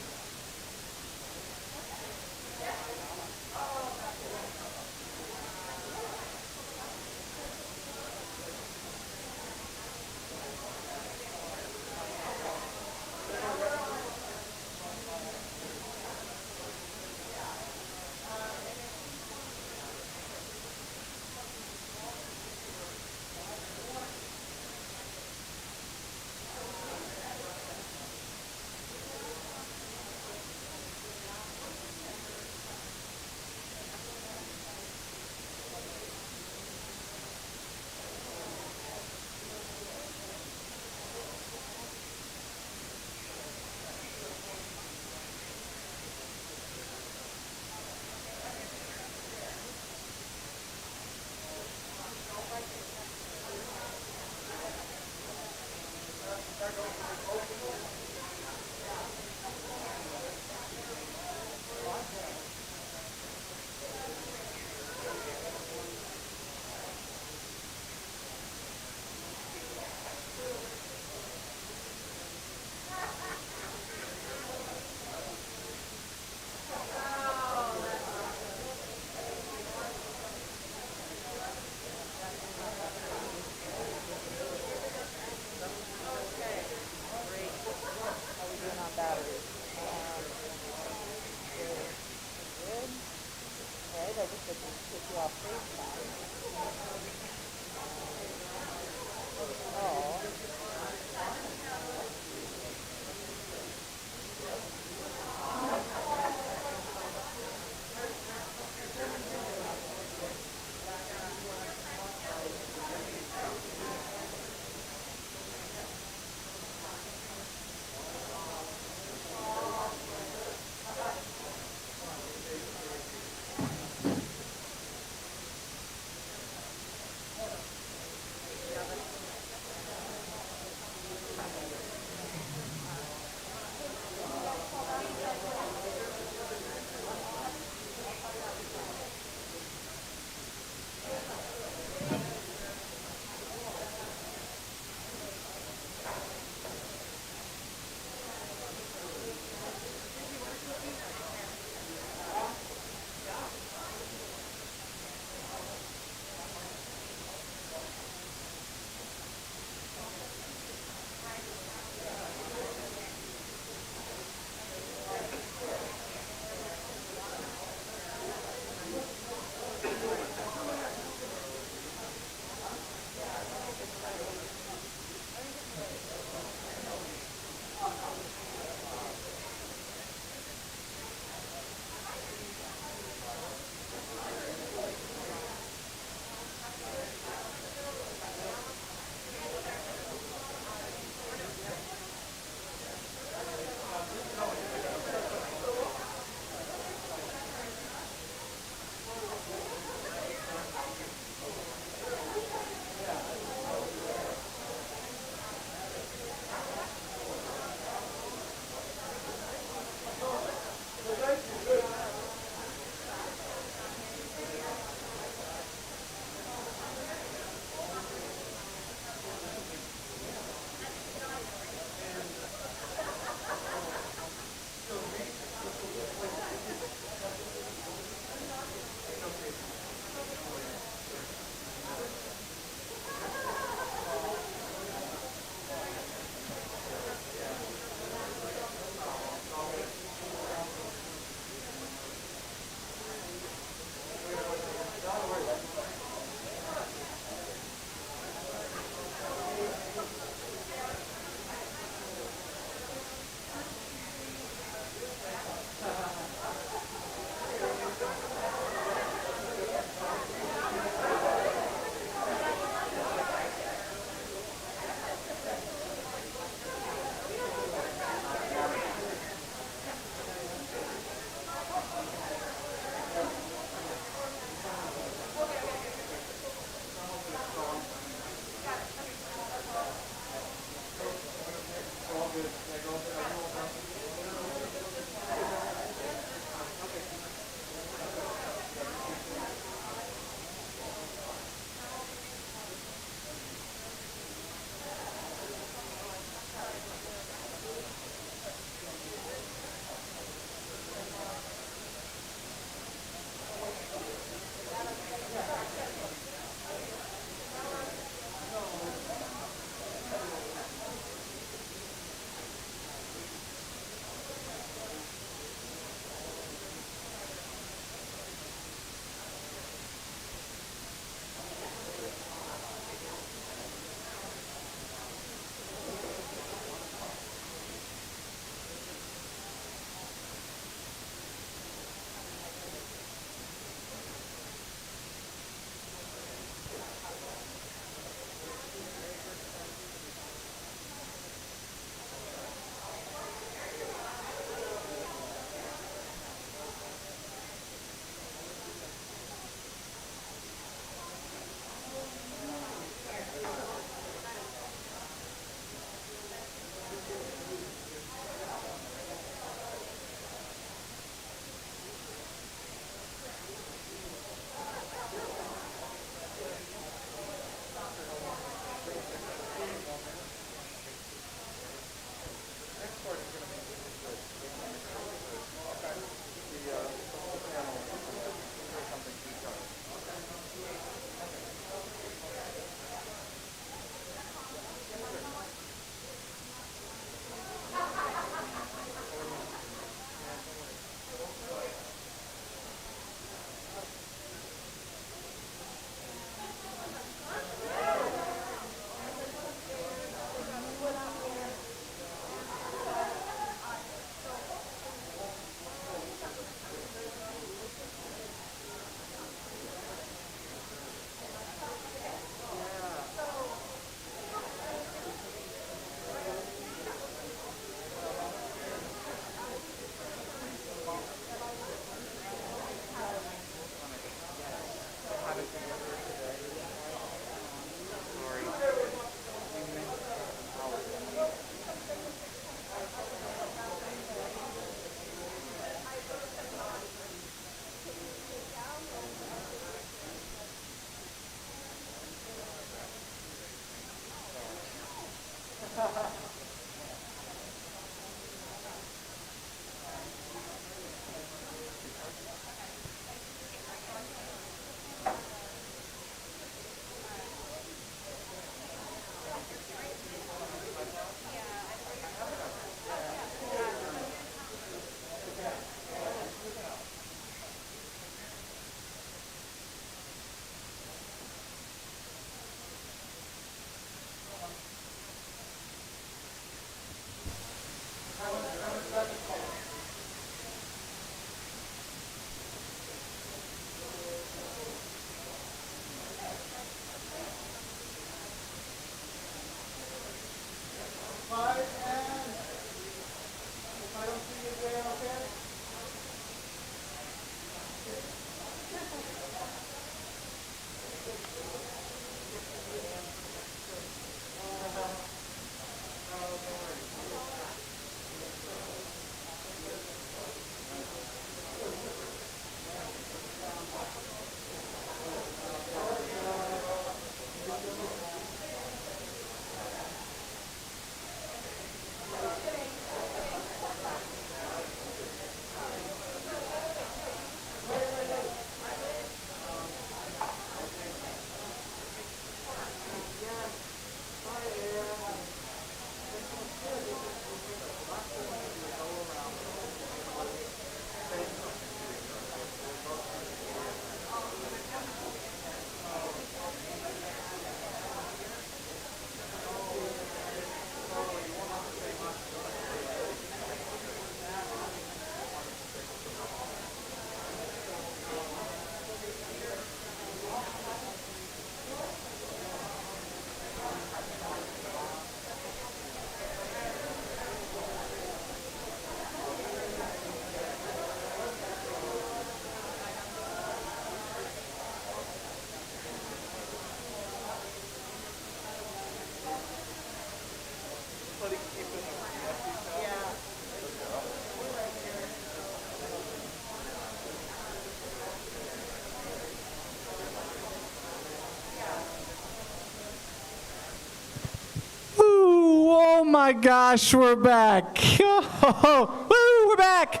Oh my gosh, we're back. Oh, woo, we're back.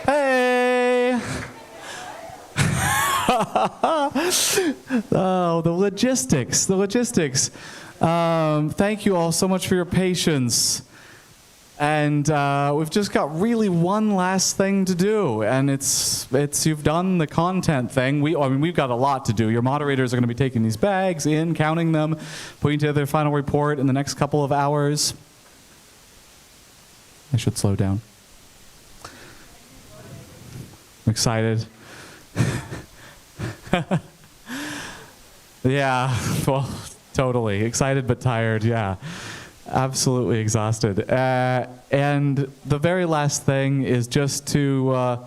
Hey. Oh, the logistics. Thank you all so much for your patience. And we've just got really one last thing to do, and it's you've done the content thing. We've got a lot to do. Your moderators are going to be taking these bags in, counting them, putting together their final report in the next couple of hours. I should slow down. I'm excited. Yeah, well, totally excited but tired. Yeah. Absolutely exhausted. And the very last thing is just to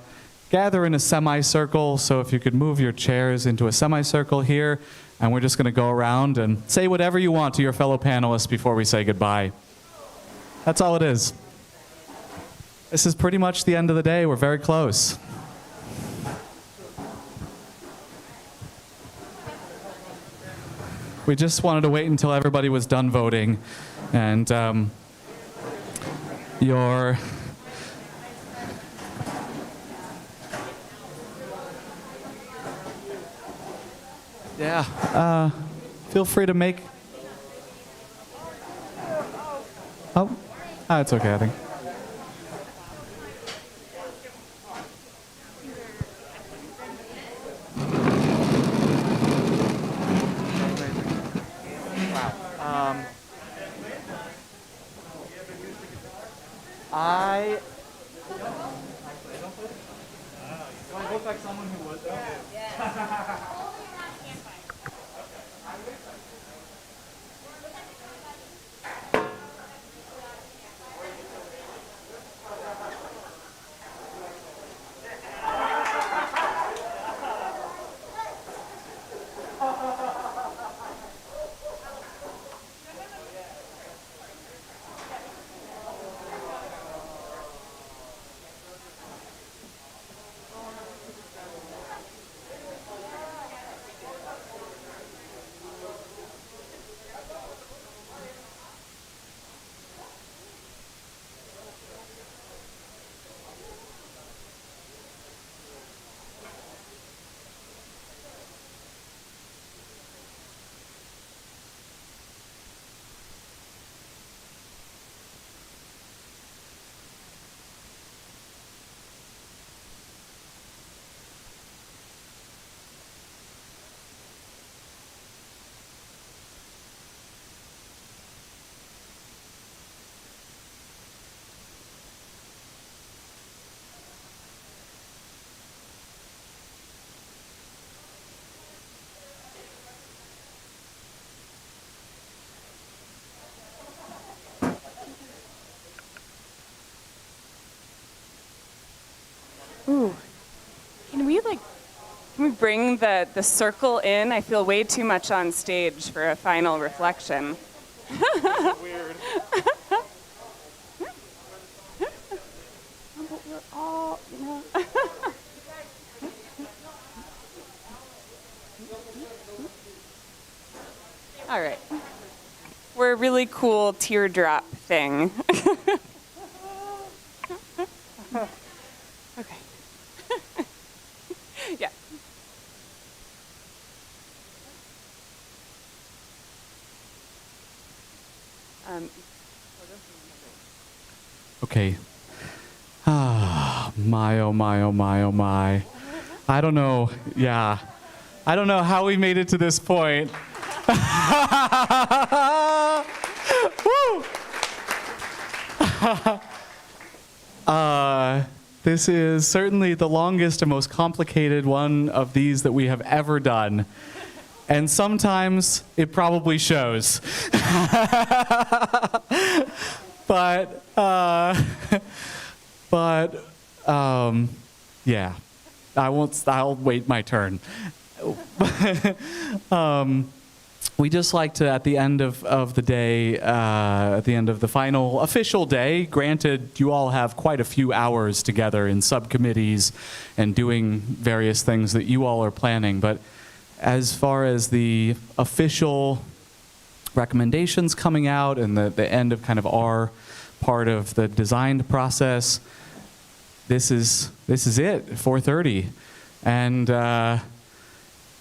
gather in a semicircle. So if you could move your chairs into a semicircle here, and we're just going to go around and say whatever you want to your fellow panelists before we say goodbye. That's all it is. This is pretty much the end of the day. We're very close. We just wanted to wait until everybody was done voting. And feel free to make. Oh, it's okay, I think. I look like someone who would, though. Yeah. bring the circle in. I feel way too much on stage for a final reflection. Weird. We're all, you know. All right. We're a really cool teardrop thing. Okay. Yeah. Okay. Ah, my, oh my, oh my, oh my. I don't know. Yeah. I don't know how we made it to this point. Woo! This is certainly the longest and most complicated one of these that we have ever done. And sometimes it probably shows. But yeah, I'll wait my turn. We just like to, at the end of the day, at the end of the final official day, granted you all have quite a few hours together in subcommittees and doing various things that you all are planning, but as far as the official recommendations coming out and the end of kind of our part of the designed process, this is it, 4:30.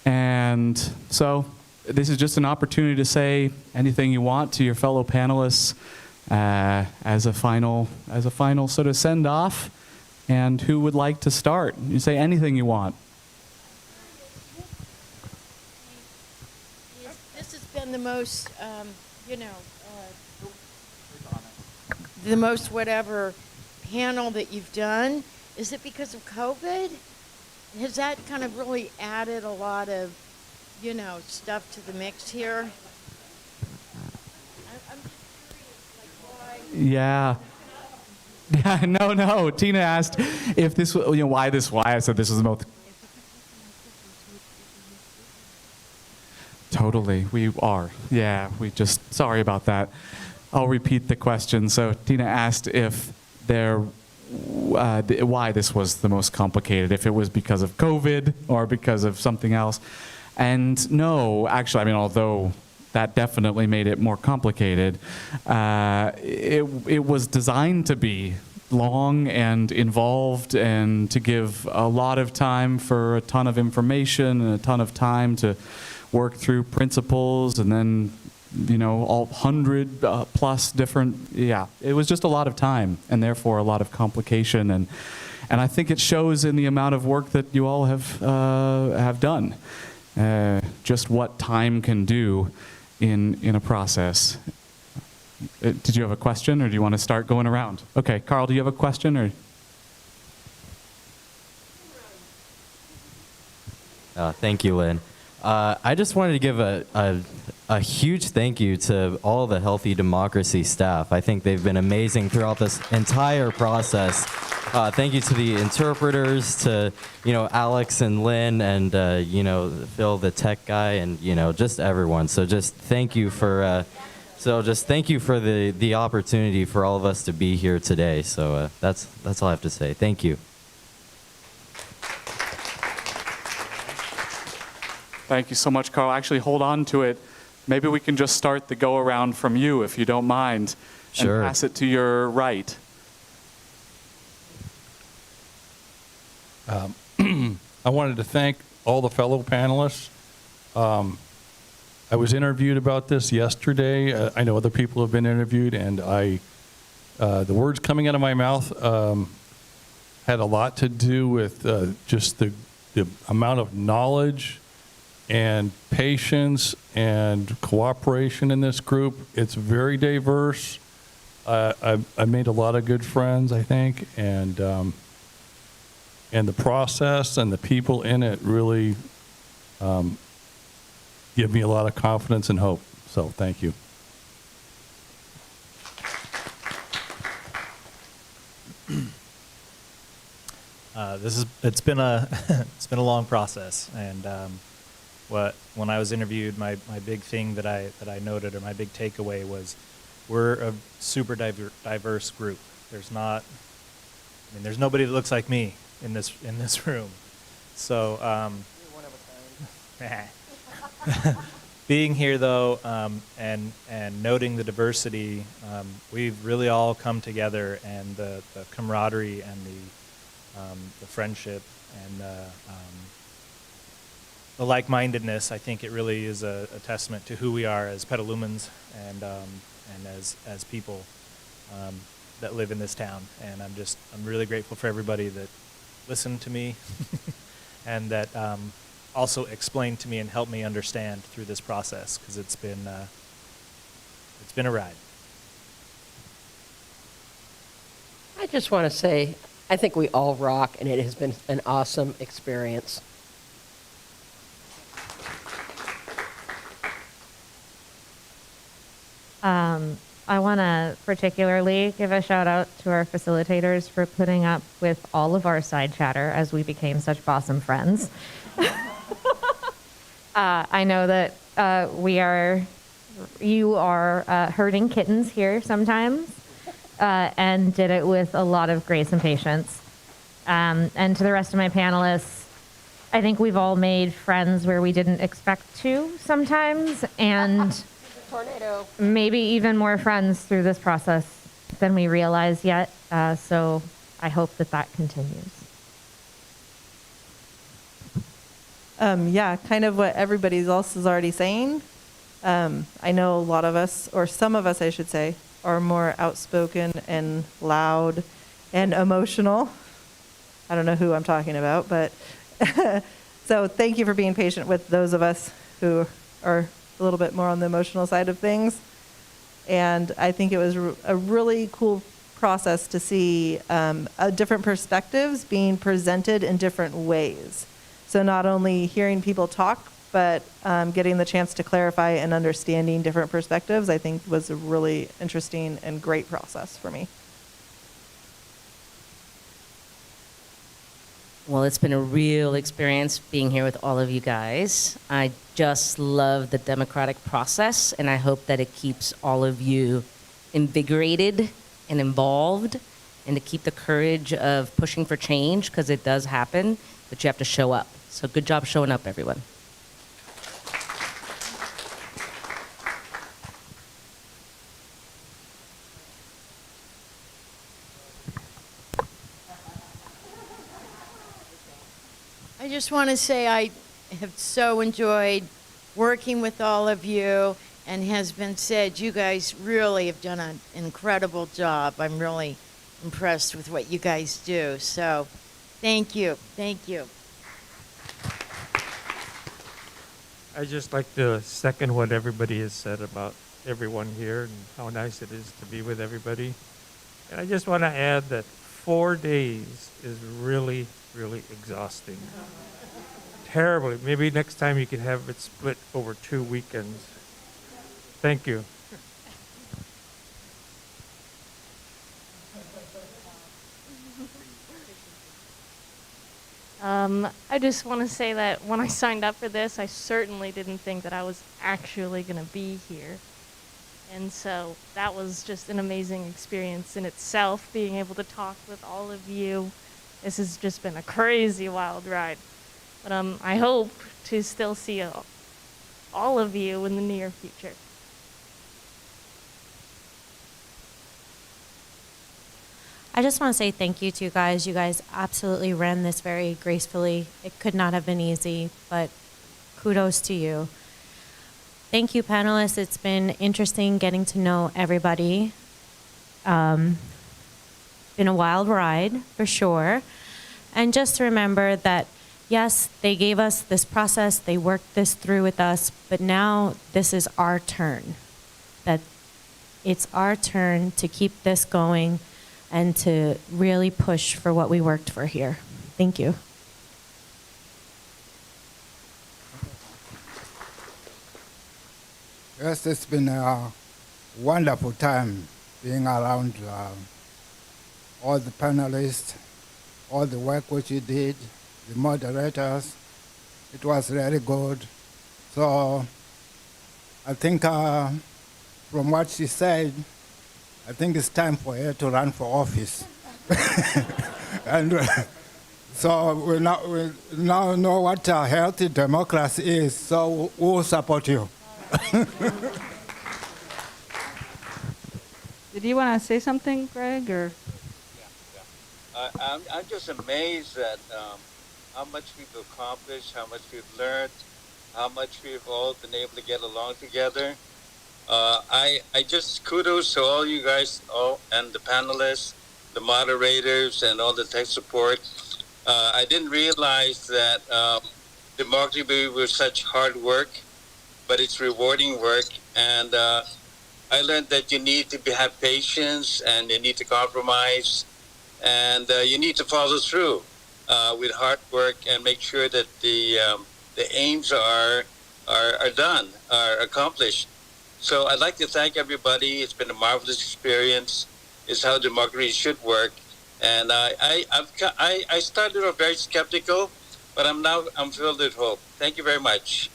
And so this is just an opportunity to say anything you want to your fellow panelists as a final sort of send off. And who would like to start? You say anything you want. This has been the most, the most whatever panel that you've done. Is it because of COVID? Has that kind of really added a lot of, stuff to the mix here? I'm just curious, Yeah. Yeah, no. Tina asked if this, why I said this was the most. Totally, we are. Yeah, sorry about that. I'll repeat the question. So Tina asked if why this was the most complicated, if it was because of COVID or because of something else. And no, actually, although that definitely made it more complicated, it was designed to be long and involved and to give a lot of time for a ton of information and a ton of time to work through principles and then all 100 plus different, it was just a lot of time and therefore a lot of complication. And I think it shows in the amount of work that you all have done, just what time can do in a process. Did you have a question or do you want to start going around? Okay, Carl, do you have a question or? Thank you, Lynn. I just wanted to give a huge thank you to all the Healthy Democracy staff. I think they've been amazing throughout this entire process. Thank you to the interpreters, to Alex and Lynn, and Phil, the tech guy, and just everyone. So just thank you for the opportunity for all of us to be here today. So that's all I have to say. Thank you. Thank you so much, Carl. Actually, hold on to it. Maybe we can just start the go-around from you, if you don't mind, Sure. and pass it to your right. I wanted to thank all the fellow panelists. I was interviewed about this yesterday. I know other people have been interviewed, and the words coming out of my mouth had a lot to do with just the amount of knowledge and patience and cooperation in this group. It's very diverse. I made a lot of good friends, I think, and the process and the people in it really give me a lot of confidence and hope. So thank you. It's been a it's been a long process, and when I was interviewed, my big thing that I noted, or my big takeaway, was we're a super diverse group. There's nobody that looks like me in this room. So being here though, and noting the diversity, we've really all come together, and the camaraderie and the friendship and the like-mindedness. I think it really is a testament to who we are as Petalumans and as people that live in this town. And I'm really grateful for everybody that listened to me and that also explained to me and helped me understand through this process, because it's been a ride. I just want to say, I think we all rock, and it has been an awesome experience. I want to particularly give a shout out to our facilitators for putting up with all of our side chatter as we became such awesome friends. I know that you are herding kittens here sometimes, and did it with a lot of grace and patience. And to the rest of my panelists, I think we've all made friends where we didn't expect to sometimes, and Tornado. maybe even more friends through this process than we realize yet. So I hope that continues. Yeah, kind of what everybody else is already saying. I know a lot of us, or some of us, I should say, are more outspoken and loud and emotional. I don't know who I'm talking about, but so thank you for being patient with those of us who are a little bit more on the emotional side of things. And I think it was a really cool process to see different perspectives being presented in different ways. So not only hearing people talk, but getting the chance to clarify and understanding different perspectives, I think was a really interesting and great process for me. Well, it's been a real experience being here with all of you guys. I just love the democratic process, and I hope that it keeps all of you invigorated and involved, and to keep the courage of pushing for change, because it does happen, but you have to show up. So good job showing up, everyone. I just want to say I have so enjoyed working with all of you, and has been said, you guys really have done an incredible job. I'm really impressed with what you guys do. So thank you. Thank you. I just like to second what everybody has said about everyone here and how nice it is to be with everybody. And I just want to add that 4 days is really, really exhausting. Terribly. Maybe next time you can have it split over 2 weekends. Thank you. I just want to say that when I signed up for this, I certainly didn't think that I was actually going to be here. And so that was just an amazing experience in itself, being able to talk with all of you. This has just been a crazy wild ride. But I hope to still see all of you in the near future. I just want to say thank you to you guys. You guys absolutely ran this very gracefully. It could not have been easy, but kudos to you. Thank you, panelists. It's been interesting getting to know everybody. Been a wild ride, for sure. And just to remember that, yes, they gave us this process, they worked this through with us, but now this is our turn. That it's our turn to keep this going and to really push for what we worked for here. Thank you. Yes, it's been a wonderful time being around all the panelists all the work which you did, the moderators. It was really good. So I think from what she said, I think it's time for her to run for office. And so we now know what healthy democracy is, so we'll support you. Did you want to say something, Greg, or? I'm just amazed at how much we've accomplished, how much we've learned, how much we've all been able to get along together. I just kudos to all you guys, all and the panelists, the moderators, and all the tech support. I didn't realize that democracy was such hard work, but it's rewarding work. And I learned that you need to have patience, and you need to compromise, and you need to follow through with hard work and make sure that the aims are done, are accomplished. So I'd like to thank everybody. It's been a marvelous experience. It's how democracy should work. And I started off very skeptical, but I'm filled with hope. Thank you very much.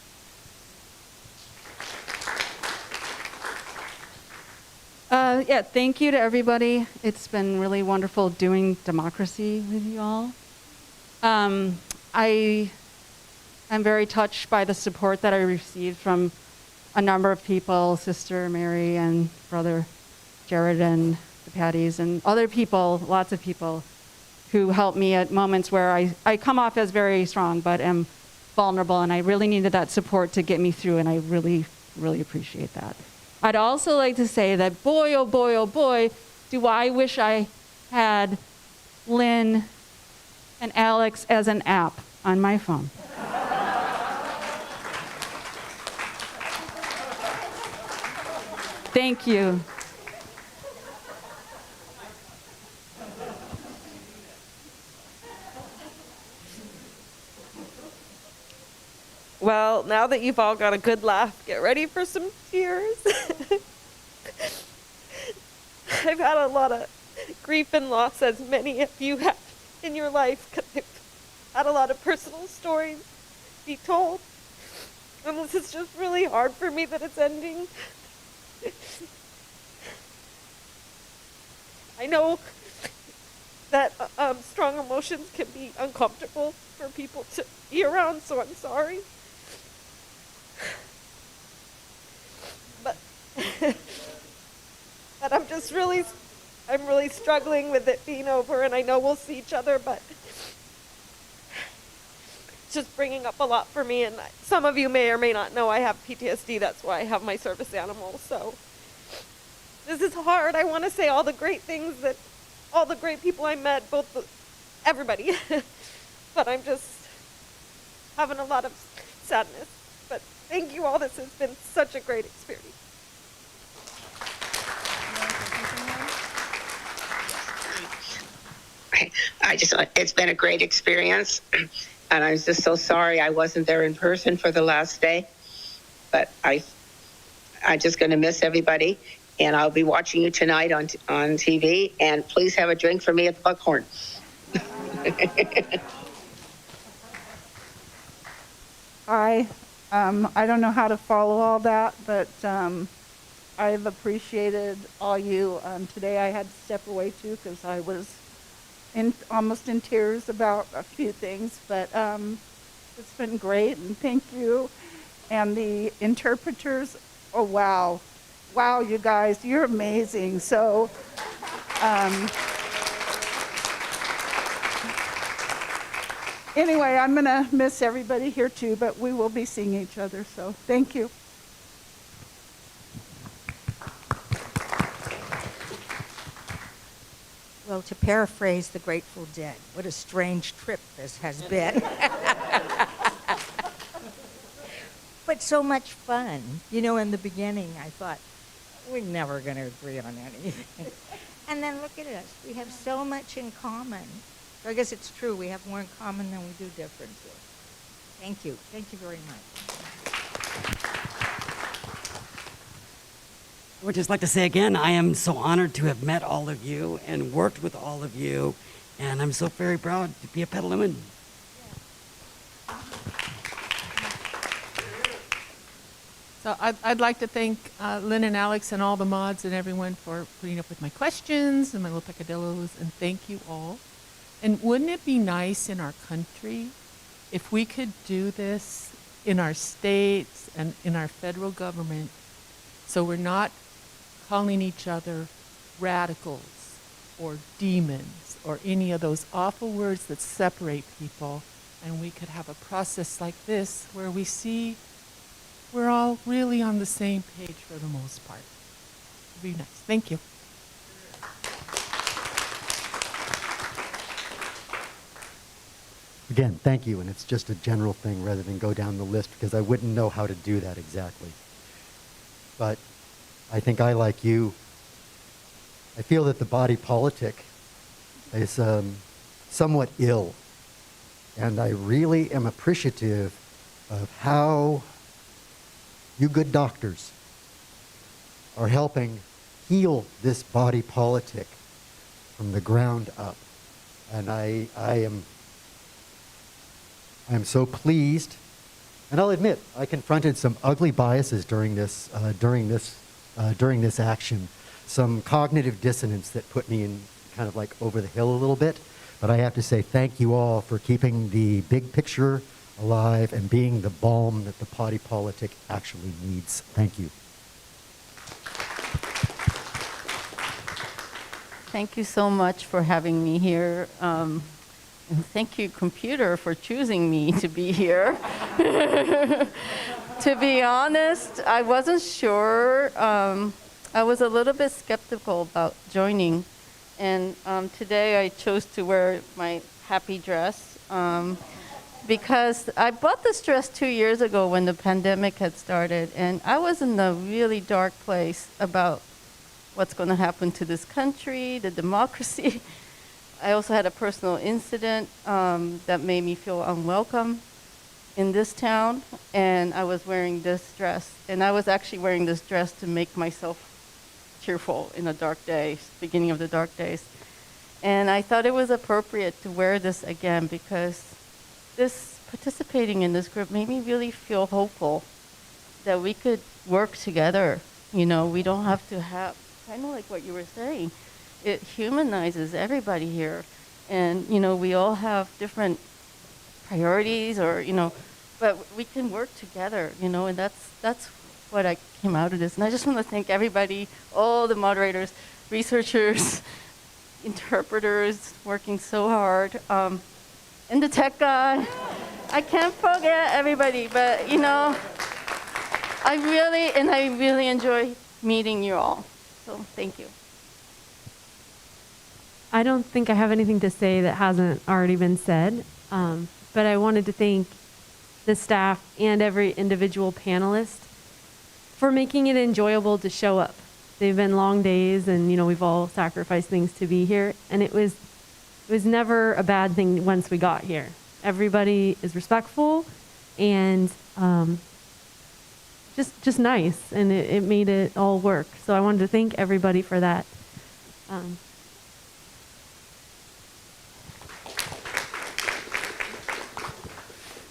Yeah, thank you to everybody. It's been really wonderful doing democracy with you all. I am very touched by the support that I received from a number of people, Sister Mary and Brother Jared and the Patties and other people, lots of people who helped me at moments where I come off as very strong but am vulnerable, and I really needed that support to get me through, and I really, really appreciate that. I'd also like to say that boy, oh boy, oh boy, do I wish I had Lynn and Alex as an app on my phone. Thank you. Well, now that you've all got a good laugh, get ready for some tears. I've had a lot of grief and loss, as many of you have in your life, 'cause I've had a lot of personal stories to be told. And this is just really hard for me that it's ending. I know that strong emotions can be uncomfortable for people to be around, so I'm sorry. But I'm just really struggling with it being over, and I know we'll see each other, but it's just bringing up a lot for me, and some of you may or may not know I have PTSD. That's why I have my service animal, so this is hard. I want to say all the great things that all the great people I met, everybody, but I'm just having a lot of sadness. But thank you all. This has been such a great experience. It's been a great experience, and I'm just so sorry I wasn't there in person for the last day, but I'm just going to miss everybody, and I'll be watching you tonight on TV, and please have a drink for me at Buckhorn. Hi. I don't know how to follow all that, but I've appreciated all you. Today I had to step away too because I was almost in tears about a few things, but it's been great, and thank you. And the interpreters, oh wow. Wow, you guys, you're amazing. So anyway, I'm going to miss everybody here too, but we will be seeing each other, so thank you. Well, to paraphrase the Grateful Dead, what a strange trip this has been. But so much fun. You know, in the beginning, I thought, we're never going to agree on anything. And then look at us. We have so much in common. So I guess it's true. We have more in common than we do differences. Thank you. Thank you very much. I would just like to say again, I am so honored to have met all of you and worked with all of you And I'm so very proud to be a Petaluman. So I'd like to thank Lynn and Alex and all the mods and everyone for putting up with my questions and my little peccadillos, and thank you all. And wouldn't it be nice in our country if we could do this in our states and in our federal government, so we're not calling each other radicals or demons or any of those awful words that separate people, and we could have a process like this where we see we're all really on the same page for the most part. It'd be nice. Thank you. Again, thank you, and it's just a general thing rather than go down the list because I wouldn't know how to do that exactly. But I think I, like you, I feel that the body politic is somewhat ill, and I really am appreciative of how you good doctors are helping heal this body politic from the ground up. And I am so pleased. And I'll admit, I confronted some ugly biases during this action, some cognitive dissonance that put me in kind of like over the hill a little bit. But I have to say thank you all for keeping the big picture alive and being the balm that the body politic actually needs. Thank you. Thank you so much for having me here. And thank you, computer, for choosing me to be here. To be honest, I wasn't sure. I was a little bit skeptical about joining. And today I chose to wear my happy dress. Because I bought this dress 2 years ago when the pandemic had started, and I was in a really dark place about what's going to happen to this country, the democracy. I also had a personal incident that made me feel unwelcome in this town, and I was wearing this dress. And I was actually wearing this dress to make myself cheerful in the dark days, beginning of the dark days. And I thought it was appropriate to wear this again because this participating in this group made me really feel hopeful that we could work together. You know, we don't have to have, kind of like what you were saying, it humanizes everybody here. And, you know, we all have different priorities or, you know, but we can work together, you know, and that's what I came out of this. And I just want to thank everybody, all the moderators, researchers, interpreters working so hard. And the tech guy. I can't forget everybody, but you know, I really enjoy meeting you all. So thank you. I don't think I have anything to say that hasn't already been said, but I wanted to thank the staff and every individual panelist for making it enjoyable to show up. They've been long days, and you know, we've all sacrificed things to be here, and it was never a bad thing once we got here. Everybody is respectful and just nice, and it made it all work. So I wanted to thank everybody for that.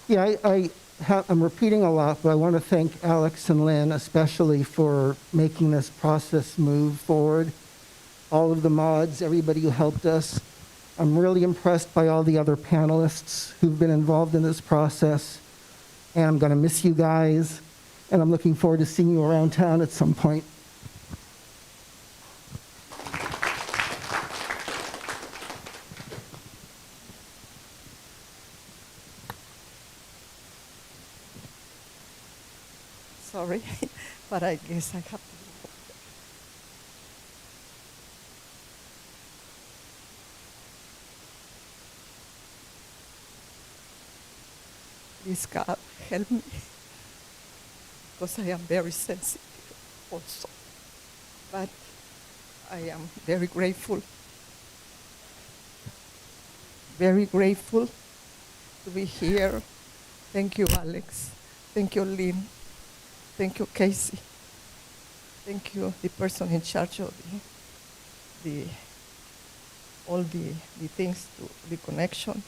Yeah, I'm repeating a lot, but I want to thank Alex and Lynn especially for making this process move forward. All of the mods, everybody who helped us. I'm really impressed by all the other panelists who've been involved in this process. And I'm going to miss you guys. And I'm looking forward to seeing you around town at some point. Sorry, but I guess I have to. Please, God, help me, because I am very sensitive also. But I am very grateful to be here. Thank you, Alex. Thank you, Lynn. Thank you, Casey. Thank you, the person in charge of all the things, the connection,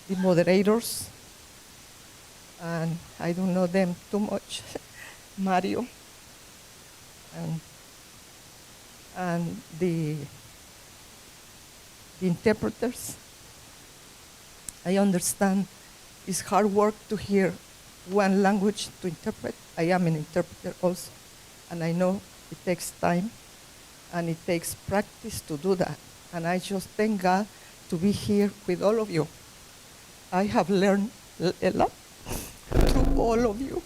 the moderators, and I don't know them too much, Mario, and the interpreters. I understand it's hard work to hear one language to interpret. I am an interpreter also, and I know it takes time and it takes practice to do that. And I just thank God to be here with all of you. I have learned a lot through all of you.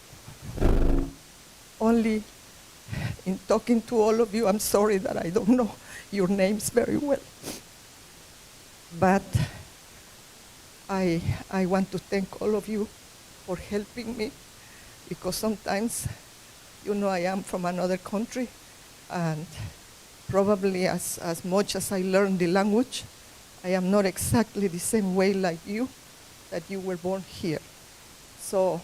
Only in talking to all of you, I'm sorry that I don't know your names very well. But I want to thank all of you for helping me, because sometimes, you know, I am from another country, and probably as much as I learned the language, I am not exactly the same way like you, that you were born here. So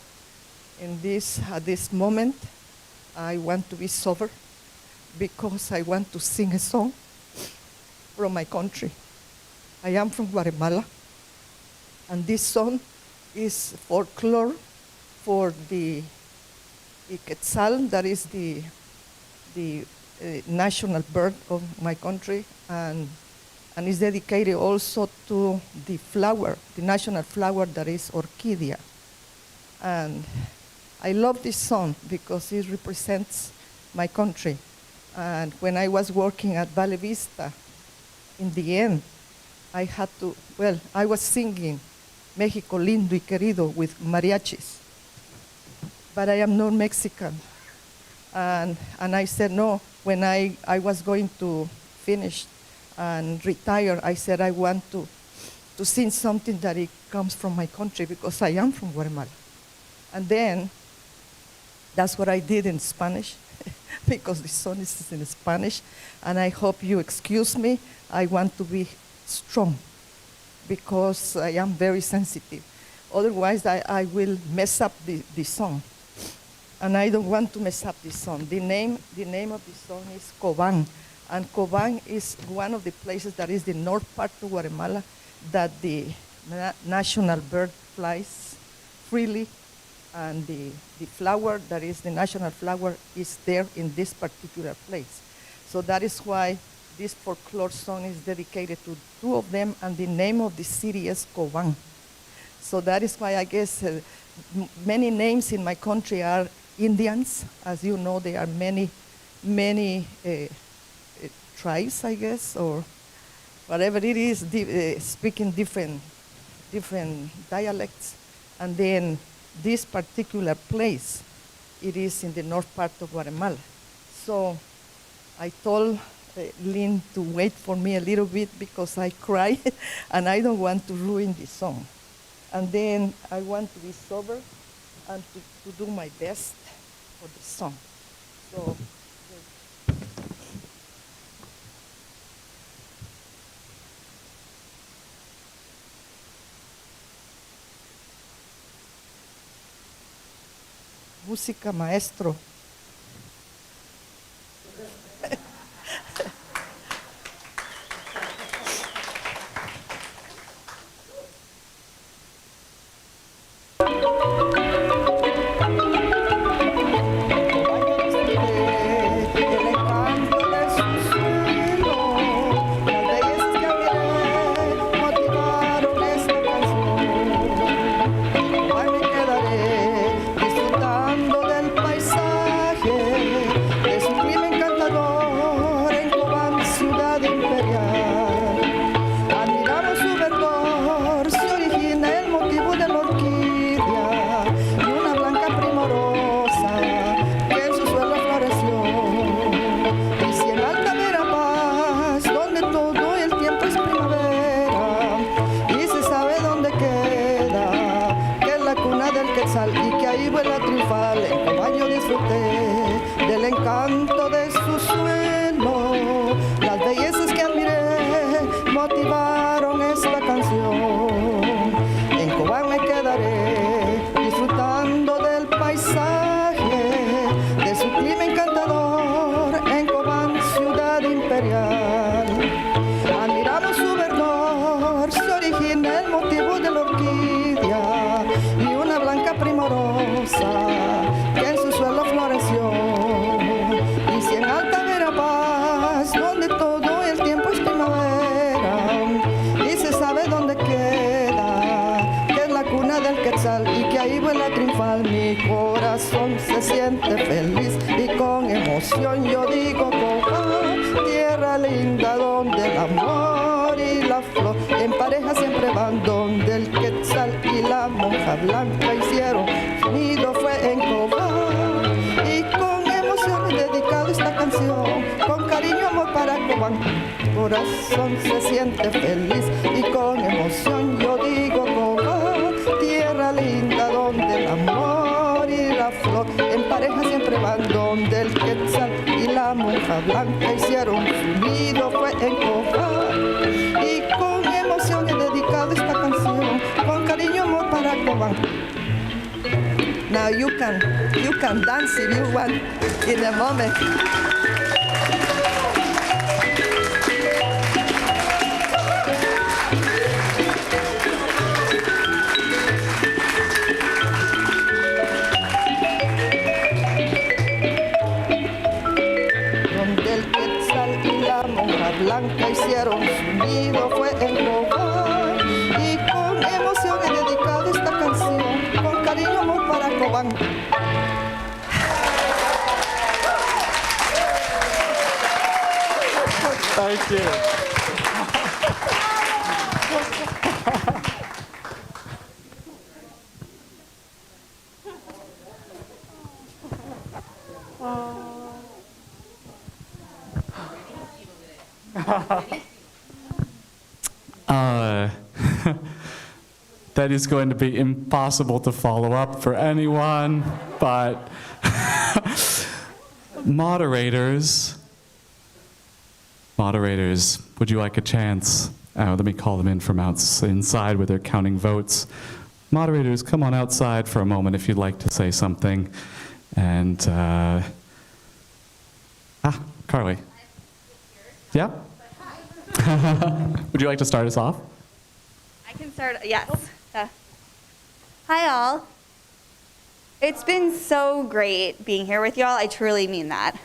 at this moment, I want to be sober because I want to sing a song from my country. I am from Guatemala, and this song is folklore for the quetzal, that is the national bird of my country, and is dedicated also to the flower, the national flower, that is orchidea. And I love this song because it represents my country. And when I was working at Valle Vista, in the end, I was singing México lindo y querido with mariachis. But I am not Mexican. And I said no. When I was going to finish and retire, I said I want to sing something that it comes from my country, because I am from Guatemala. And then that's what I did in Spanish, because the song is in Spanish. And I hope you excuse me. I want to be strong, because I am very sensitive. Otherwise, I will mess up the song. And I don't want to mess up this song. The name of the song is Cobán. And Cobán is one of the places that is the north part of Guatemala that the national bird flies freely. And the flower that is the national flower is there in this particular place. So that is why this folklore song is dedicated to two of them, and the name of the city is Cobán. So that is why I guess many names in my country are Indians. As you know, there are many tribes, I guess, or whatever it is, speaking different dialects. And then this particular place, it is in the north part of Guatemala. So I told Lynn to wait for me a little bit because I cry and I don't want to ruin the song. And then I want to be sober and to do my best for the song. So. Música, maestro. Admiramos su verdor. siente feliz y con emoción yo digo Cobán, tierra linda donde el amor y la flor en pareja siempre van, donde el quetzal y la monja blanca hicieron su nido fue en Cobán. Y con emoción he dedicado esta canción, con cariño amor para Cobán. Corazón se siente feliz y con emoción yo digo Cobán, tierra linda donde el amor y la flor en pareja siempre van, donde el quetzal y la monja blanca hicieron su nido fue en Cobán. Y con emoción he dedicado esta canción, con cariño amor para Cobán. Now you can dance if you want in a moment. Donde el quetzal y la monja blanca hicieron su nido fue en Cobán. Y con emoción he dedicado esta canción, con cariño amor para Cobán. Thank you. That is going to be impossible to follow up for anyone, but moderators, would you like a chance? Let me call them in from inside where they're counting votes. Moderators, come on outside for a moment if you'd like to say something. And, Carly. Yeah? Would you like to start us off? I can start, yes. Hi, all. It's been so great being here with y'all. I truly mean that.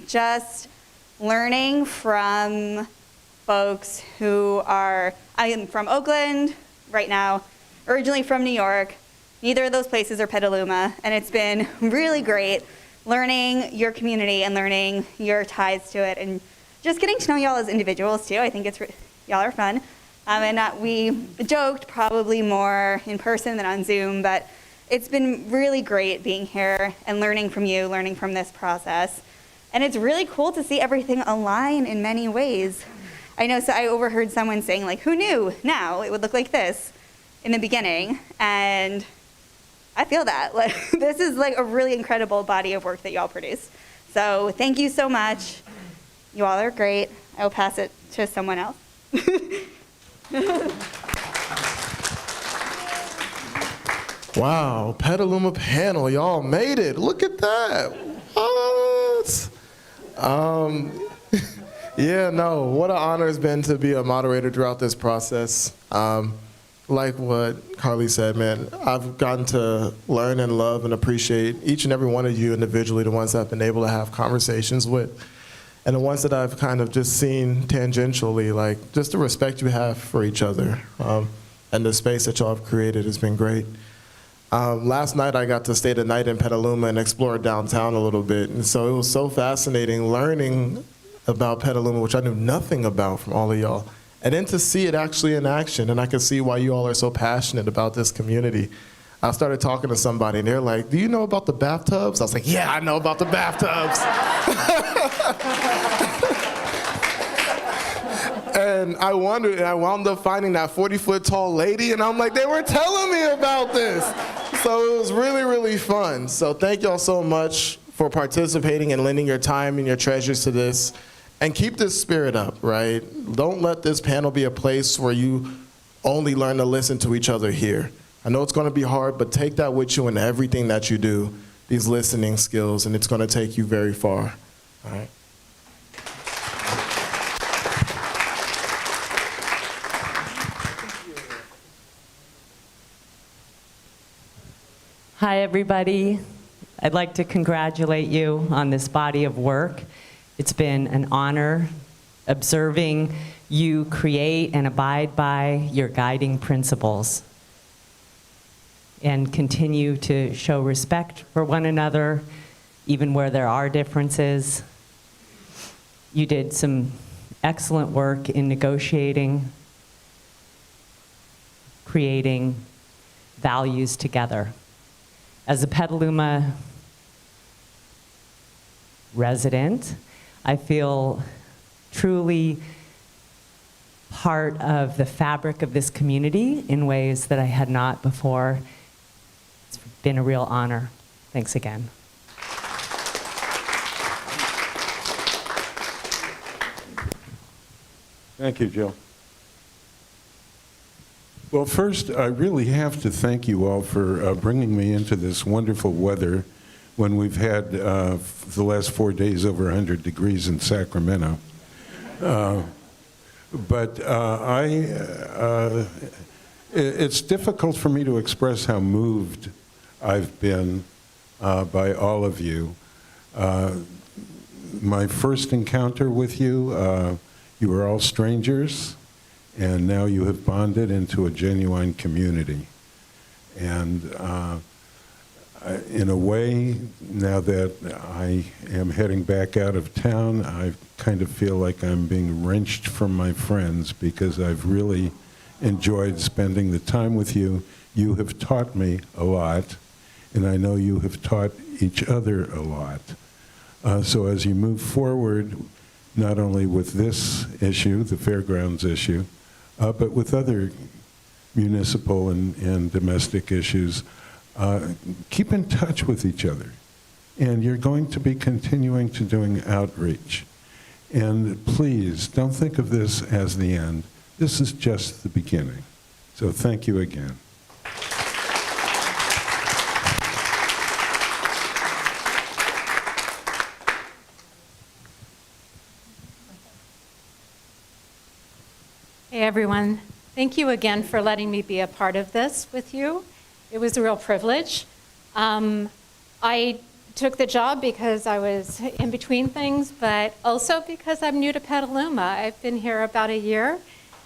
Just learning from folks who are, I am from Oakland right now, originally from New York. Neither of those places are Petaluma, and it's been really great learning your community and learning your ties to it, and just getting to know y'all as individuals too. I think y'all are fun. We joked probably more in person than on Zoom, but it's been really great being here and learning from you, learning from this process. And it's really cool to see everything align in many ways. I know, so I overheard someone saying, like, who knew now it would look like this in the beginning? And I feel that. Like, this is like a really incredible body of work that y'all produce. So thank you so much. You all are great. I will pass it to someone else. Wow, Petaluma panel, y'all made it. Look at that. What? Yeah, no, what an honor it's been to be a moderator throughout this process. Like what Carly said, man, I've gotten to learn and love and appreciate each and every one of you individually, the ones that I've been able to have conversations with. And the ones that I've kind of just seen tangentially, like just the respect you have for each other and the space that y'all have created has been great. Last night I got to stay the night in Petaluma and explore downtown a little bit. And so it was so fascinating learning about Petaluma, which I knew nothing about from all of y'all. And then to see it actually in action, and I can see why you all are so passionate about this community. I started talking to somebody and they're like, do you know about the bathtubs? I was like, yeah, I know about the bathtubs. And I wondered, and I wound up finding that 40-foot tall lady, and I'm like, they were telling me about this. So it was really, really fun. So thank y'all so much for participating and lending your time and your treasures to this. And keep this spirit up, right? Don't let this panel be a place where you only learn to listen to each other here. I know it's gonna be hard, but take that with you in everything that you do, these listening skills, and it's gonna take you very far, all right? Hi, everybody. I'd like to congratulate you on this body of work. It's been an honor observing you create and abide by your guiding principles. and continue to show respect for one another, even where there are differences. You did some excellent work in negotiating, creating values together. As a Petaluma resident, I feel truly part of the fabric of this community in ways that I had not before. It's been a real honor. Thanks again. Thank you, Jill. Well, first, I really have to thank you all for bringing me into this wonderful weather when we've had, for the last 4 days, over 100 degrees in Sacramento. But it's difficult for me to express how moved I've been by all of you. My first encounter with you, you were all strangers, and now you have bonded into a genuine community. And in a way, now that I am heading back out of town, I kind of feel like I'm being wrenched from my friends because I've really enjoyed spending the time with you. You have taught me a lot, and I know you have taught each other a lot. So as you move forward, not only with this issue, the fairgrounds issue, but with other municipal and domestic issues, keep in touch with each other. And you're going to be continuing to doing outreach. And please, don't think of this as the end. This is just the beginning. So thank you again. Hey everyone, thank you again for letting me be a part of this with you. It was a real privilege. I took the job because I was in between things, but also because I'm new to Petaluma. I've been here about a year,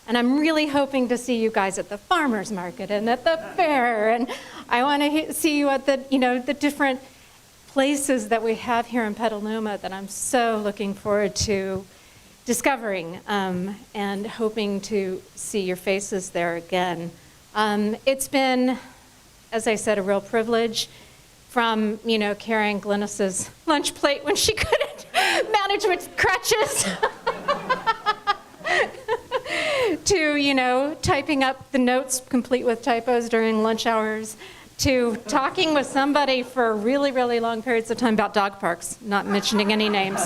and I'm really hoping to see you guys at the farmers market and at the fair, and I want to see you at the, the different places that we have here in Petaluma that I'm so looking forward to discovering and hoping to see your faces there again. It's been, as I said, a real privilege from, carrying Glynis's lunch plate when she couldn't manage with crutches to, typing up the notes complete with typos during lunch hours, to talking with somebody for really, really long periods of time about dog parks, not mentioning any names.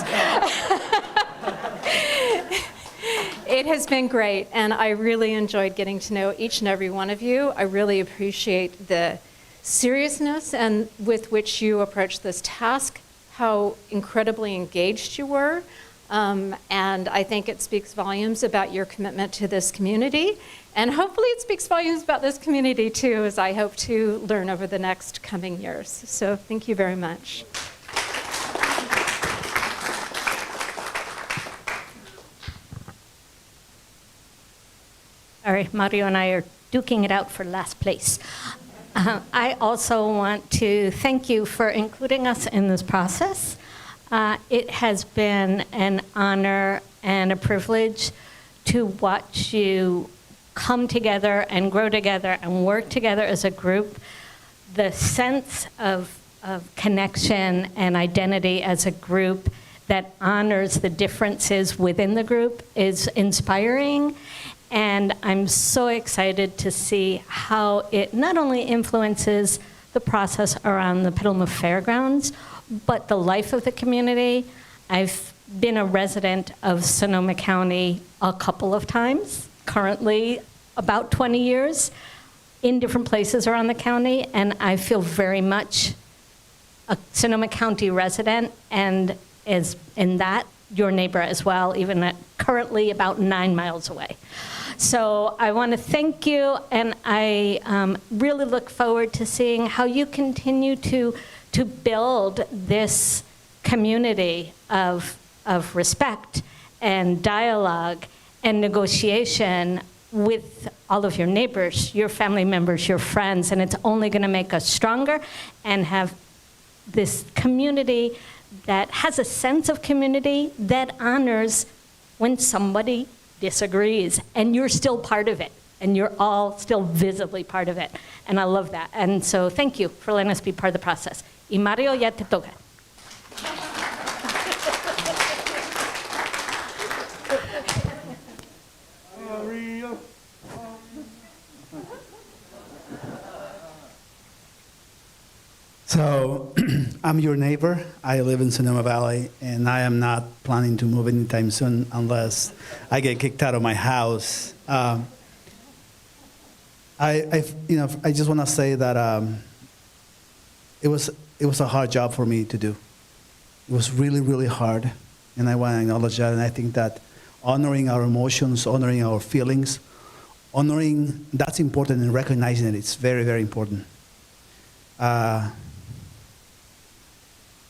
It has been great, and I really enjoyed getting to know each and every one of you. I really appreciate the seriousness and with which you approached this task, how incredibly engaged you were, and I think it speaks volumes about your commitment to this community, and hopefully it speaks volumes about this community too, as I hope to learn over the next coming years. So thank you very much. All right, Mario and I are duking it out for last place. I also want to thank you for including us in this process. It has been an honor and a privilege to watch you come together and grow together and work together as a group. The sense of connection and identity as a group that honors the differences within the group is inspiring. And I'm so excited to see how it not only influences the process around the Petaluma Fairgrounds, but the life of the community. I've been a resident of Sonoma County a couple of times, currently about 20 years, in different places around the county, and I feel very much a Sonoma County resident, and is in that your neighbor as well, even at currently about 9 miles away. So I want to thank you, and I really look forward to seeing how you continue to build this community of respect and dialogue and negotiation with all of your neighbors, your family members, your friends, and it's only going to make us stronger and have this community that has a sense of community that honors when somebody disagrees, and you're still part of it, and you're all still visibly part of it. And I love that. And so thank you for letting us be part of the process. Y Mario, ya te toca. So, I'm your neighbor. I live in Sonoma Valley, and I am not planning to move anytime soon unless I get kicked out of my house. I just want to say that it was a hard job for me to do. It was really, really hard, and I want to acknowledge that. And I think that honoring our emotions, honoring our feelings, that's important, and recognizing it. It's very, very important.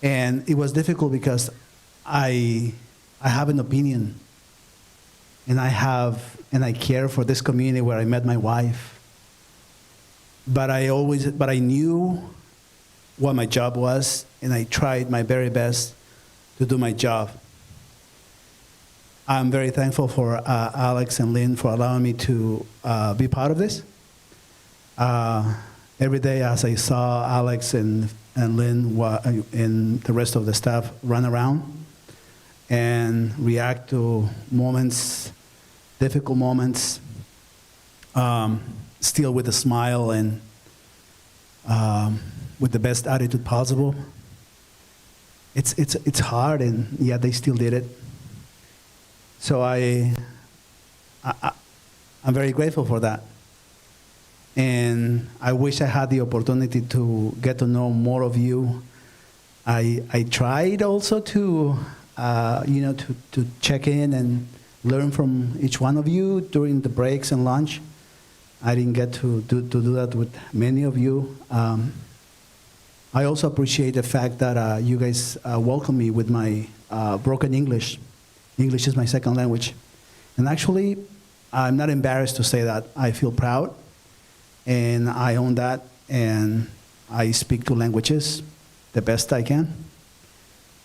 And it was difficult because I have an opinion, and I care for this community where I met my wife. But I knew what my job was, and I tried my very best to do my job. I'm very thankful for Alex and Lynn for allowing me to be part of this. Every day as I saw Alex and Lynn and the rest of the staff run around and react to moments, difficult moments, still with a smile and with the best attitude possible. It's hard, and yet they still did it. So I'm very grateful for that. And I wish I had the opportunity to get to know more of you. I tried also to check in and learn from each one of you during the breaks and lunch. I didn't get to do that with many of you. I also appreciate the fact that you guys welcome me with my broken English. English is my second language. And actually, I'm not embarrassed to say that. I feel proud. And I own that, and I speak two languages the best I can.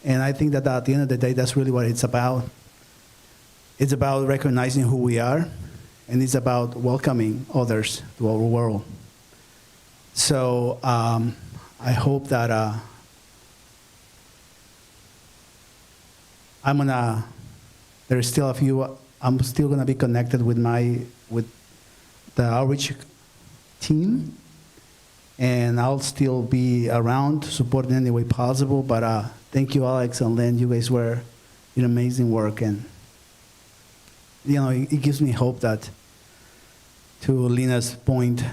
And I think that at the end of the day, that's really what it's about. It's about recognizing who we are, and it's about welcoming others to our world. So I hope that there's still a few, I'm still gonna be connected with the outreach team, and I'll still be around to support in any way possible. But thank you, Alex and Lynn. You guys were doing amazing work, and it gives me hope that, to Lena's point,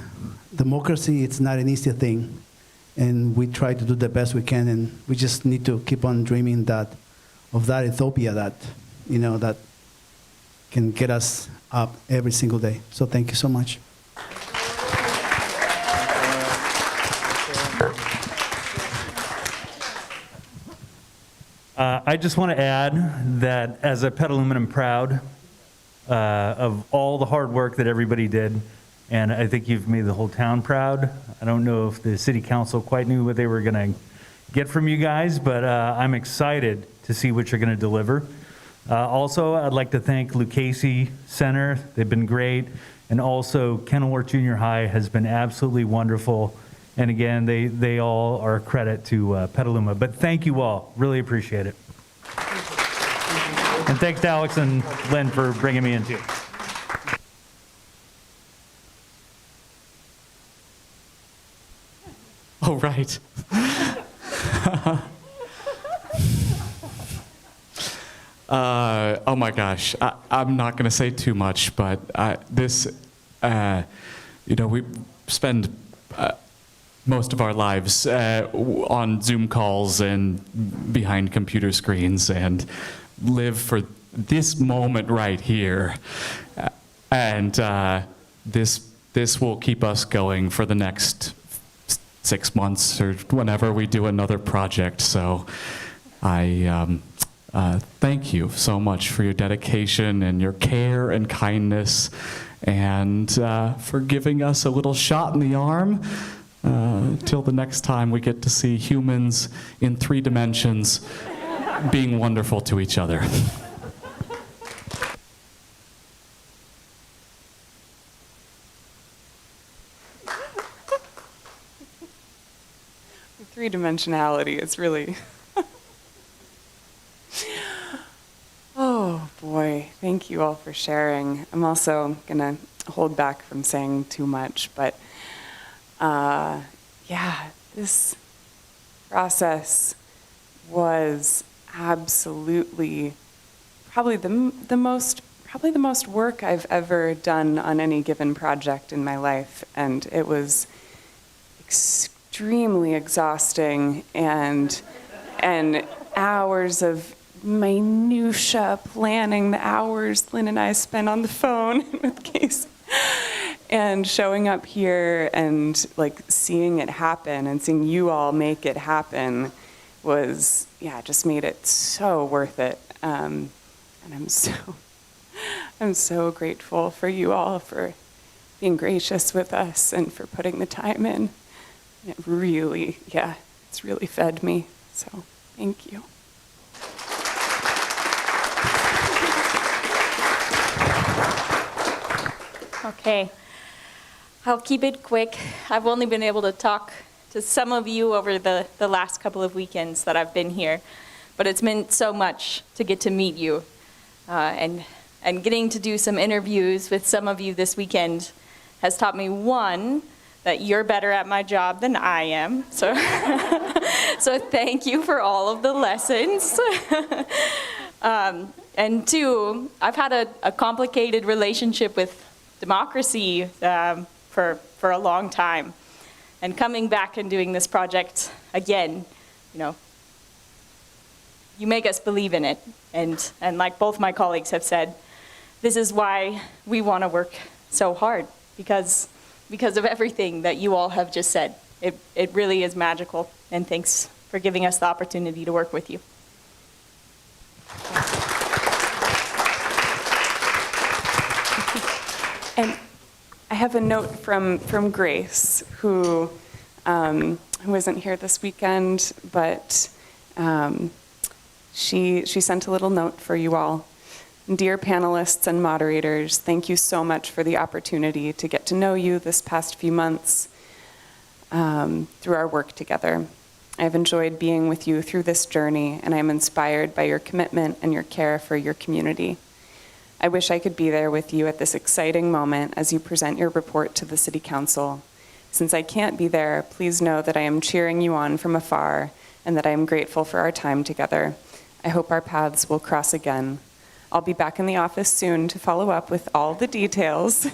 democracy, it's not an easy thing, and we try to do the best we can, and we just need to keep on dreaming of that utopia that that can get us up every single day. So thank you so much. I just want to add that as a Petaluman, I'm proud of all the hard work that everybody did, and I think you've made the whole town proud. I don't know if the city council quite knew what they were going to get from you guys, but I'm excited to see what you're going to deliver. Also, I'd like to thank Lucchese Center. They've been great, and also Kenilworth Junior High has been absolutely wonderful. And again, they all are a credit to Petaluma. But thank you all. Really appreciate it. And thanks to Alex and Lynn for bringing me in too. Oh, right. Oh my gosh. I'm not going to say too much, but we spend most of our lives on Zoom calls and behind computer screens, and live for this moment right here. And this will keep us going for the next 6 months or whenever we do another project. So I thank you so much for your dedication and your care and kindness and for giving us a little shot in the arm till the next time we get to see humans in 3 dimensions being wonderful to each other. Three-dimensionality is really... Oh, boy. Thank you all for sharing. I'm also going to hold back from saying too much, but yeah, this process was absolutely probably the most work I've ever done on any given project in my life, and it was extremely exhausting, and hours of minutia planning, the hours Lynn and I spent on the phone with Casey, and showing up here and like seeing it happen and seeing you all make it happen was, yeah, just made it so worth it. And I'm so grateful for you all for being gracious with us and for putting the time in. It really, yeah, it's really fed me. So thank you. Okay, I'll keep it quick. I've only been able to talk to some of you over the last couple of weekends that I've been here, but it's meant so much to get to meet you. And getting to do some interviews with some of you this weekend has taught me, one, that you're better at my job than I am. So, so thank you for all of the lessons. And 2, I've had a complicated relationship with democracy for a long time. And coming back and doing this project again, you know, you make us believe in it. And like both my colleagues have said, this is why we want to work so hard, because of everything that you all have just said. It really is magical, and thanks for giving us the opportunity to work with you. And I have a note from Grace, who isn't here this weekend, but she sent a little note for you all. Dear panelists and moderators, thank you so much for the opportunity to get to know you this past few months through our work together. I've enjoyed being with you through this journey, and I'm inspired by your commitment and your care for your community. I wish I could be there with you at this exciting moment as you present your report to the City Council. Since I can't be there, please know that I am cheering you on from afar and that I am grateful for our time together. I hope our paths will cross again. I'll be back in the office soon to follow up with all the details.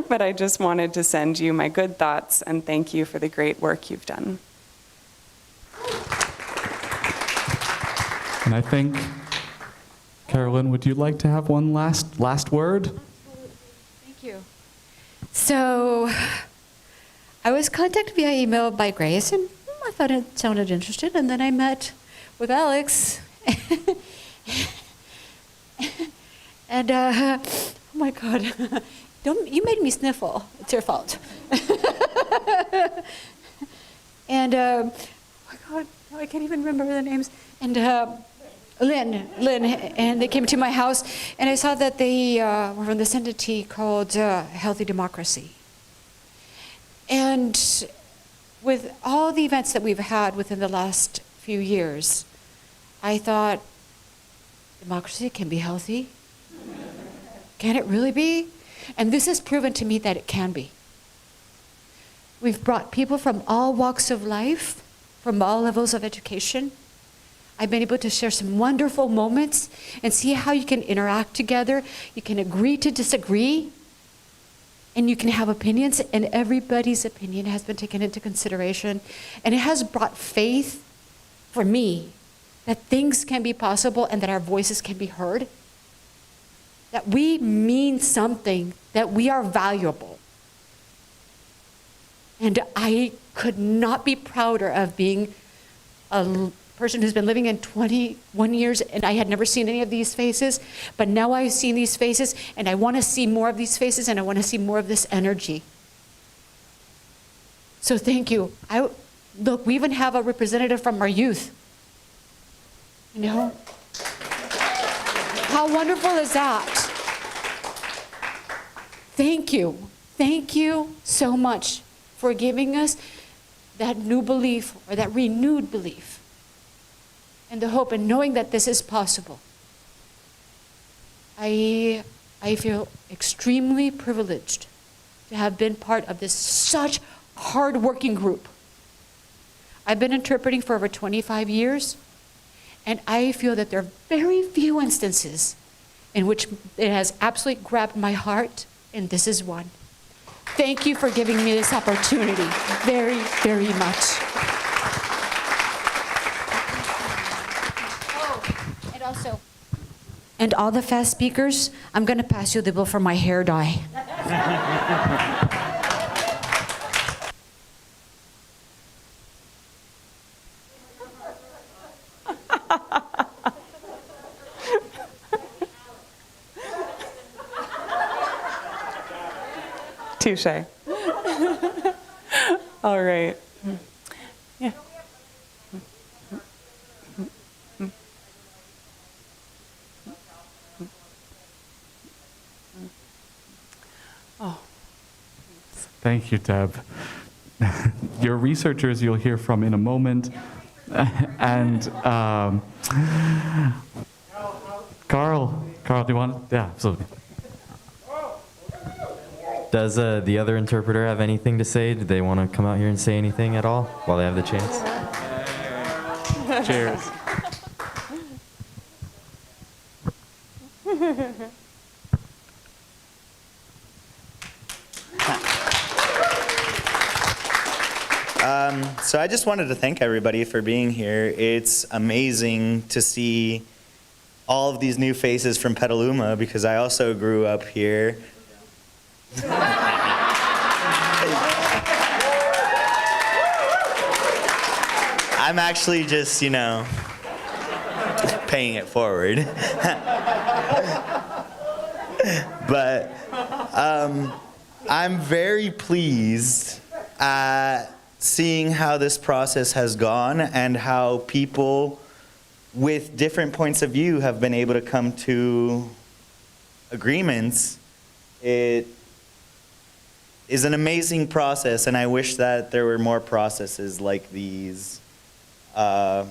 But I just wanted to send you my good thoughts and thank you for the great work you've done. And I think, Carolyn, would you like to have one last word? Thank you. So I was contacted via email by Grace, and I thought it sounded interesting. And then I met with Alex. And, oh my God, you made me sniffle. It's your fault. And, oh my God, now I can't even remember the names. And Lynn, and they came to my house, and I saw that they were from this entity called Healthy Democracy. And with all the events that we've had within the last few years, I thought, democracy can be healthy? Can it really be? And this has proven to me that it can be. We've brought people from all walks of life, from all levels of education. I've been able to share some wonderful moments and see how you can interact together. You can agree to disagree, and you can have opinions, and everybody's opinion has been taken into consideration. And it has brought faith for me that things can be possible and that our voices can be heard, that we mean something, that we are valuable. And I could not be prouder of being a person who's been living in 21 years, and I had never seen any of these faces, but now I've seen these faces, and I want to see more of these faces, and I want to see more of this energy. So thank you. Look, we even have a representative from our youth. You know? How wonderful is that? Thank you. Thank you so much for giving us that new belief, or that renewed belief, and the hope, and knowing that this is possible. I feel extremely privileged to have been part of this such hard-working group. I've been interpreting for over 25 years, and I feel that there are very few instances in which it has absolutely grabbed my heart, and this is one. Thank you for giving me this opportunity very, very much. Oh, and also, and all the fast speakers, I'm going to pass you the bill for my hair dye. Touche. All right. Yeah. Oh. Thank you, Deb. Your researchers you'll hear from in a moment. And Carl, do you want? Yeah, absolutely. Does the other interpreter have anything to say? Do they want to come out here and say anything at all while they have the chance? Cheers. So I just wanted to thank everybody for being here. It's amazing to see all of these new faces from Petaluma, because I also grew up here. I'm actually just, paying it forward. But I'm very pleased at seeing how this process has gone and how people with different points of view have been able to come to agreements. It is an amazing process, and I wish that there were more processes like these. I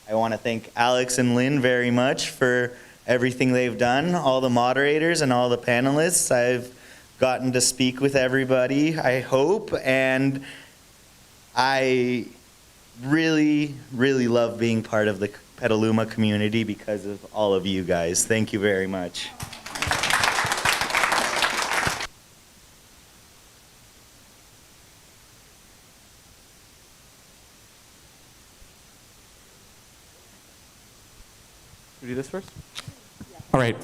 want to thank Alex and Lynn very much for everything they've done, all the moderators and all the panelists. I've gotten to speak with everybody, I hope, and I really, really love being part of the Petaluma community because of all of you guys. Thank you very much. Should we do this first? All right,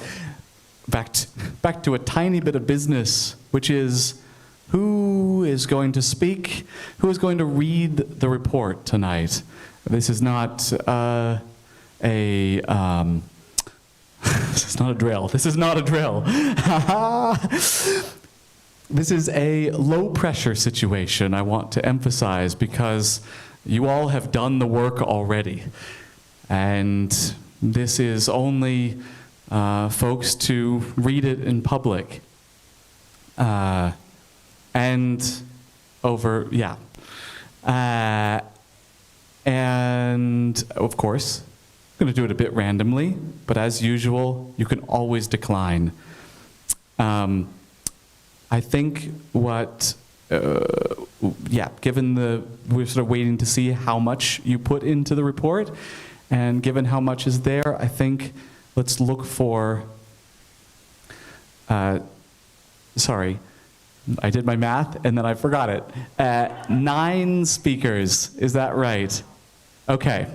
back to a tiny bit of business, which is who is going to speak? Who is going to read the report tonight? This is not this is not a drill. This is not a drill. This is a low-pressure situation, I want to emphasize, because you all have done the work already. And this is only folks to read it in public. And over, yeah. And of course, I'm going to do it a bit randomly, but as usual, you can always decline. I think what, given we're sort of waiting to see how much you put into the report, and given how much is there, I think let's look for, sorry, I did my math and then I forgot it. 9 speakers, is that right? Okay.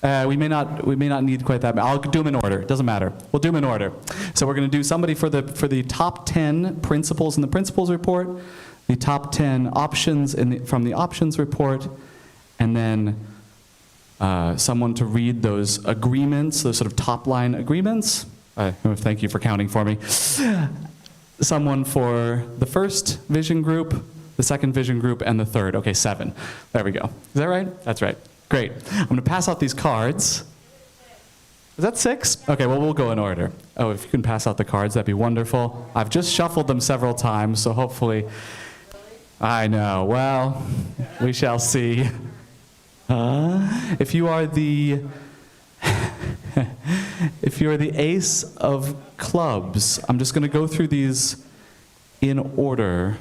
We may not need quite that many. I'll do them in order. It doesn't matter. We'll do them in order. So we're going to do somebody for the top 10 principles in the principles report, the top 10 options from the options report, and then someone to read those agreements, those sort of top-line agreements. Thank you for counting for me. Someone for the first vision group, the second vision group, and the third. Okay, 7. There we go. Is that right? That's right. Great. I'm going to pass out these cards. Is that 6? Okay, well, we'll go in order. Oh, if you can pass out the cards, that'd be wonderful. I've just shuffled them several times, so hopefully... I know. Well, we shall see. If you are the... if you're the ace of clubs, I'm just going to go through these in order.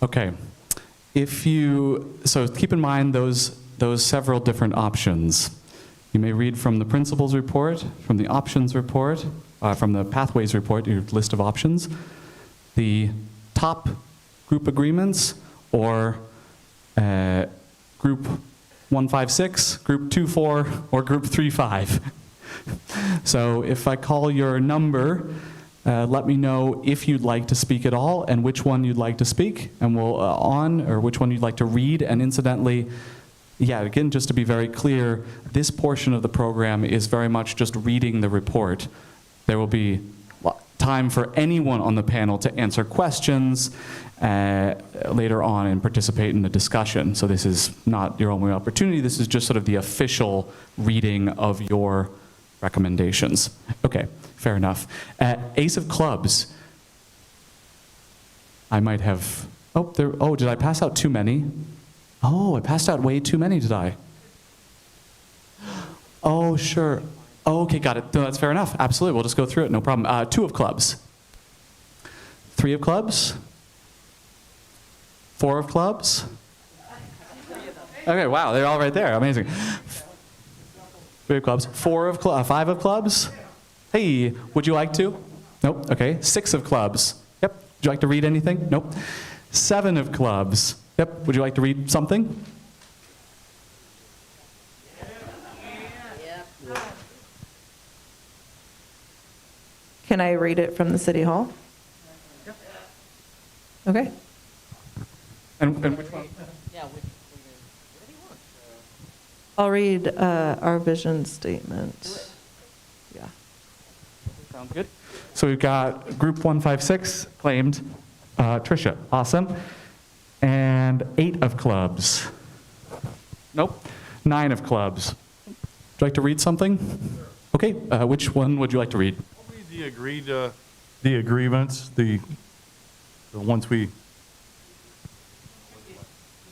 Okay, so keep in mind those several different options. You may read from the principles report, from the options report, from the pathways report, your list of options, the top group agreements, or group 156, group 24, or group 35. So if I call your number, let me know if you'd like to speak at all and which one you'd like to speak, and we'll or which one you'd like to read. And incidentally, yeah, again, just to be very clear, this portion of the program is very much just reading the report. There will be time for anyone on the panel to answer questions later on and participate in the discussion. So this is not your only opportunity. This is just sort of the official reading of your recommendations. Okay. Fair enough. Ace of clubs. I might have, did I pass out too many? Oh, I passed out way too many, did I? Oh, sure. Oh, okay, got it. No, that's fair enough. Absolutely, we'll just go through it, no problem. 2 of clubs. 3 of clubs. 4 of clubs. Okay, wow, they're all right there, amazing. 3 of clubs. 5 of clubs. Hey, would you like to? Nope, okay. 6 of clubs. Yep, would you like to read anything? Nope. 7 of clubs. Yep, would you like to read something? Can I read it from the City Hall? Okay. And which one? I'll read our vision statement. Yeah. Sounds good. So we've got group 156 claimed. Tricia, awesome. And 8 of clubs. Nope. 9 of clubs. Would you like to read something? Okay, which one would you like to read? I'll read the agreements, the ones we...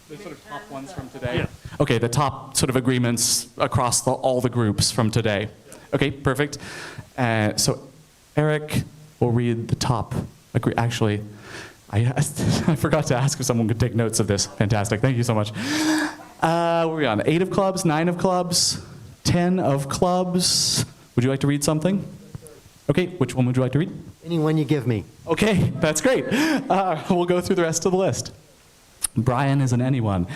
The sort of top ones from today? Yeah. Okay, the top sort of agreements across all the groups from today. Okay, perfect. So Eric will read the top. Actually, I forgot to ask if someone could take notes of this. Fantastic, thank you so much. What are we on? 8 of clubs, 9 of clubs, 10 of clubs. Would you like to read something? Okay, which one would you like to read? Anyone you give me. Okay, that's great. We'll go through the rest of the list. Brian is an anyone.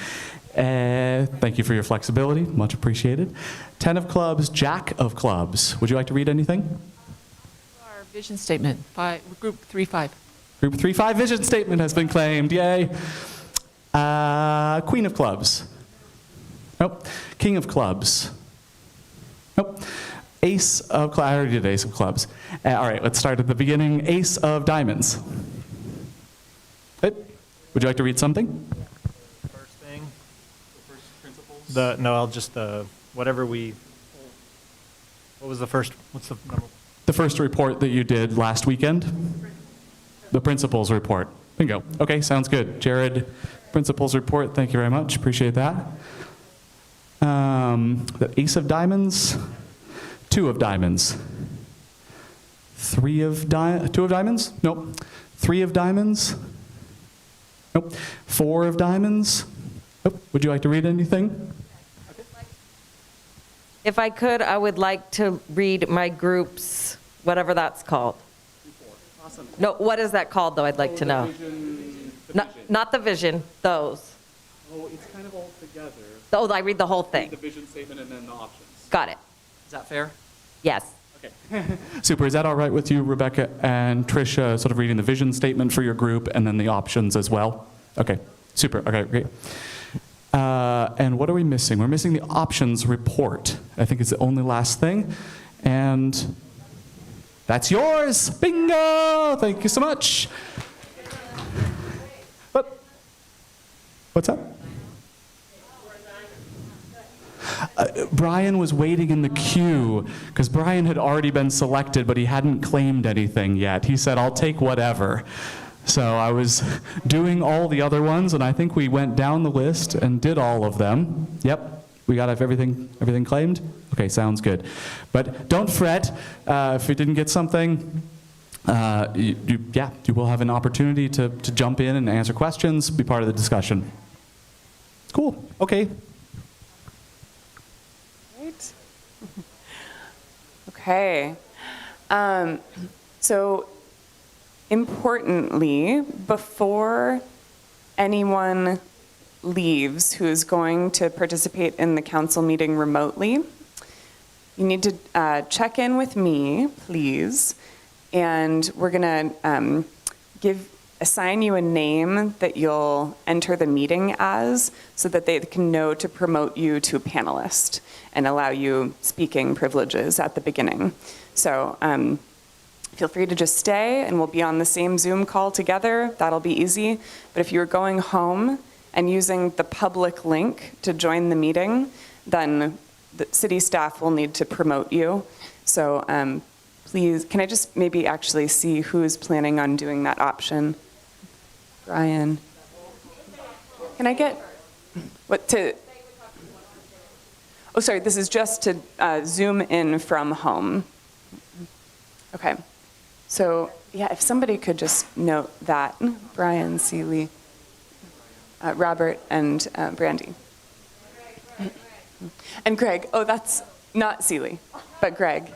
Thank you for your flexibility, much appreciated. 10 of clubs, Jack of clubs. Would you like to read anything? Our vision statement, group 3-5. Group 3-5 vision statement has been claimed, yay. Queen of clubs. Nope. King of clubs. Nope. Ace of clubs, I already did ace of clubs. All right, let's start at the beginning. Ace of diamonds. Would you like to read something? First thing. The first principles. No, I'll just whatever we. What was the first? What's the number? The first report that you did last weekend. The principals report. Bingo. Okay, sounds good. Jared, principals report. Thank you very much. Appreciate that. The ace of diamonds. 2 of diamonds. 2 of diamonds? Nope. 3 of diamonds. Nope. 4 of diamonds. Nope. Would you like to read anything? If I could, I would like to read my group's whatever that's called. Awesome. No, what is that called, though? I'd like to know. Not the vision, those. Oh, it's kind of all together. Oh, I read the whole thing. The vision statement and then the options. Got it. Is that fair? Yes. Okay. Super. Is that all right with you, Rebecca and Tricia, sort of reading the vision statement for your group and then the options as well? Okay. Super. Okay, great. And what are we missing? We're missing the options report. I think it's the only last thing. And that's yours. Bingo! Thank you so much. What's up? Brian was waiting in the queue because Brian had already been selected, but he hadn't claimed anything yet. He said, I'll take whatever. So I was doing all the other ones, and I think we went down the list and did all of them. Yep, we got everything claimed? Okay, sounds good. But don't fret if you didn't get something. You will have an opportunity to jump in and answer questions, be part of the discussion. Cool, okay. Great. Okay. So importantly, before anyone leaves who is going to participate in the council meeting remotely, you need to check in with me, please, and we're going to assign you a name that you'll enter the meeting as so that they can know to promote you to a panelist and allow you speaking privileges at the beginning. So feel free to just stay and we'll be on the same Zoom call together. That'll be easy. But if you're going home and using the public link to join the meeting, then the city staff will need to promote you. So please, can I just maybe actually see who's planning on doing that option? Brian. Can I get, oh, sorry, this is just to Zoom in from home. Okay. So, yeah, if somebody could just note that, Brian, Seeley, Robert, and Brandy. And Greg. Oh, that's not Seeley, but Greg.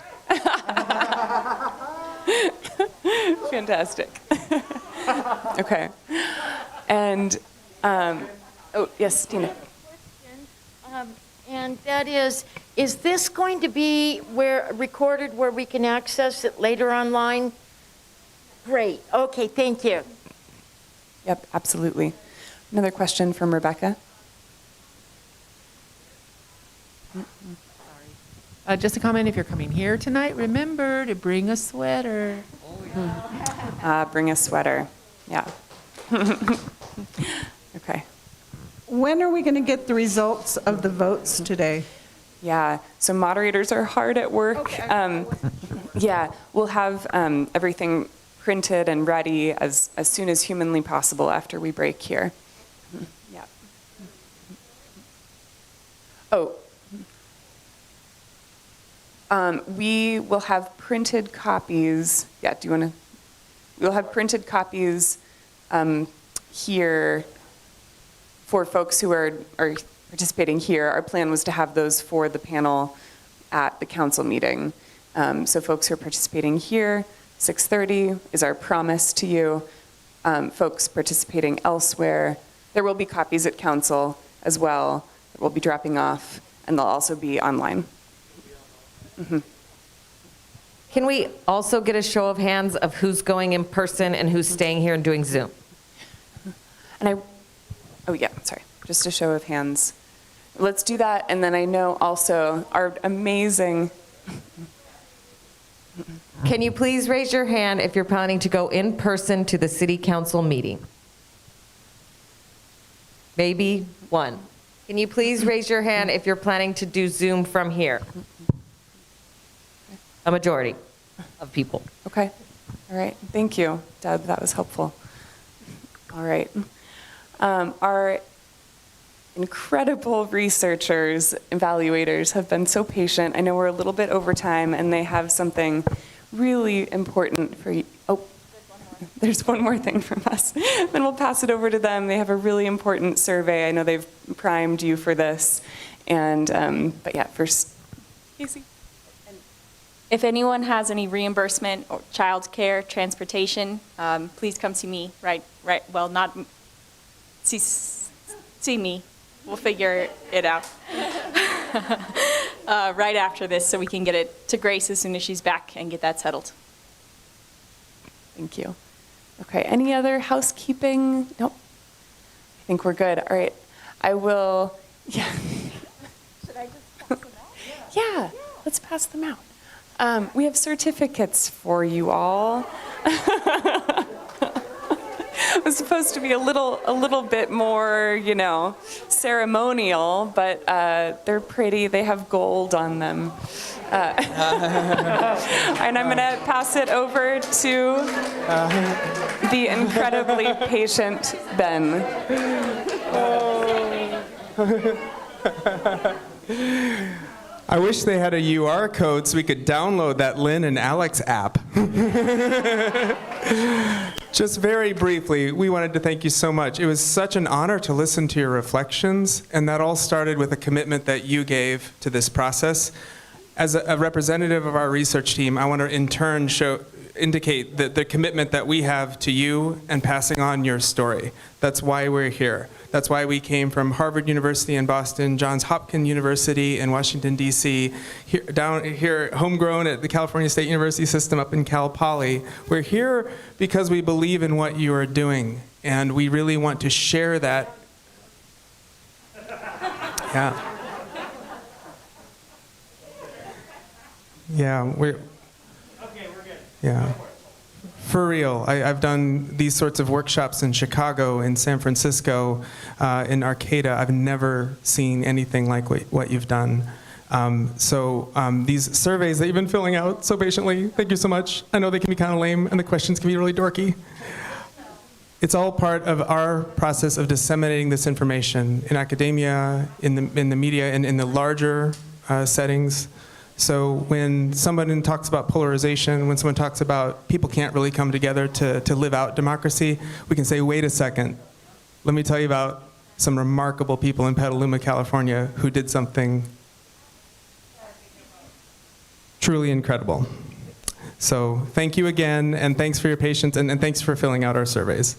Fantastic. Okay. And, oh, yes, Tina. And that is this going to be recorded where we can access it later online? Great. Okay, thank you. Yep, absolutely. Another question from Rebecca. Just a comment, if you're coming here tonight, remember to bring a sweater. Bring a sweater. Yeah. Okay. When are we going to get the results of the votes today? Yeah, so moderators are hard at work. Okay. Yeah, we'll have everything printed and ready as soon as humanly possible after we break here. Yeah. Oh. We will have printed copies. Yeah, do you want to? We'll have printed copies here for folks who are participating here. Our plan was to have those for the panel at the council meeting. So folks who are participating here, 6:30 is our promise to you. Folks participating elsewhere, there will be copies at council as well that we'll be dropping off, and they'll also be online. Mm-hmm. Can we also get a show of hands of who's going in person and who's staying here and doing Zoom? And oh yeah, sorry, just a show of hands. Let's do that, and then I know also our amazing... Can you please raise your hand if you're planning to go in person to the city council meeting? Maybe one. Can you please raise your hand if you're planning to do Zoom from here? A majority of people. Okay. All right. Thank you, Deb. That was helpful. All right. Our incredible researchers, evaluators have been so patient. I know we're a little bit over time, and they have something really important for you. Oh, there's one more thing from us. Then we'll pass it over to them. They have a really important survey. I know they've primed you for this. And, but yeah, first, Casey. If anyone has any reimbursement or childcare, transportation, please come see me. Well, not see me. We'll figure it out right after this, so we can get it to Grace as soon as she's back and get that settled. Thank you. Okay, any other housekeeping? Nope. I think we're good. All right. I will, yeah. Should I just pass them out? Yeah, let's pass them out. We have certificates for you all. It was supposed to be a little bit more, ceremonial, but they're pretty. They have gold on them. And I'm going to pass it over to the incredibly patient Ben. I wish they had a UR code so we could download that Lynn and Alex app. Just very briefly, we wanted to thank you so much. It was such an honor to listen to your reflections, and that all started with a commitment that you gave to this process. As a representative of our research team, I want to in turn indicate the commitment that we have to you and passing on your story. That's why we're here. That's why we came from Harvard University in Boston, Johns Hopkins University in Washington, D.C., down here, homegrown at the California State University system up in Cal Poly. We're here because we believe in what you are doing, and we really want to share that. Yeah. Yeah, we're good. Yeah. For real, I've done these sorts of workshops in Chicago, in San Francisco, in Arcata. I've never seen anything like what you've done. These surveys that you've been filling out so patiently, thank you so much. I know they can be kind of lame and the questions can be really dorky. It's all part of our process of disseminating this information in academia, in the media, and in the larger settings. So when someone talks about polarization, when someone talks about people can't really come together to live out democracy, we can say, wait a second, let me tell you about some remarkable people in Petaluma, California who did something truly incredible. So thank you again, and thanks for your patience, and thanks for filling out our surveys.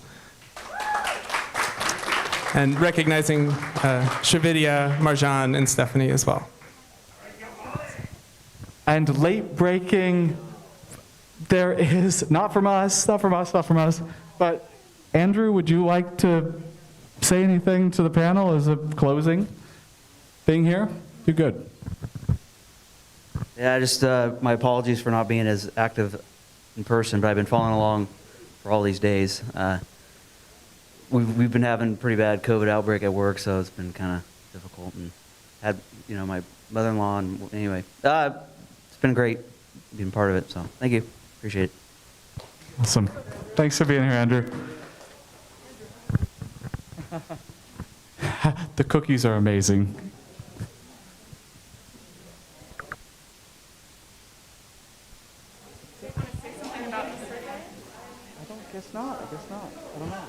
And recognizing Shavidia, Marjan, and Stephanie as well. And late breaking, there is, not from us, but Andrew, would you like to say anything to the panel as a closing? Being here? You're good. Yeah, just my apologies for not being as active in person, but I've been following along for all these days. We've been having a pretty bad COVID outbreak at work, so it's been kind of difficult. And had, my mother-in-law, and anyway. It's been great being part of it, so thank you. Appreciate it. Awesome. Thanks for being here, Andrew. The cookies are amazing. I guess not. I don't know.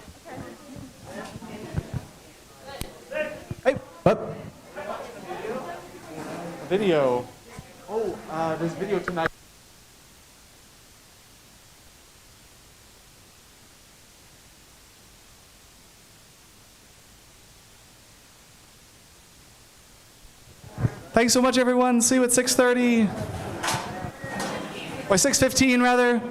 Hey, what? A video. Oh, there's video tonight. Thanks so much, everyone. See you at 6:30. Or 6:15, rather.